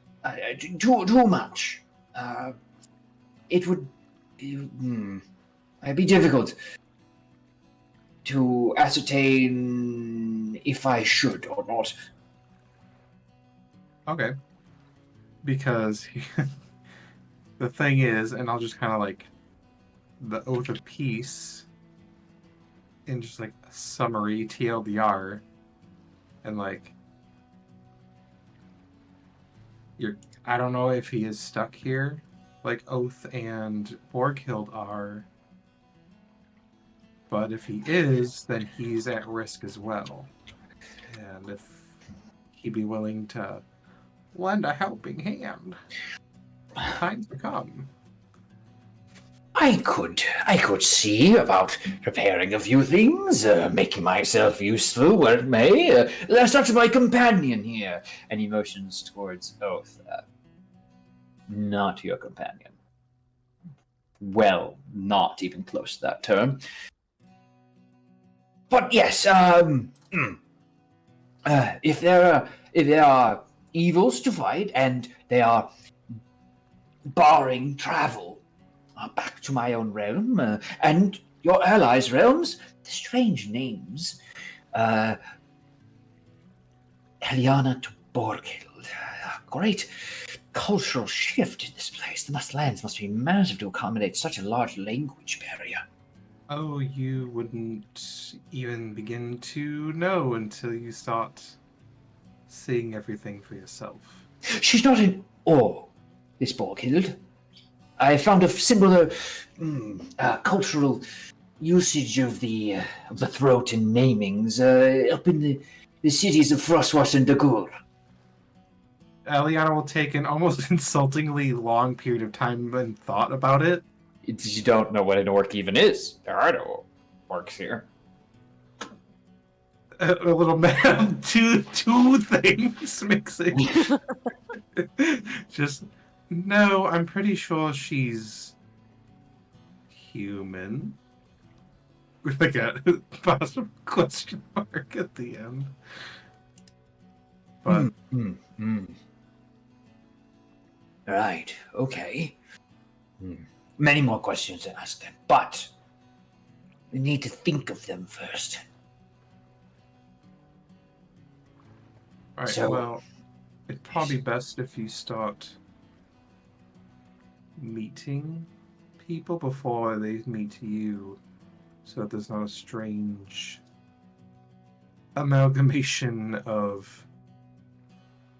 too much. It would be difficult to ascertain if I should or not. Okay. Because the thing is, and I'll just kind of like the Oath of Peace in just like a summary TLDR, and like I don't know if he is stuck here like Oath and Borghild are, but if he is, then he's at risk as well. And if he'd be willing to lend a helping hand, times to come. I could see about preparing a few things, making myself useful where it may. Let's talk to my companion here. And he motions towards Oath. Not your companion. Well, not even close to that term. But yes, if there are evils to fight and they are barring travel back to my own realm and your allies' realms, strange names. Eliana to Borghild. Great cultural shift in this place. The lands must be massive to accommodate such a large language barrier. Oh, you wouldn't even begin to know until you start seeing everything for yourself. She's not in awe, this Borghild. I found a similar cultural usage of the throat and namings up in the cities of Frostwatch and Dagur. Eliana will take an almost insultingly long period of time and thought about it. You don't know what an orc even is. There are no orcs here. A little man, two things mixing. Just no. I'm pretty sure she's human. With like a possible question mark at the end. But Right. Okay. Many more questions to ask them, but we need to think of them first. all right, So- well, it'd probably be best if you start meeting people before they meet you, so that there's not a strange amalgamation of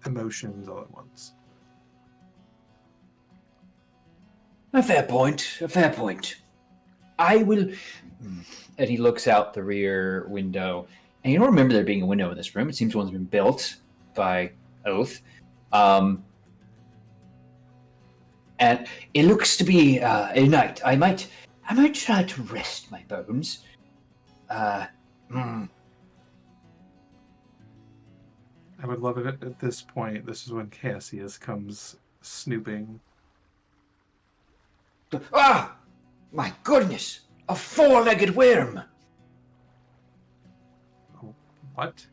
emotions all at once. A fair point. A fair point. I will. And he looks out the rear window, and you don't remember there being a window in this room. It seems one's been built by Oath. And it looks to be a night. I might try to rest my bones. I would love it at this point. This is when Cassius comes snooping. Ah! My goodness! A four-legged worm! Oh, what?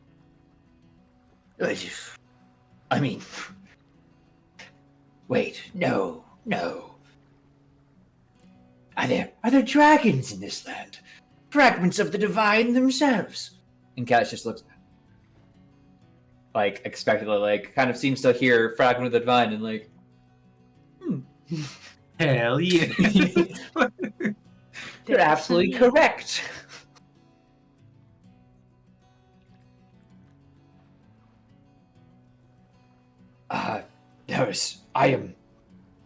I mean... Wait, no. Are there dragons in this land? Fragments of the divine themselves? And Cass just looks... like, expectantly, like, kind of seems to hear fragment of the divine and like... Hell yeah! You're absolutely correct.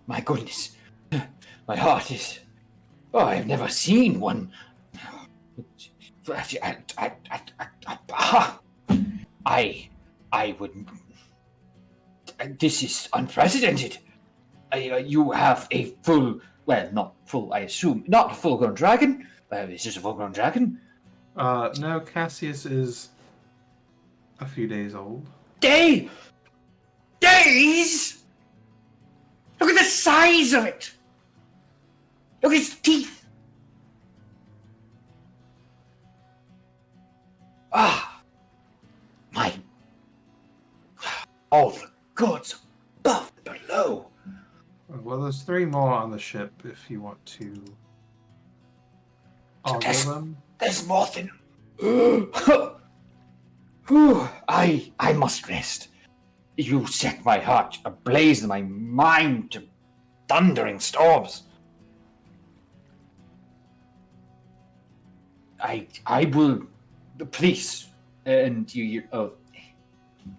My goodness. My heart is... Oh, I've never seen one. I would... This is unprecedented. You have a full... Well, not full, I assume. Not a full-grown dragon. Is this a full-grown dragon? No, Cassius is a few days old. Days? Look at the size of it! Look at its teeth! My... All the gods above and below. Well, there's 3 more on the ship if you want to ogle them. There's more than... I must rest. You set my heart ablaze and my mind to thundering storms. I will... Please. And you... Oh,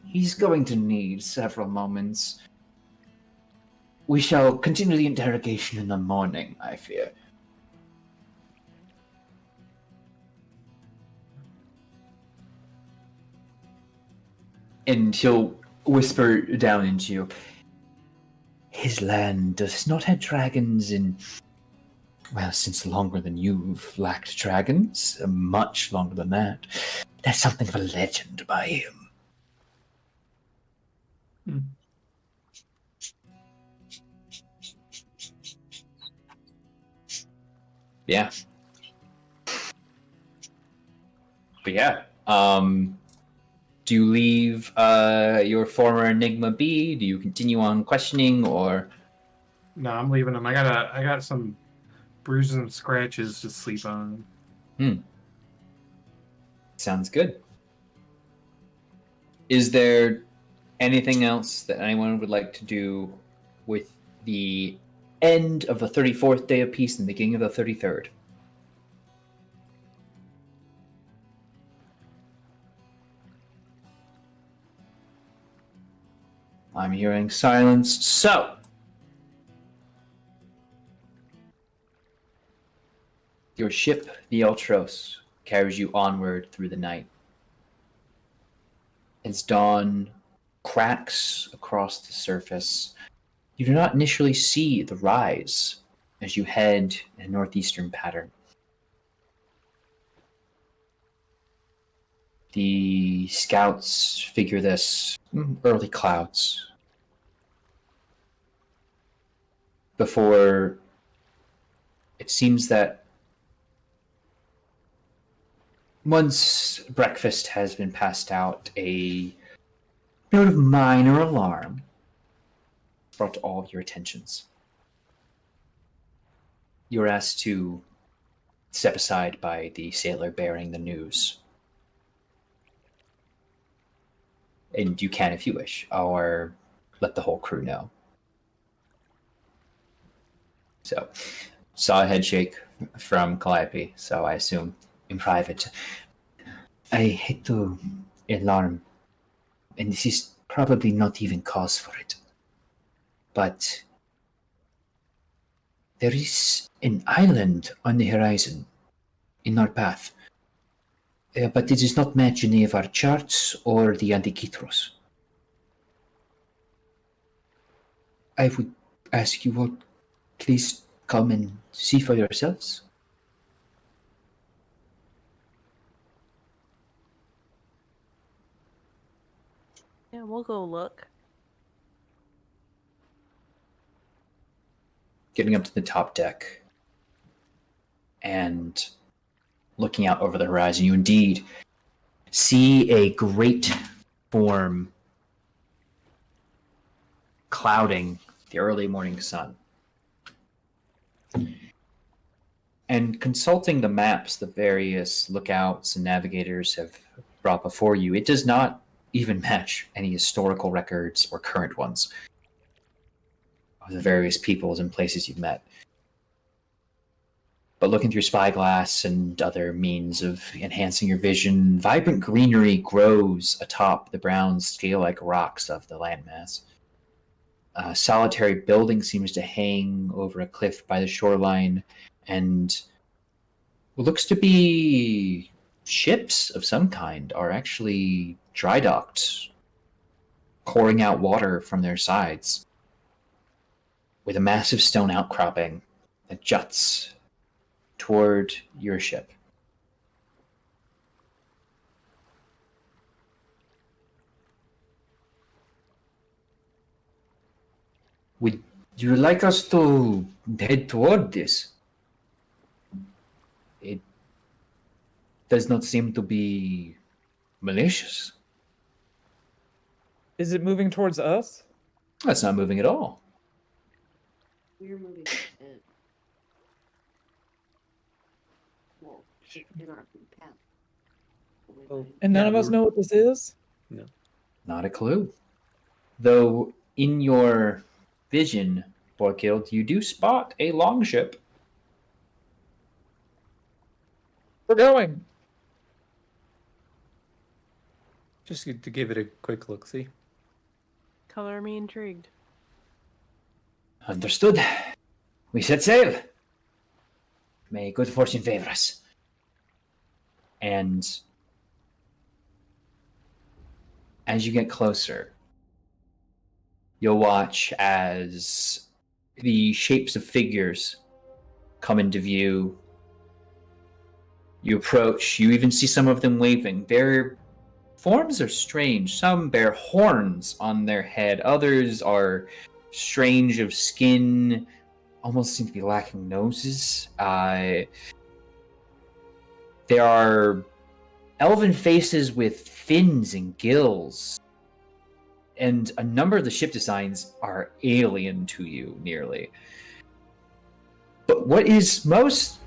he's going to need several moments. We shall continue the interrogation in the morning, I fear. And he'll whisper down into you. His land does not have dragons in... Well, since longer than you've lacked dragons. Much longer than that. There's something of a legend by him. Yeah. But yeah, do you leave your former Enigma be? Do you continue on questioning, or? No, I'm leaving him. I got some bruises and scratches to sleep on. Sounds good. Is there anything else that anyone would like to do with the end of the 34th day of peace and the beginning of the 33rd? I'm hearing silence. So, your ship, the Ultros, carries you onward through the night. As dawn cracks across the surface, you do not initially see the rise as you head in a northeastern pattern. The scouts figure this early clouds before it seems that once breakfast has been passed out, a note of minor alarm brought to all of your attentions. You are asked to step aside by the sailor bearing the news. And you can if you wish, or let the whole crew know. So, saw a head shake from Calliope, so I assume in private. I hate to alarm, and this is probably not even cause for it. But there is an island on the horizon in our path. But it does not match any of our charts or the Antikythros. I would ask you all, please come and see for yourselves. Yeah, we'll go look. Getting up to the top deck and looking out over the horizon, you indeed see a great form clouding the early morning sun. And consulting the maps the various lookouts and navigators have brought before you, it does not even match any historical records or current ones of the various peoples and places you've met. But looking through spyglass and other means of enhancing your vision, vibrant greenery grows atop the brown scale-like rocks of the landmass. A solitary building seems to hang over a cliff by the shoreline, and what looks to be ships of some kind are actually dry docked, pouring out water from their sides, with a massive stone outcropping that juts toward your ship. Would you like us to head toward this? It does not seem to be malicious. Is it moving towards us? That's not moving at all. We're moving in. Well, in our path. Oh, And none yeah, of us we're- know what this is? Not a clue. Though in your vision, Borkild, you do spot a longship. We're going. Just to give it a quick look, see? Color me intrigued. Understood. We set sail. May good fortune favor us. And as you get closer, you'll watch as the shapes of figures come into view. You approach, you even see some of them waving. Their forms are strange. Some bear horns on their head, others are strange of skin, almost seem to be lacking noses. There are elven faces with fins and gills, and a number of the ship designs are alien to you, nearly. But what is most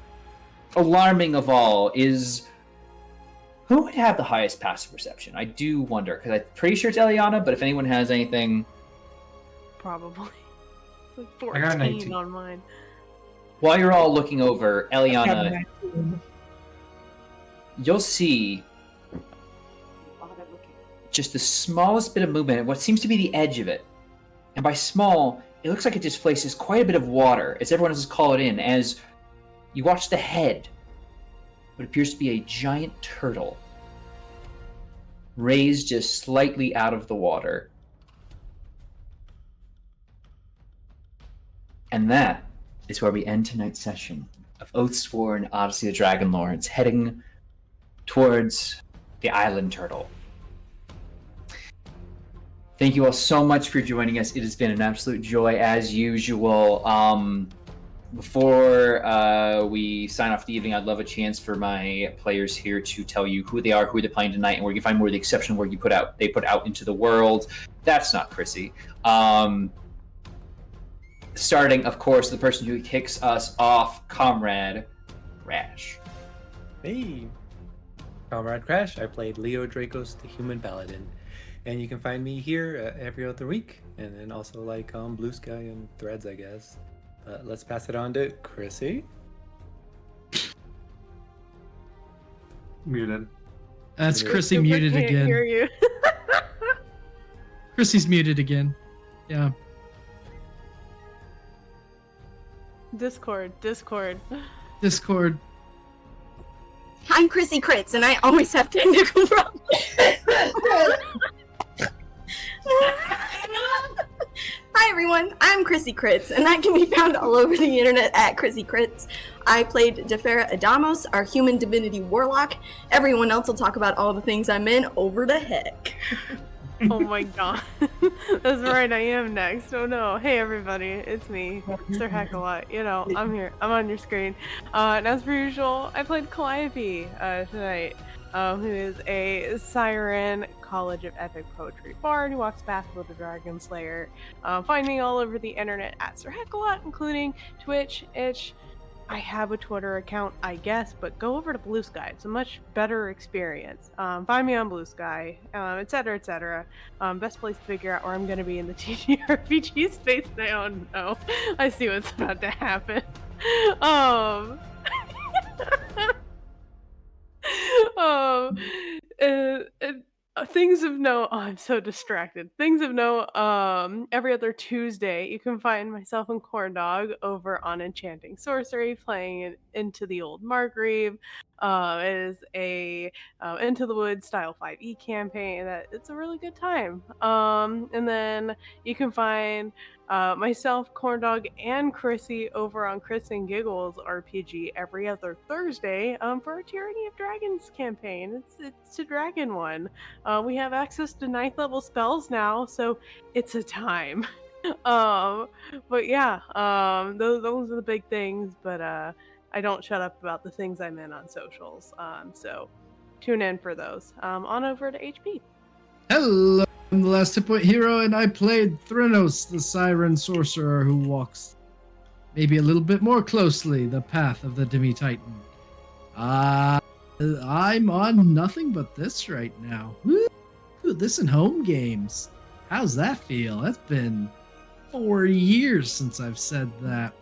alarming of all is who would have the highest passive perception? I do wonder, because I'm pretty sure it's Eliana, but if anyone has anything... Probably. It's like I got an 14 18. on mine. While you're all looking over, I have Eliana, 19. you'll see just the smallest bit of movement, what seems to be the edge of it, And by small, it looks like it displaces quite a bit of water, as everyone else is calling it in, as you watch the head, what appears to be a giant turtle, raised just slightly out of the water. And that is where we end tonight's session of Oathsworn Odyssey of the Dragonlords, heading towards the island turtle. Thank you all so much for joining us. It has been an absolute joy as usual. Before we sign off the evening, I'd love a chance for my players here to tell you who they are, who they're playing tonight, and where you find more of the exception where they put out into the world. That's not Chrissy. Starting, of course, the person who kicks us off, Comrade Rash. Hey, Comrade Crash. I played Leo Dracos, the Human Paladin, and you can find me here every other week, and then also like on Blue Sky and Threads, I guess. Let's pass it on to Chrissy. Muted. That's Muted. Chrissy I muted can't again. hear you. Chrissy's muted again. Yeah. Discord. I'm Chrissy Crits, and I always have technical problems. Hi everyone, I'm Chrissy Crits, and I can be found all over the internet at Chrissy Crits. I played Defera Adamos, our human divinity warlock. Everyone else will talk about all the things I'm in over the heck. Oh my god. That's right, I am next. Oh no. Hey everybody, it's me, Sir Heckalot. You know, I'm here. I'm on your screen. And as per usual, I played Calliope tonight, who is a Siren College of Epic Poetry bard who walks path with a Dragon Slayer. Find me all over the internet at Sir Heckalot, including Twitch, Itch. I have a Twitter account, I guess, but go over to Blue Sky. It's a much better experience. Find me on Blue Sky, etc., etc. Best place to figure out where I'm going to be in the TTRPG space. I don't know. I see what's about to happen. Things of note. Oh, I'm so distracted. Things of note. Every other Tuesday, you can find myself and Corn Dog over on Enchanting Sorcery, playing Into the Old Margrave. It is a Into the Woods style 5e campaign. It's a really good time. And then you can find myself, Corn Dog, and Chrissy over on Chris and Giggles RPG every other Thursday for our Tyranny of Dragons campaign. It's a dragon one. We have access to 9th level spells now, so it's a time. But yeah, those are the big things, but I don't shut up about the things I'm in on socials. So tune in for those. On over to HP. Hello, I'm the last hit point hero, and I played Thrynos, the Siren Sorcerer who walks maybe a little bit more closely the path of the Demi-Titan. I'm on nothing but this right now. Woo! This and home games. How's that feel? That's been 4 years since I've said that.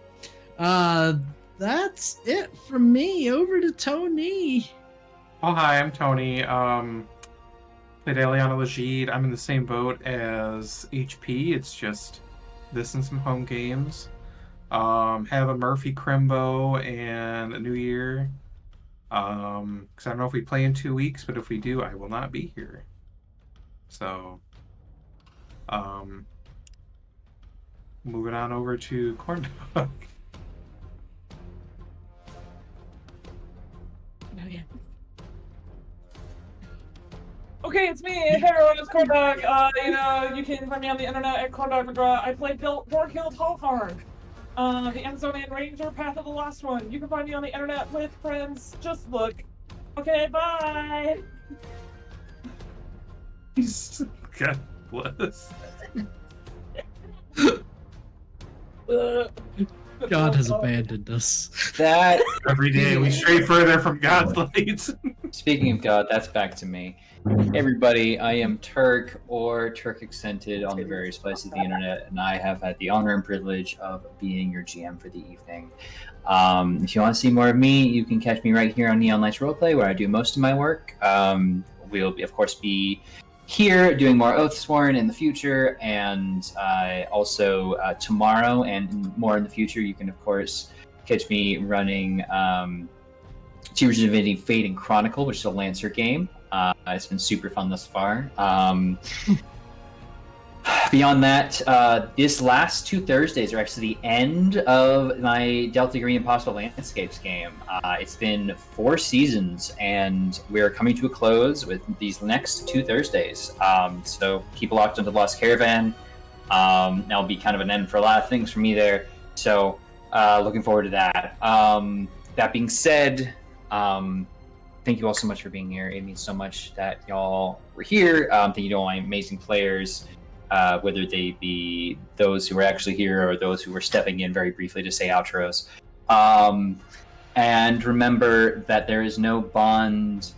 That's it from me. Over to Tony. Oh, hi, I'm Tony. Played Eliana Legide. I'm in the same boat as HP. It's just this and some home games. Have a Murphy Crimbo and a New Year. Because I don't know if we play in 2 weeks, but if we do, I will not be here. So, moving on over to Corn Dog. Okay, it's me. Hey everyone, it's Corn Dog. You can find me on the internet at Corn Dog McGraw. I played Borghild Hallhard, the Amazonian Ranger, Path of the Lost One. You can find me on the internet with friends. Just look. Okay, bye. God bless. God has abandoned us. That Every day we stray further from God's light. Speaking of God, that's back to me. Everybody, I am Turk or Turk Accented on the various places of the internet, and I have had the honor and privilege of being your GM for the evening. If you want to see more of me, you can catch me right here on Neon Lights Roleplay, where I do most of my work. We'll, of course, be here doing more Oathsworn in the future, and also tomorrow and more in the future, you can of course catch me running Tears of Divinity Fate and Chronicle, which is a Lancer game. It's been super fun thus far. Beyond that, this last 2 Thursdays are actually the end of my Delta Green Impossible Landscapes game. It's been 4 seasons, and we're coming to a close with these next 2 Thursdays. So keep locked onto Lost Caravan. That'll be kind of an end for a lot of things for me there. So looking forward to that. That being said, thank you all so much for being here. It means so much that y'all were here. Thank you to all my amazing players. Whether they be those who are actually here or those who were stepping in very briefly to say outros. And remember that there is no bond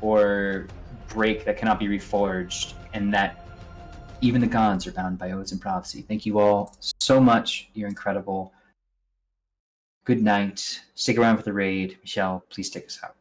or break that cannot be reforged, and that even the gods are bound by oaths and prophecy. Thank you all so much. You're incredible. Good night. Stick around for the raid. Michelle, please take us out.